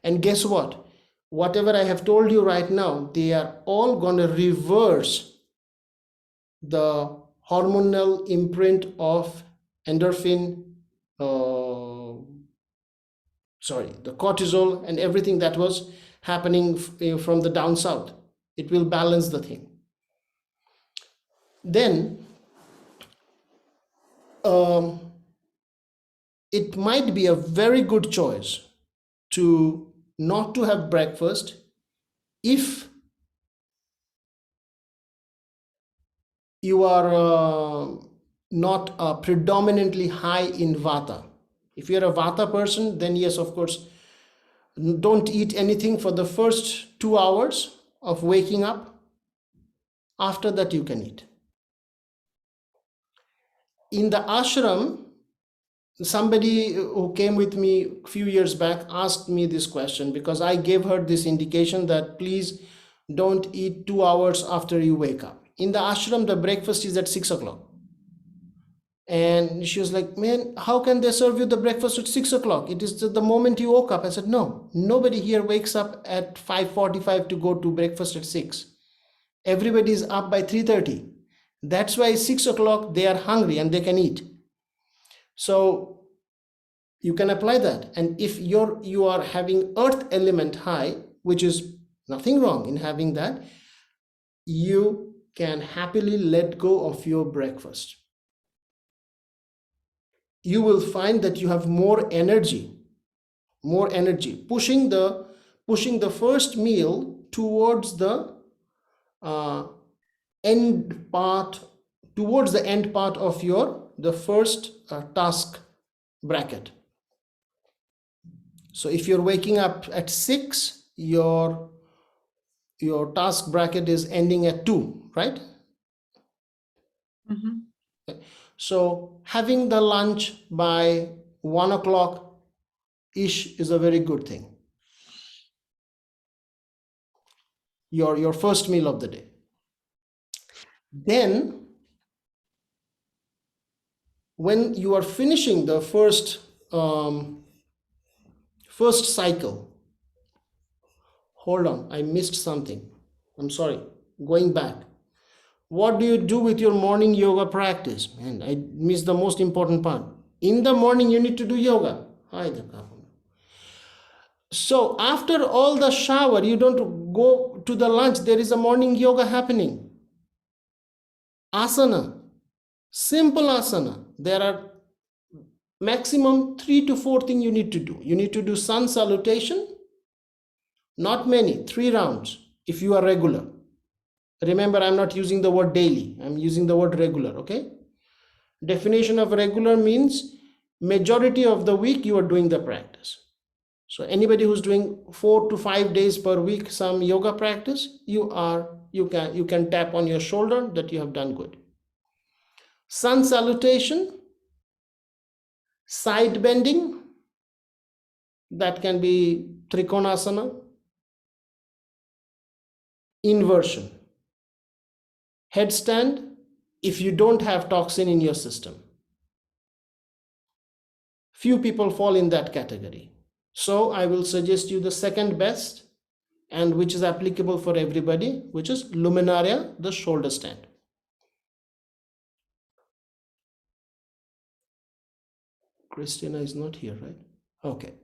And guess what? Whatever I have told you right now, they are all going to reverse the hormonal imprint of endorphin, the cortisol and everything that was happening from the down south. It will balance the thing. then it might be a very good choice to not to have breakfast if you are not predominantly high in vata. If you're a vata person, then yes, of course, don't eat anything for the first 2 hours of waking up. After that, you can eat. In the ashram, somebody who came with me a few years back asked me this question because I gave her this indication that please don't eat 2 hours after you wake up. In the ashram, the breakfast is at 6 o'clock. And she was like, man, how can they serve you the breakfast at 6 o'clock? It is the moment you woke up. I said, no, nobody here wakes up at 5:45 to go to breakfast at 6. Everybody is up by 3:30. That's why 6 o'clock they are hungry and they can eat. So you can apply that. And if you are having earth element high, which is nothing wrong in having that, you can happily let go of your breakfast. You will find that you have more energy, pushing the first meal towards the end part of the first task bracket. So if you're waking up at 6, your task bracket is ending at 2, right? So having the lunch by 1 o'clock ish is a very good thing. Your first meal of the day. Then when you are finishing the first cycle, hold on, I missed something. I'm sorry, going back. What do you do with your morning yoga practice? And I missed the most important part. In the morning, you need to do yoga. So after all the shower, you don't go to the lunch. There is a morning yoga happening. Asana, simple asana. There are maximum 3 to 4 things you need to do. You need to do sun salutation. Not many, 3 rounds if you are regular. Remember, I'm not using the word daily. I'm using the word regular, okay? Definition of regular means majority of the week you are doing the practice. So anybody who's doing 4 to 5 days per week some yoga practice, you can tap on your shoulder that you have done good. Sun salutation, side bending, that can be trikonasana, inversion, headstand if you don't have toxin in your system. Few people fall in that category. So I will suggest you the second best and which is applicable for everybody, which is luminaria, the shoulder stand. Christina is not here, right? Okay.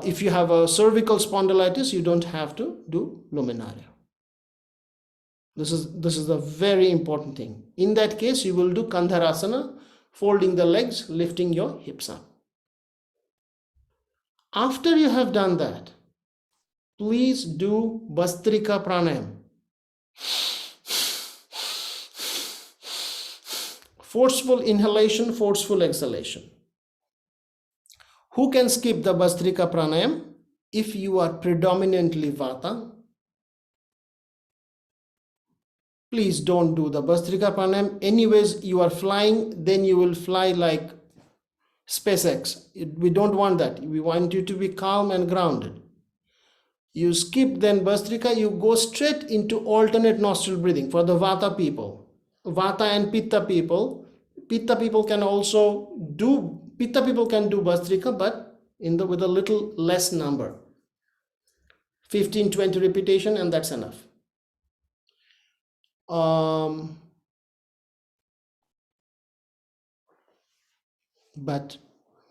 If you have a cervical spondylitis, you don't have to do luminaria. This is a very important thing. In that case, you will do Kandharasana, folding the legs, lifting your hips up. After you have done that, please do Bastrika Pranayam. Forceful inhalation, forceful exhalation. Who can skip the Bastrika Pranayam? If you are predominantly Vata, please don't do the Bastrika Pranayam. Anyways, you are flying, then you will fly like SpaceX. We don't want that. We want you to be calm and grounded. You skip then Bastrika, you go straight into alternate nostril breathing for the Vata people. Vata and Pitta people. Pitta people can do Bastrika, but with a little less number. 15-20 repetition and that's enough. But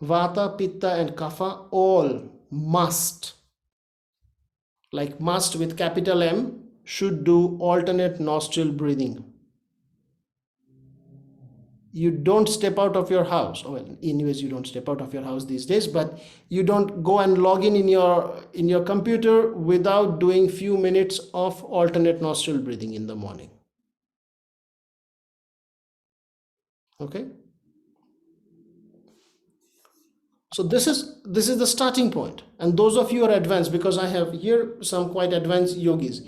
Vata, Pitta and Kapha all must, like must with capital M, should do alternate nostril breathing. you don't step out of your house. Well, anyways, you don't step out of your house these days, but you don't go and log in your computer without doing few minutes of alternate nostril breathing in the morning. Okay. So this is the starting point. And those of you who are advanced, because I have here some quite advanced yogis.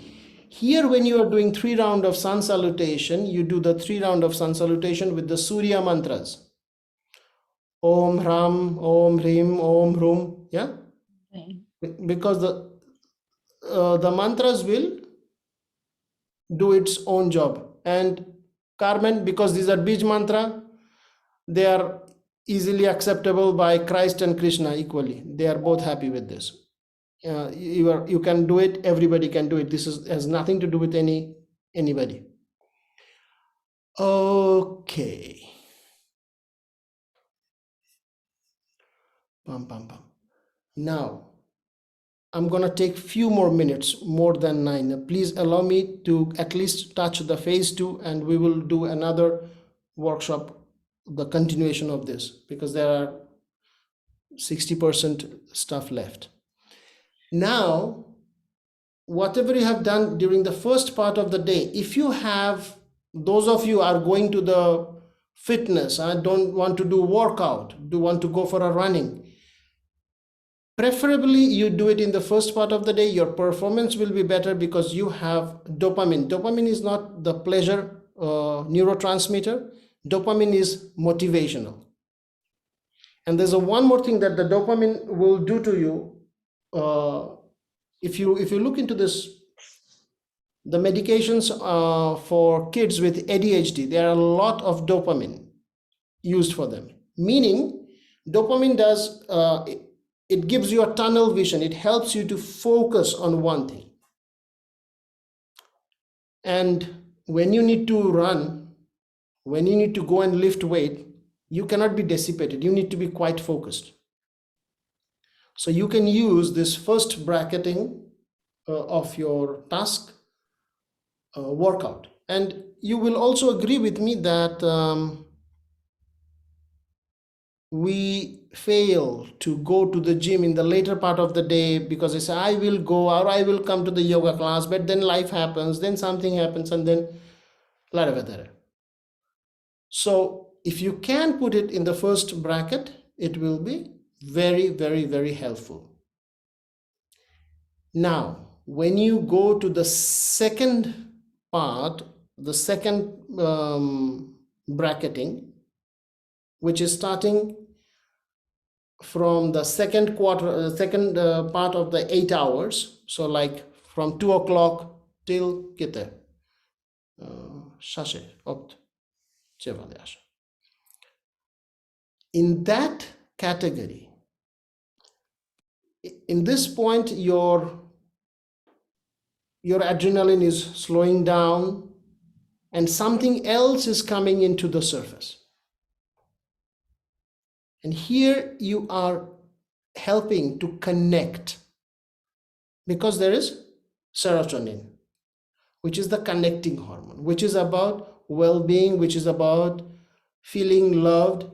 Here, when you are doing 3 rounds of sun salutation, you do the 3 rounds of sun salutation with the Surya mantras. Om Ram, Om Hrim, Om Hrum. Yeah? Because the mantras will do its own job. And Carmen, because these are Bij mantra, they are easily acceptable by Christ and Krishna equally. They are both happy with this. You can do it, everybody can do it. This has nothing to do with anybody. Okay. Now I'm gonna take few more minutes, more than 9. Please allow me to at least touch the phase 2, and we will do another workshop, the continuation of this, because there are 60% stuff left. Now, whatever you have done during the first part of the day, if you have, those of you are going to the fitness, I don't want to do workout, do want to go for a running, preferably you do it in the first part of the day. Your performance will be better because you have dopamine. Dopamine is not the pleasure neurotransmitter. Dopamine is motivational. And there's one more thing that the dopamine will do to you. If you look into this, the medications for kids with ADHD, there are a lot of dopamine used for them. Meaning, dopamine does, it gives you a tunnel vision. It helps you to focus on one thing. And when you need to run, when you need to go and lift weight, you cannot be dissipated. You need to be quite focused. So you can use this first bracketing of your task workout. And you will also agree with me that we fail to go to the gym in the later part of the day because they say, I will go or I will come to the yoga class, but then life happens, then something happens, and then laravadara. So if you can put it in the first bracket, it will be very, very, very helpful. Now, when you go to the second part, the second bracketing, which is starting from the second part of the 8 hours, so like from 2 o'clock till kite, shashe opt chevalyasha. In that category, in this point, your adrenaline is slowing down and something else is coming into the surface. And here you are helping to connect, because there is serotonin, which is the connecting hormone, which is about well-being, which is about feeling loved.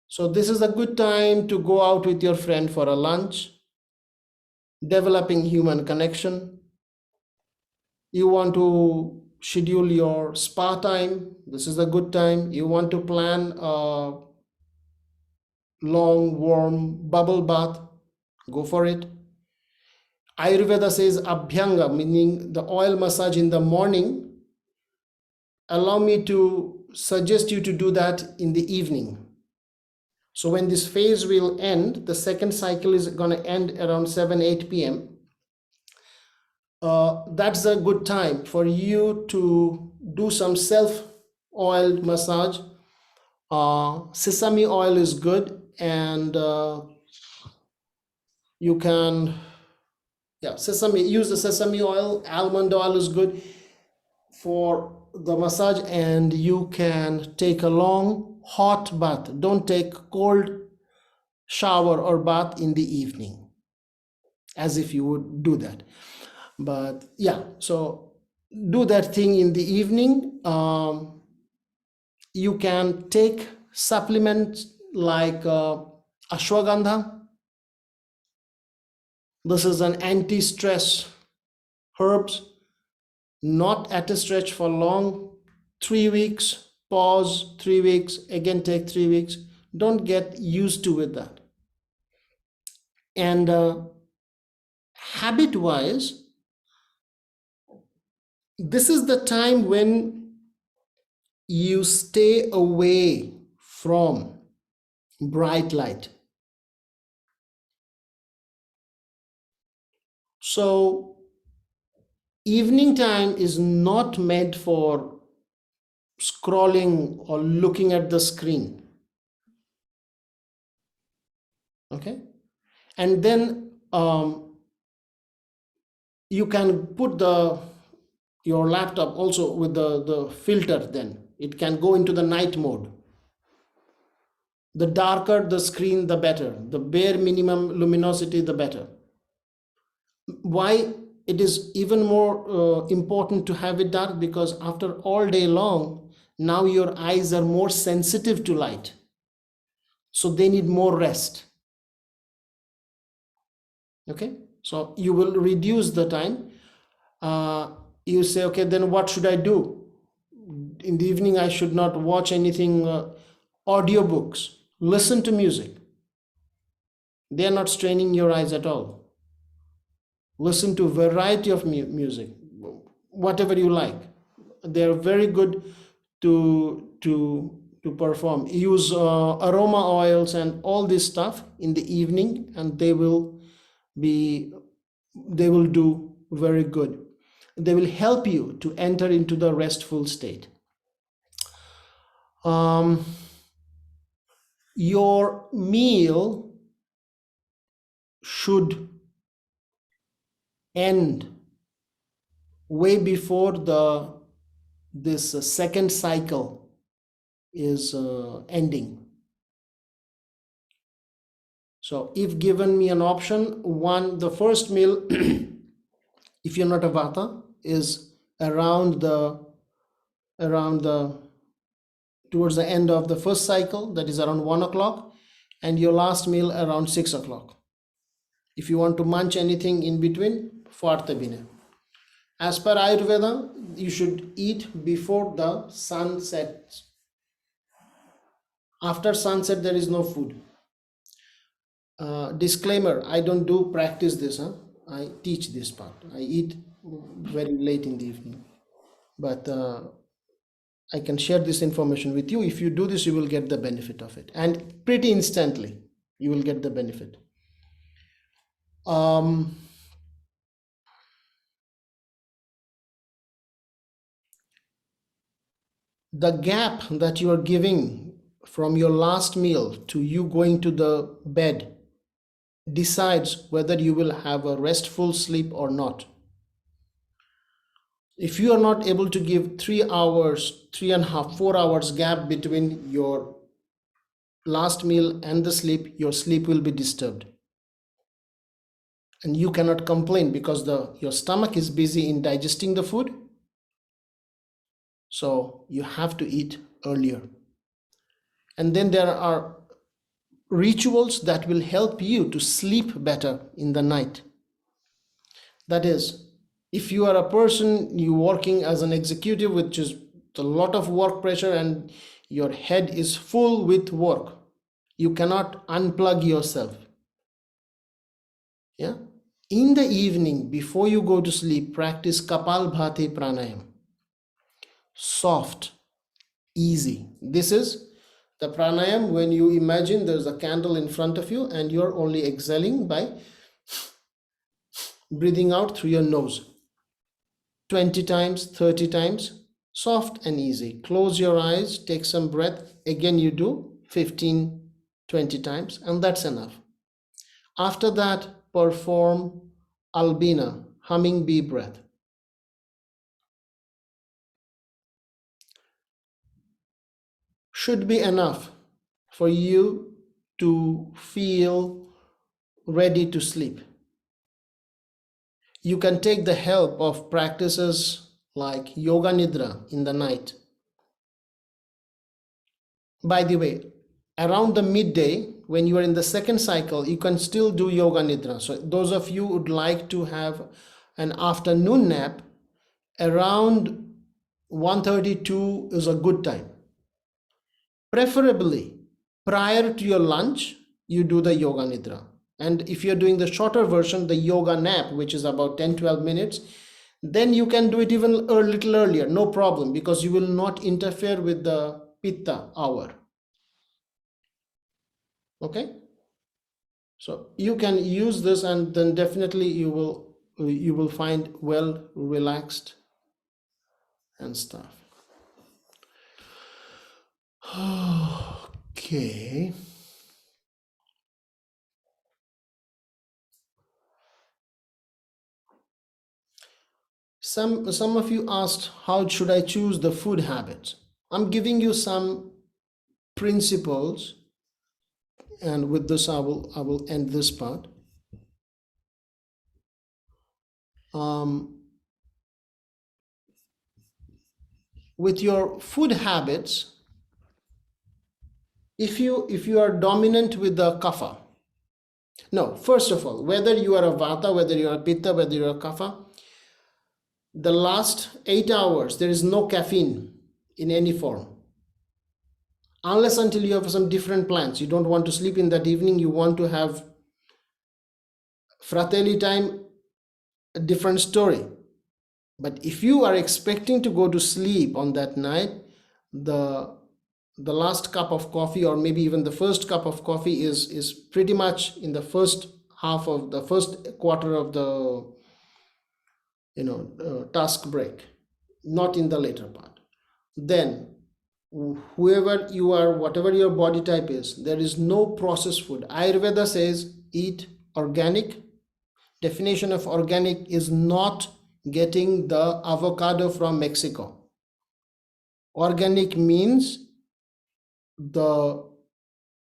So this is a good time to go out with your friend for a lunch, developing human connection. You want to schedule your spa time. This is a good time. You want to plan a long, warm bubble bath. Go for it. Ayurveda says abhyanga, meaning the oil massage in the morning. Allow me to suggest you to do that in the evening. So when this phase will end, the second cycle is going to end around 7-8 p.m. That's a good time for you to do some self-oiled massage. Sesame oil is good, and you can, use the sesame oil. Almond oil is good for the massage, and you can take a long hot bath. Don't take cold shower or bath in the evening, as if you would do that. But yeah, so do that thing in the evening. You can take supplements like ashwagandha. This is an anti-stress herbs, not at a stretch for long. 3 weeks, pause, 3 weeks, again take 3 weeks. Don't get used to with that. And habit-wise, this is the time when you stay away from bright light. So evening time is not meant for scrolling or looking at the screen. Okay, and then you can put your laptop also with the filter. Then it can go into the night mode. The darker the screen, the better. The bare minimum luminosity, the better. Why it is even more important to have it dark? Because after all day long, now your eyes are more sensitive to light, so they need more rest. Okay, so you will reduce the time. You say, okay, then what should I do? In the evening, I should not watch anything. Audiobooks, listen to music. They are not straining your eyes at all. Listen to variety of music, whatever you like. They are very good to perform. Use aroma oils and all this stuff in the evening, and they will do very good. They will help you to enter into the restful state. Your meal should end way before this second cycle is ending. So if given me an option, the first meal, if you're not a Vata, is around towards the end of the first cycle, that is around 1 o'clock, and your last meal around 6 o'clock. If you want to munch anything in between, forte bine. As per Ayurveda, you should eat before the sun sets. After sunset, there is no food. Disclaimer, I don't practice this. I teach this part. I eat very late in the evening. But I can share this information with you. If you do this, you will get the benefit of it. And pretty instantly, you will get the benefit. The gap that you are giving from your last meal to you going to the bed decides whether you will have a restful sleep or not. If you are not able to give 3 hours, 3.5, 4 hours gap between your last meal and the sleep, your sleep will be disturbed. And you cannot complain because your stomach is busy in digesting the food. So you have to eat earlier. And then there are rituals that will help you to sleep better in the night. That is, if you are a person, you working as an executive, which is a lot of work pressure and your head is full with work, you cannot unplug yourself. Yeah. In the evening, before you go to sleep, practice Kapalbhati Pranayam. Soft, easy. This is the pranayam when you imagine there's a candle in front of you and you're only exhaling by breathing out through your nose. 20 times, 30 times, soft and easy. Close your eyes, take some breath. Again, you do 15, 20 times, and that's enough. After that, perform albina, humming bee breath. Should be enough for you to feel ready to sleep. You can take the help of practices like yoga nidra in the night. By the way, around the midday, when you are in the second cycle, you can still do yoga nidra. So those of you who would like to have an afternoon nap, around 1:32 is a good time. Preferably prior to your lunch, you do the yoga nidra. And if you're doing the shorter version, the yoga nap, which is about 10-12 minutes, then you can do it even a little earlier, no problem, because you will not interfere with the pitta hour. Okay, so you can use this, and then definitely you will find well relaxed and stuff. Okay. Some of you asked, how should I choose the food habits? I'm giving you some principles, and with this I will end this part. With your food habits, if you are dominant with the kapha, no, first of all, whether you are a vata, whether you are a pitta, whether you are a kapha, the last 8 hours there is no caffeine in any form, unless until you have some different plans. You don't want to sleep in that evening, you want to have fratelli time, a different story. But if you are expecting to go to sleep on that night, the last cup of coffee, or maybe even the first cup of coffee, is pretty much in the first half of the first quarter of the task break, not in the later part. Then whoever you are, whatever your body type is, there is no processed food. Ayurveda says eat organic. Definition of organic is not getting the avocado from Mexico. Organic means the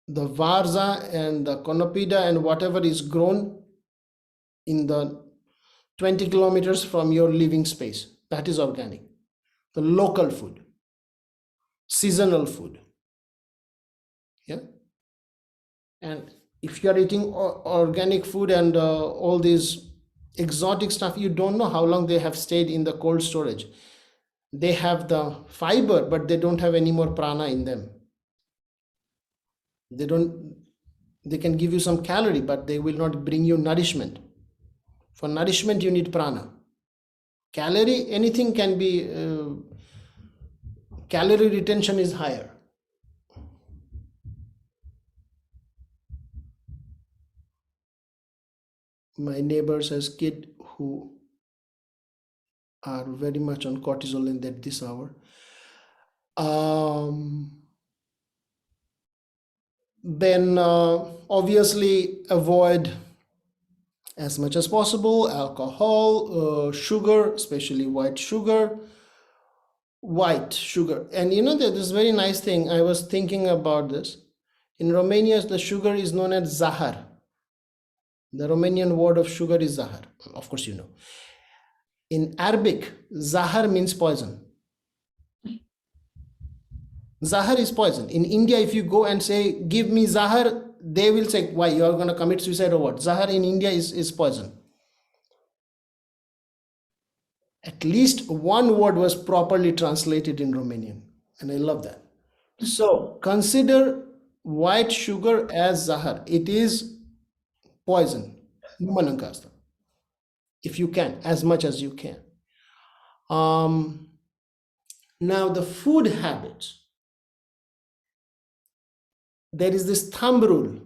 varza and the conopida and whatever is grown in the 20 kilometers from your living space. That is organic. The local food, seasonal food. Yeah. And if you are eating organic food and all these exotic stuff, you don't know how long they have stayed in the cold storage. They have the fiber, but they don't have any more prana in them. They can give you some calorie, but they will not bring you nourishment. For nourishment, you need prana. Calorie, anything can be, calorie retention is higher. My neighbors has kids who are very much on cortisol in this hour. Then obviously avoid as much as possible alcohol, sugar, especially white sugar. And there's a very nice thing. I was thinking about this. In Romania, the sugar is known as zahar. The Romanian word of sugar is zahar. Of course, you know. In Arabic, zahar means poison. Zahar is poison. In India, if you go and say, give me zahar, they will say, why, you are going to commit suicide or what? Zahar in India is poison. At least one word was properly translated in Romanian, and I love that. So consider white sugar as zahar. It is poison. If you can, as much as you can. Now the food habits. There is this thumb rule.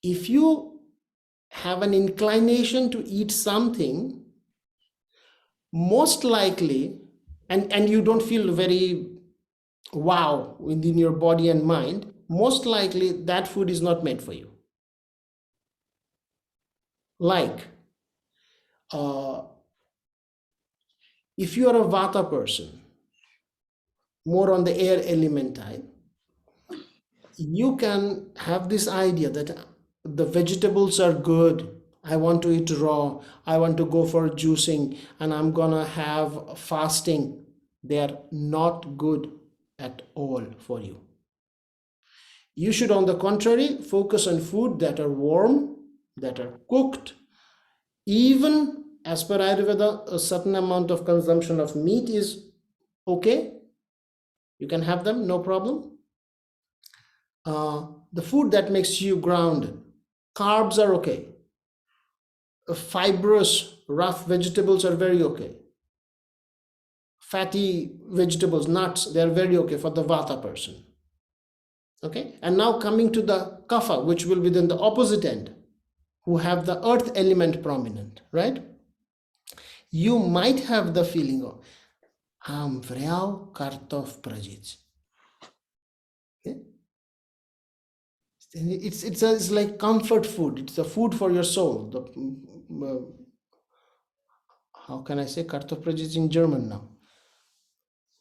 If you have an inclination to eat something, most likely, and you don't feel very wow within your body and mind, most likely that food is not meant for you. Like, if you are a vata person, more on the air element type, you can have this idea that the vegetables are good. I want to eat raw. I want to go for juicing, and I'm gonna have fasting. They are not good at all for you. You should, on the contrary, focus on food that are warm, that are cooked. Even as per Ayurveda, a certain amount of consumption of meat is okay. You can have them, no problem. The food that makes you grounded, carbs are okay. Fibrous, rough vegetables are very okay. Fatty vegetables, nuts, they are very okay for the Vata person. Okay, and now coming to the Kapha, which will be then the opposite end, who have the earth element prominent, right? You might have the feeling of, am vreau kartof prăjiți. Okay? It's like comfort food. It's a food for your soul. How can I say kartof prăjiți in German now?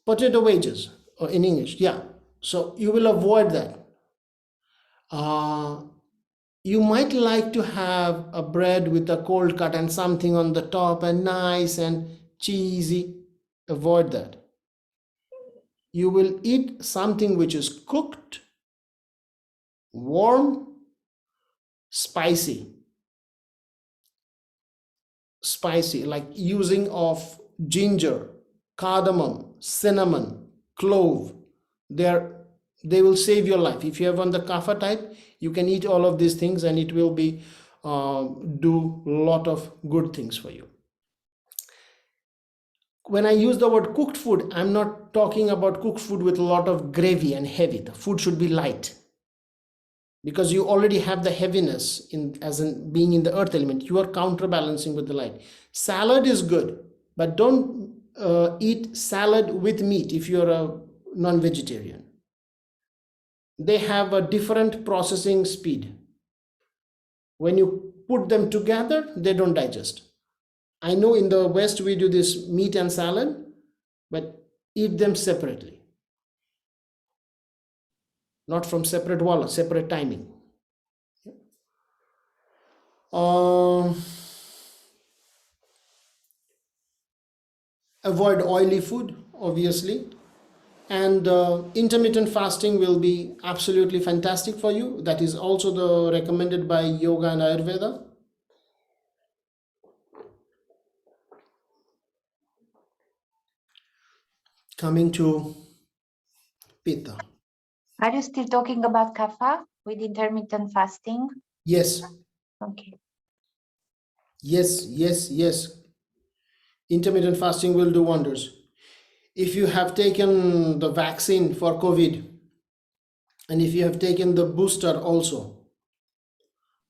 Potato wedges, or in English, yeah. So you will avoid that. You might like to have a bread with a cold cut and something on the top and nice and cheesy. Avoid that. You will eat something which is cooked, warm, spicy. Spicy, like using of ginger, cardamom, cinnamon, clove. They will save your life. If you have on the kapha type, you can eat all of these things and it will be do a lot of good things for you. When I use the word cooked food, I'm not talking about cooked food with a lot of gravy and heavy. The food should be light, because you already have the heaviness as in being in the earth element. You are counterbalancing with the light. Salad is good, but don't eat salad with meat if you're a non-vegetarian. They have a different processing speed. When you put them together, they don't digest. I know in the West we do this meat and salad, but eat them separately. Not from separate walla, separate timing. Avoid oily food, obviously. And intermittent fasting will be absolutely fantastic for you. That is also recommended by yoga and Ayurveda. Coming to Pitta. Are you still talking about kapha with intermittent fasting? Yes. Okay. Yes. Intermittent fasting will do wonders. If you have taken the vaccine for COVID, and if you have taken the booster also,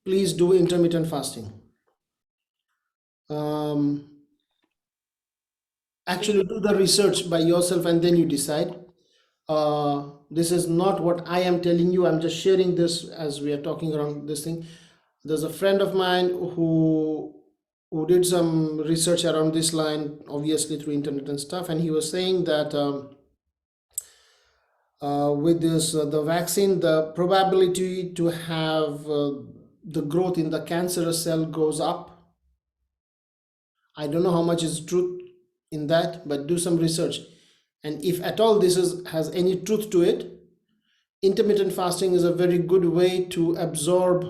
please do intermittent fasting. Actually, do the research by yourself and then you decide. This is not what I am telling you. I'm just sharing this as we are talking around this thing. There's a friend of mine who did some research around this line, obviously through internet and stuff, and he was saying that with this the vaccine, the probability to have the growth in the cancerous cell goes up. I don't know how much is truth in that, but do some research, and if at all this has any truth to it, intermittent fasting is a very good way to absorb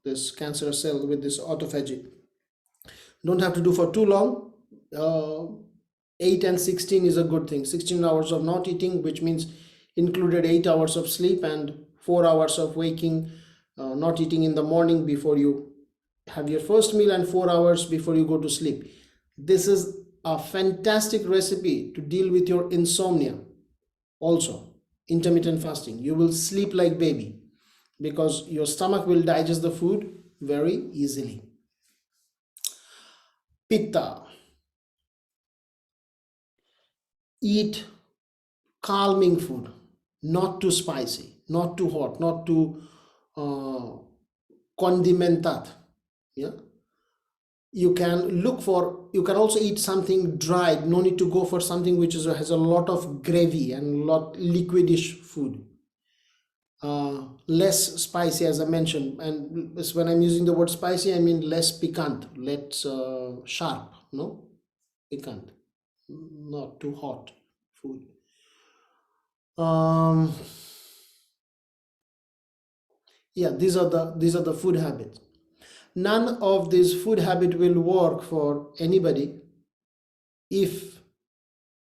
this cancerous cell with this autophagy. Don't have to do for too long. 8 and 16 is a good thing. 16 hours of not eating, which means included 8 hours of sleep and 4 hours of waking, not eating in the morning before you have your first meal and 4 hours before you go to sleep. This is a fantastic recipe to deal with your insomnia. Also, intermittent fasting, you will sleep like baby because your stomach will digest the food very easily. Pitta. Eat calming food, not too spicy, not too hot, not too condimentat. Yeah. You can also eat something dried. No need to go for something which has a lot of gravy and lot liquidish food. Less spicy, as I mentioned, and when I'm using the word spicy, I mean less piquant, less sharp, no? Piquant, not too hot, food. Yeah, these are the food habits. None of these food habit will work for anybody if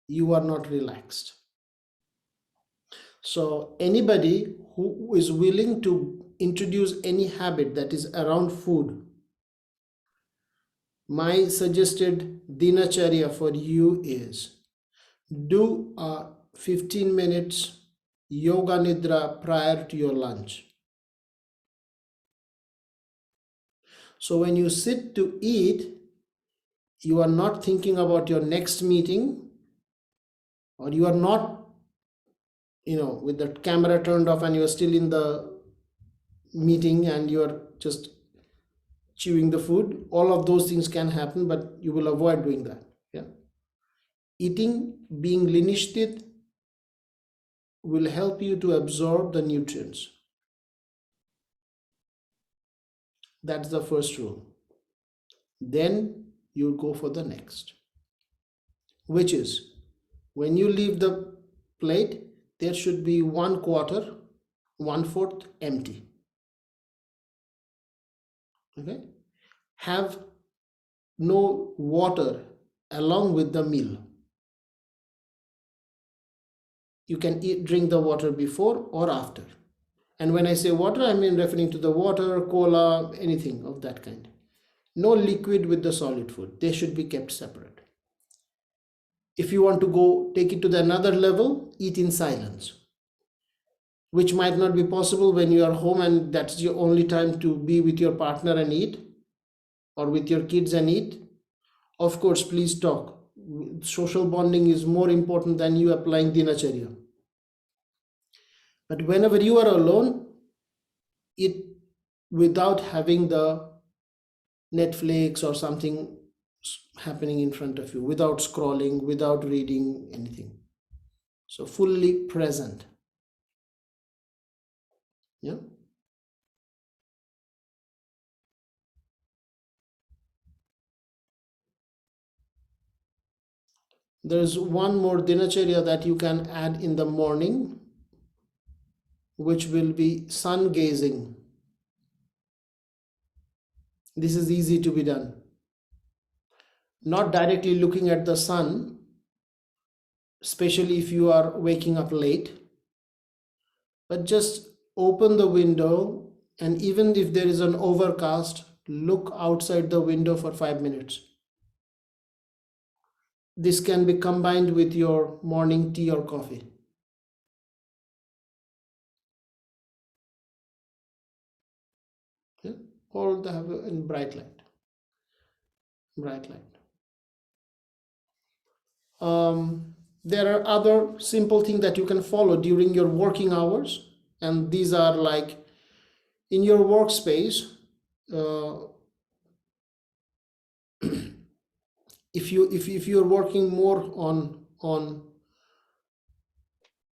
you are not relaxed. So anybody who is willing to introduce any habit that is around food, my suggested dinacharya for you is do a 15 minutes yoga nidra prior to your lunch. So when you sit to eat, you are not thinking about your next meeting, or you are not, with the camera turned off and you are still in the meeting and you are just chewing the food. All of those things can happen, but you will avoid doing that. Yeah. Eating, being linishtit, will help you to absorb the nutrients. That's the first rule. Then you go for the next, which is when you leave the plate, there should be 1/4, 1/4 empty. Okay. Have no water along with the meal. You can drink the water before or after. And when I say water, I mean referring to the water, cola, anything of that kind. No liquid with the solid food. They should be kept separate. If you want to go take it to the another level, eat in silence, which might not be possible when you are home and that's your only time to be with your partner and eat, or with your kids and eat. Of course, please talk. Social bonding is more important than you applying dinacharya. But whenever you are alone, eat without having the Netflix or something happening in front of you, without scrolling, without reading anything. So fully present. Yeah. There's one more dinacharya that you can add in the morning, which will be sun gazing. This is easy to be done. Not directly looking at the sun, especially if you are waking up late, but just open the window, and even if there is an overcast, look outside the window for 5 minutes. This can be combined with your morning tea or coffee. Yeah? Or they have in bright light. Bright light. There are other simple things that you can follow during your working hours, and these are like in your workspace. If you're working more on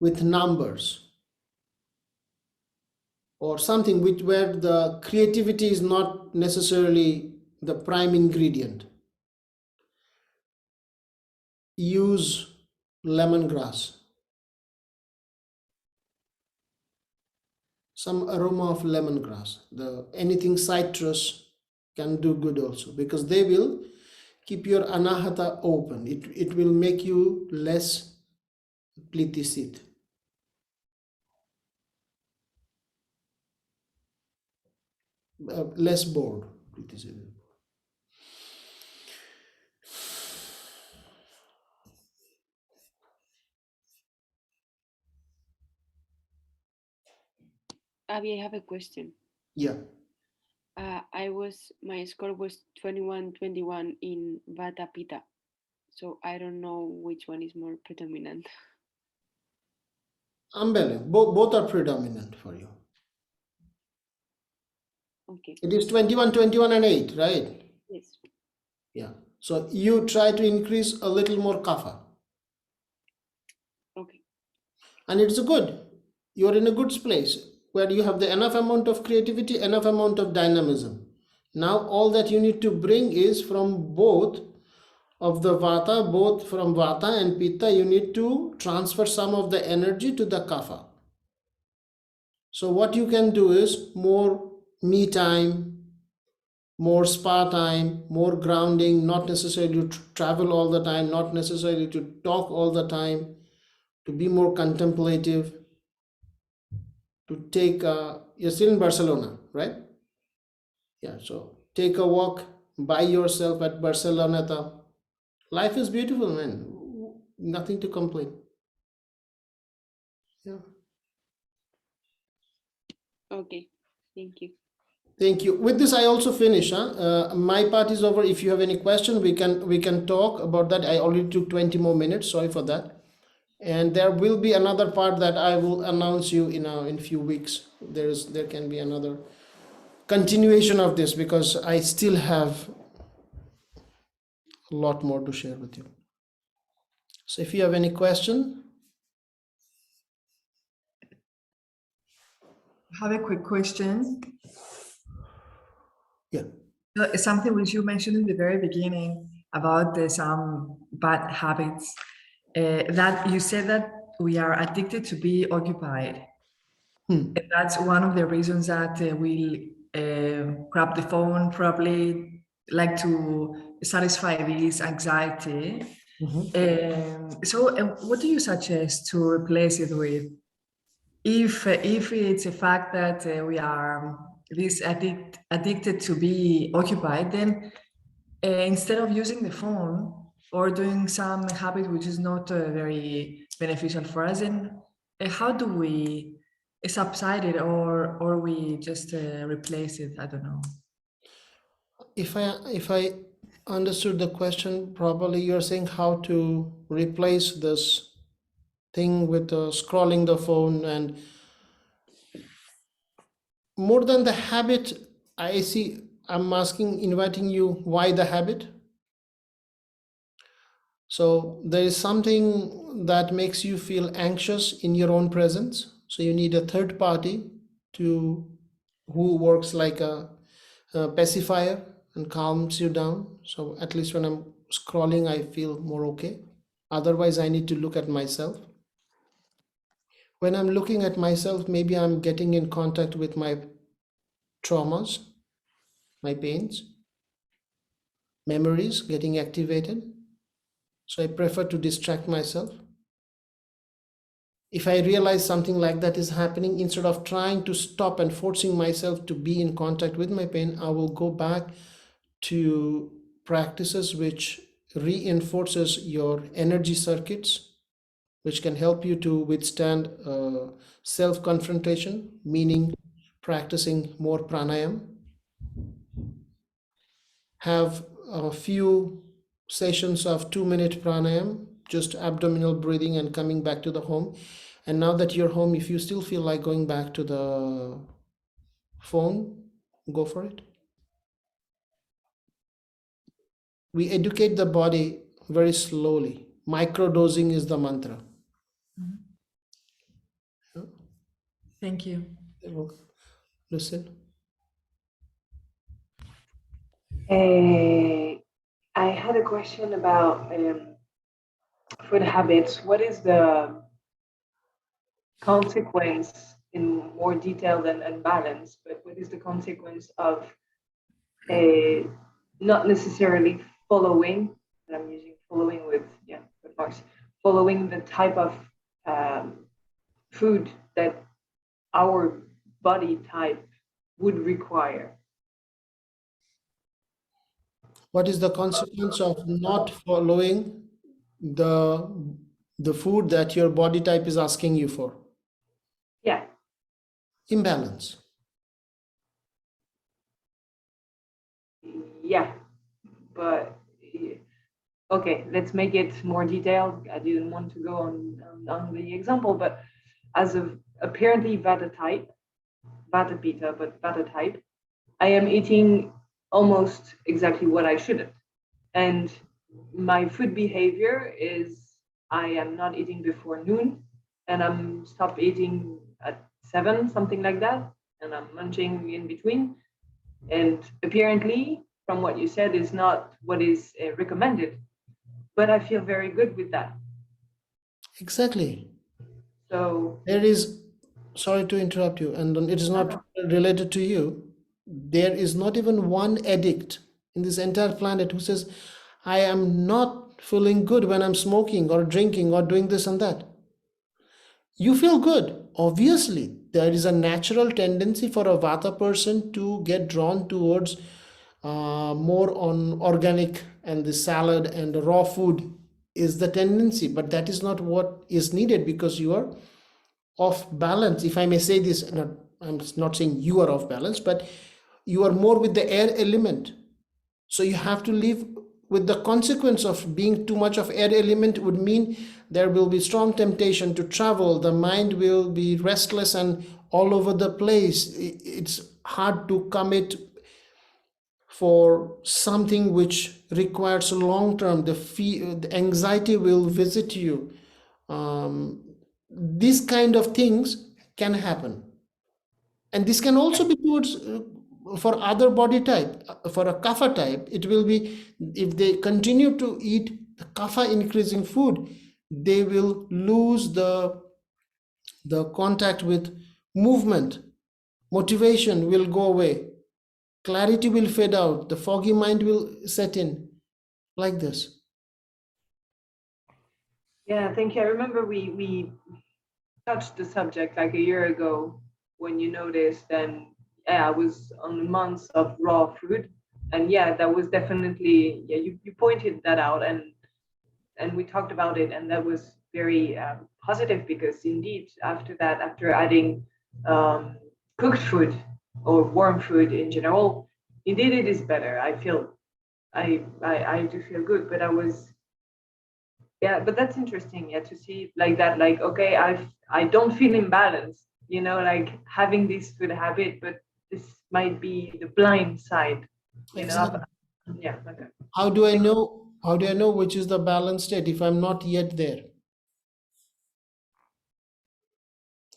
with numbers or something where the creativity is not necessarily the prime ingredient, use lemongrass. Some aroma of lemongrass. Anything citrus can do good also, because they will keep your anahata open. It will make you less plitisit. Less bored. Avi, I have a question. Yeah. My score was 21-21 in Vata Pitta, so I don't know which one is more predominant. Ambivalent. Both are predominant for you. Okay. It is 21, 21 and 8, right? Yes. Yeah. So you try to increase a little more kapha. Okay. And it's good. You're in a good place where you have the enough amount of creativity, enough amount of dynamism. Now all that you need to bring is from both of the vata, both from vata and pitta, you need to transfer some of the energy to the kapha. So what you can do is more me time, more spa time, more grounding, not necessarily to travel all the time, not necessarily to talk all the time, to be more contemplative, to take, you're still in Barcelona, right? Yeah, so take a walk by yourself at Barceloneta. Life is beautiful, man. Nothing to complain. Yeah. Okay, thank you. Thank you. With this, I also finish. My part is over. If you have any question, we can talk about that. I already took 20 more minutes. Sorry for that. And there will be another part that I will announce you in few weeks. There can be another continuation of this because I still have a lot more to share with you. So if you have any question, I have a quick question. yeah. Something which you mentioned in the very beginning about some bad habits, that you said that we are addicted to be occupied. And that's one of the reasons that we grab the phone, probably like to satisfy this anxiety. So what do you suggest to replace it with? If it's a fact that we are addicted to be occupied, then instead of using the phone or doing some habit which is not very beneficial for us, then how do we subside it, or we just replace it? I don't know. If I understood the question properly, you're saying how to replace this thing with scrolling the phone, and more than the habit, I see. I'm inviting you, why the habit? So there is something that makes you feel anxious in your own presence. So you need a third party who works like a pacifier and calms you down. So at least when I'm scrolling, I feel more okay. Otherwise, I need to look at myself. When I'm looking at myself, maybe I'm getting in contact with my traumas, my pains, memories getting activated. So I prefer to distract myself. If I realize something like that is happening, instead of trying to stop and forcing myself to be in contact with my pain, I will go back to practices which reinforces your energy circuits, which can help you to withstand self-confrontation, meaning practicing more pranayam. Have a few sessions of 2-minute pranayam, just abdominal breathing and coming back to the home. And now that you're home, if you still feel like going back to the phone, go for it. We educate the body very slowly. Microdosing is the mantra. Thank you. You're welcome. Listen. I had a question about food habits. What is the consequence, in more detail and balance, but what is the consequence of not necessarily following, and I'm using following with marks, following the type of food that our body type would require? What is the consequence of not following the food that your body type is asking you for? Yeah. Imbalance. Yeah, but okay, let's make it more detailed. I didn't want to go on the example, but as of apparently Vata type, Vata Pitta, but Vata type, I am eating almost exactly what I shouldn't. And my food behavior is I am not eating before noon, and I'm stop eating at 7, something like that, and I'm munching in between. And apparently, from what you said, is not what is recommended. but I feel very good with that. Exactly. So There is, sorry to interrupt you, and it is not related to you. There is not even one addict in this entire planet who says, I am not feeling good when I'm smoking or drinking or doing this and that. You feel good. Obviously, there is a natural tendency for a Vata person to get drawn towards more on organic and the salad and the raw food is the tendency, but that is not what is needed because you are off balance. If I may say this, I'm not saying you are off balance, but you are more with the air element. So you have to live with the consequence of being too much of air element would mean there will be strong temptation to travel. The mind will be restless and all over the place. It's hard to commit for something which requires long term. The anxiety will visit you. These kind of things can happen, and this can also be towards for other body type. For a kapha type, it will be if they continue to eat the kapha increasing food, they will lose the contact with movement. Motivation will go away, clarity will fade out, the foggy mind will set in, like this. yeah, thank you. I remember we touched the subject like a year ago when you noticed, and yeah, I was on months of raw food, and yeah, that was definitely, yeah, you pointed that out, and we talked about it, and that was very positive because indeed after that, after adding cooked food or warm food in general, indeed it is better. I feel I do feel good, but I was, yeah, but that's interesting, yeah, to see like that, like, okay, I don't feel imbalanced, you know, like having this food habit, but this might be the blind side, you know. Exactly. Yeah, okay. How do I know which is the balanced state if I'm not yet there?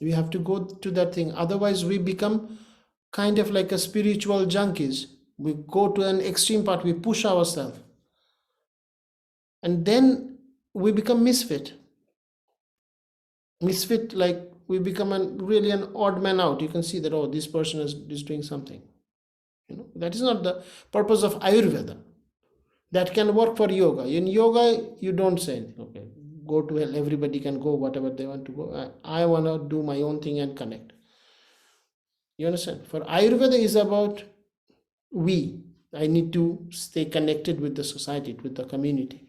We have to go to that thing, otherwise we become kind of like a spiritual junkies. We go to an extreme part, we push ourselves, and then we become misfit, like we become really an odd man out. You can see that, oh, this person is doing something, that is not the purpose of Ayurveda. That can work for yoga. In yoga you don't say anything, okay, go to hell, everybody can go whatever they want to go. I want to do my own thing and connect. You understand? For Ayurveda is about I need to stay connected with the society, with the community.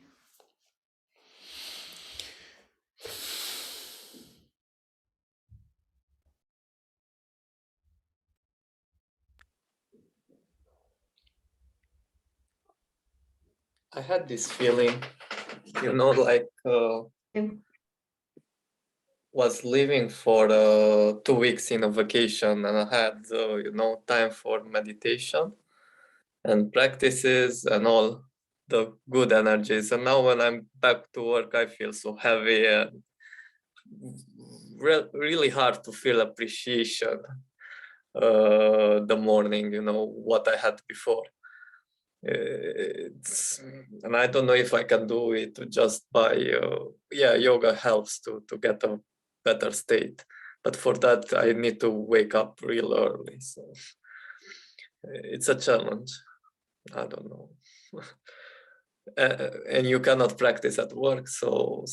I had this feeling, like was living for 2 weeks in a vacation, and I had, time for meditation and practices and all the good energies. And now when I'm back to work, I feel so heavy and really hard to feel appreciation the morning, what I had before. And I don't know if I can do it just by yoga helps to get a better state, but for that I need to wake up real early, so it's a challenge. I don't know. And you cannot practice at work, so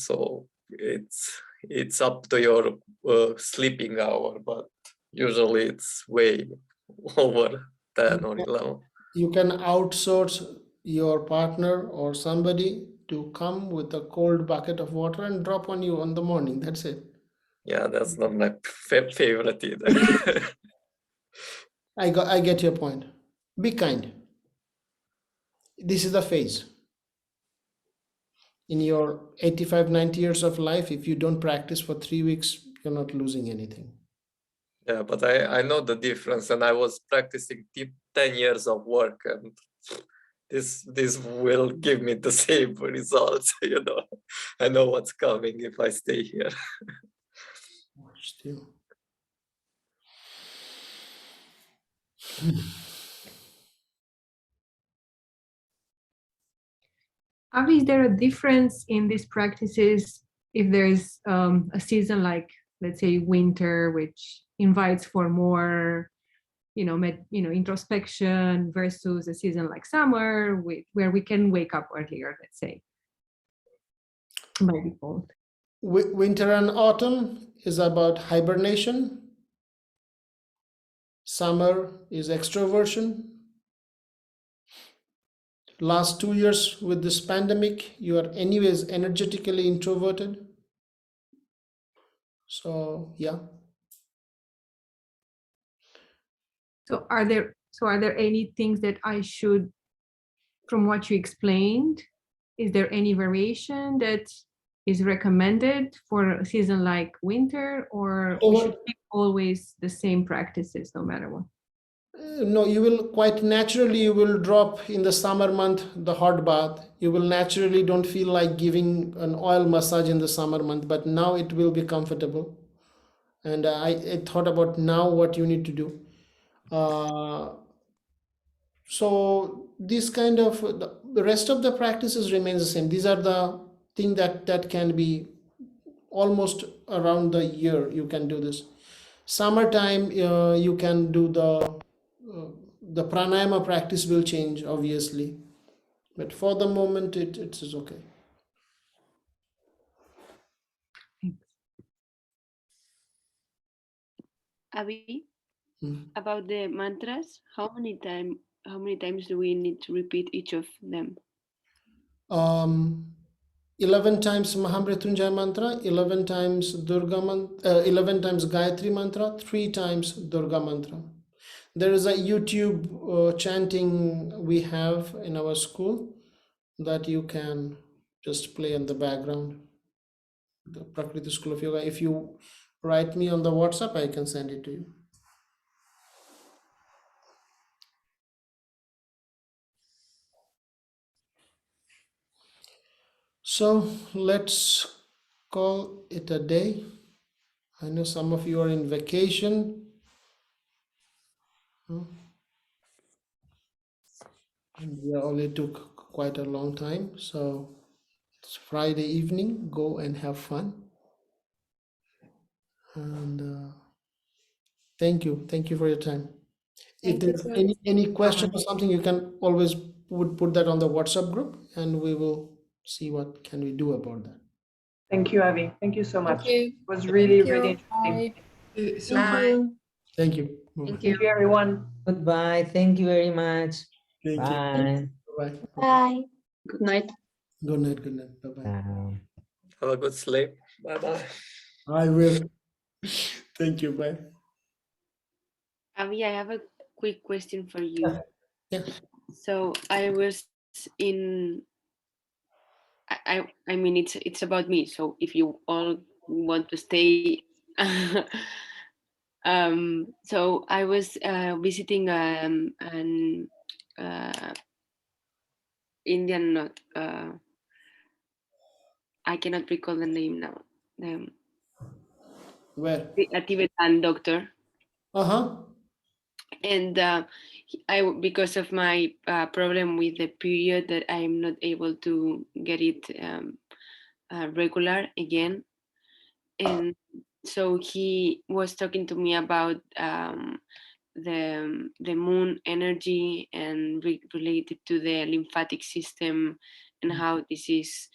it's up to your sleeping hour, but usually it's way over 10 or 11. You can outsource your partner or somebody to come with a cold bucket of water and drop on you on the morning. That's it. Yeah, that's not my favorite either. I get your point. Be kind. This is the phase. In your 85, 90 years of life, if you don't practice for 3 weeks, you're not losing anything. Yeah, but I know the difference, and I was practicing 10 years of work, and this will give me the same results. I know what's coming if I stay here. Still. Avi, is there a difference in these practices if there's a season like, let's say, winter, which invites for more, introspection versus a season like summer, where we can wake up earlier, let's say, by default? Winter and autumn is about hibernation. Summer is extroversion. Last 2 years with this pandemic, you are anyways energetically introverted. So yeah. So are there any things that I should, from what you explained, is there any variation that is recommended for a season like winter, or we should keep always the same practices no matter what? No, you will quite naturally, you will drop in the summer month, the hot bath. You will naturally don't feel like giving an oil massage in the summer month, but now it will be comfortable. And I thought about now what you need to do. So this kind of, the rest of the practices remains the same. These are the thing that can be almost around the year you can do this. Summertime, you can do the pranayama practice will change obviously, but for the moment it is okay. Abby, Hmm. about the mantras, how many times do we need to repeat each of them? 11 times Mahamrityunjay mantra, 11 times Durga mantra, 11 times Gayatri mantra, 3 times Durga mantra. There is a YouTube chanting we have in our school that you can just play in the background. The Prakriti School of Yoga. If you write me on the WhatsApp, I can send it to you. So let's call it a day. I know some of you are in vacation. And we only took quite a long time. So it's Friday evening. Go and have fun. And thank you. Thank you for your time. If Thank you, there's sir. any question or something, you can always put that on the WhatsApp group, and we will see what can we do about that. Thank you, Avi. Thank you so Thank much. you. It was really, Thank really you. interesting. Bye. So Thank much. you. Thank you. Thank you, everyone. Goodbye. Thank you very much. Thank you. Bye. Bye. Bye. Good night. Good night. Good night. Bye bye. Have a good sleep. Bye bye. I will. Thank you. Bye. Avi, I have a quick question for you. Yeah. So I was in. I mean, it's about me. So if you all want to stay, so I was visiting an Indian, not I cannot recall the name now. Where? A Tibetan doctor. Uh-huh. And because of my problem with the period, that I'm not able to get it regular again. And so he was talking to me about the moon energy and related to the lymphatic system, and how this is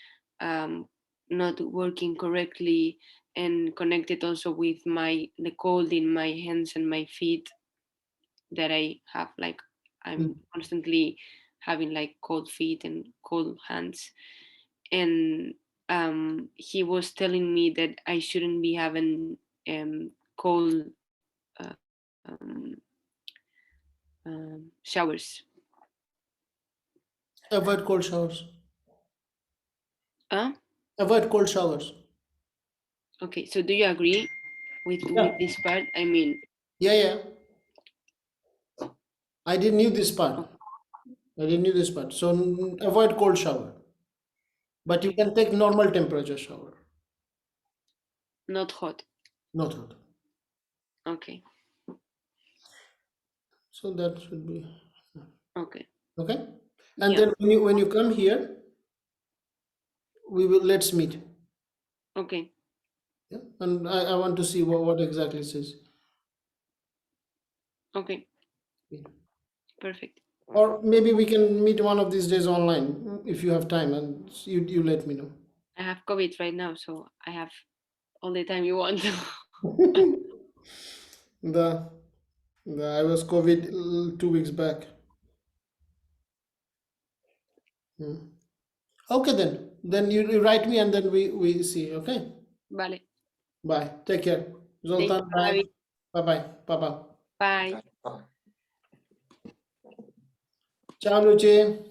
not working correctly, and connected also with the cold in my hands and my feet that I have. Like, I'm constantly having like cold feet and cold hands. And he was telling me that I shouldn't be having cold showers. Avoid cold showers. Huh? Avoid cold showers. Okay, so do you agree with this part? I mean, Yeah. I didn't knew this part. So avoid cold shower. But you can take normal temperature shower. not hot. Not hot. Okay. So that should be Okay. okay. And Yeah. then when you come here, let's meet. Okay. Yeah? And I want to see what exactly it says. Okay. Yeah. Perfect. Or maybe we can meet one of these days online if you have time, and you let me know. I have COVID right now, so I have all the time you want. the I was COVID 2 weeks back. Hmm. Okay, then you write me and then we see. Okay. Vale. Bye. Take care. Thank Zoltan. you, Bye. Abby. Bye. Bye. Bye. Bye. Bye. Ciao, Luce.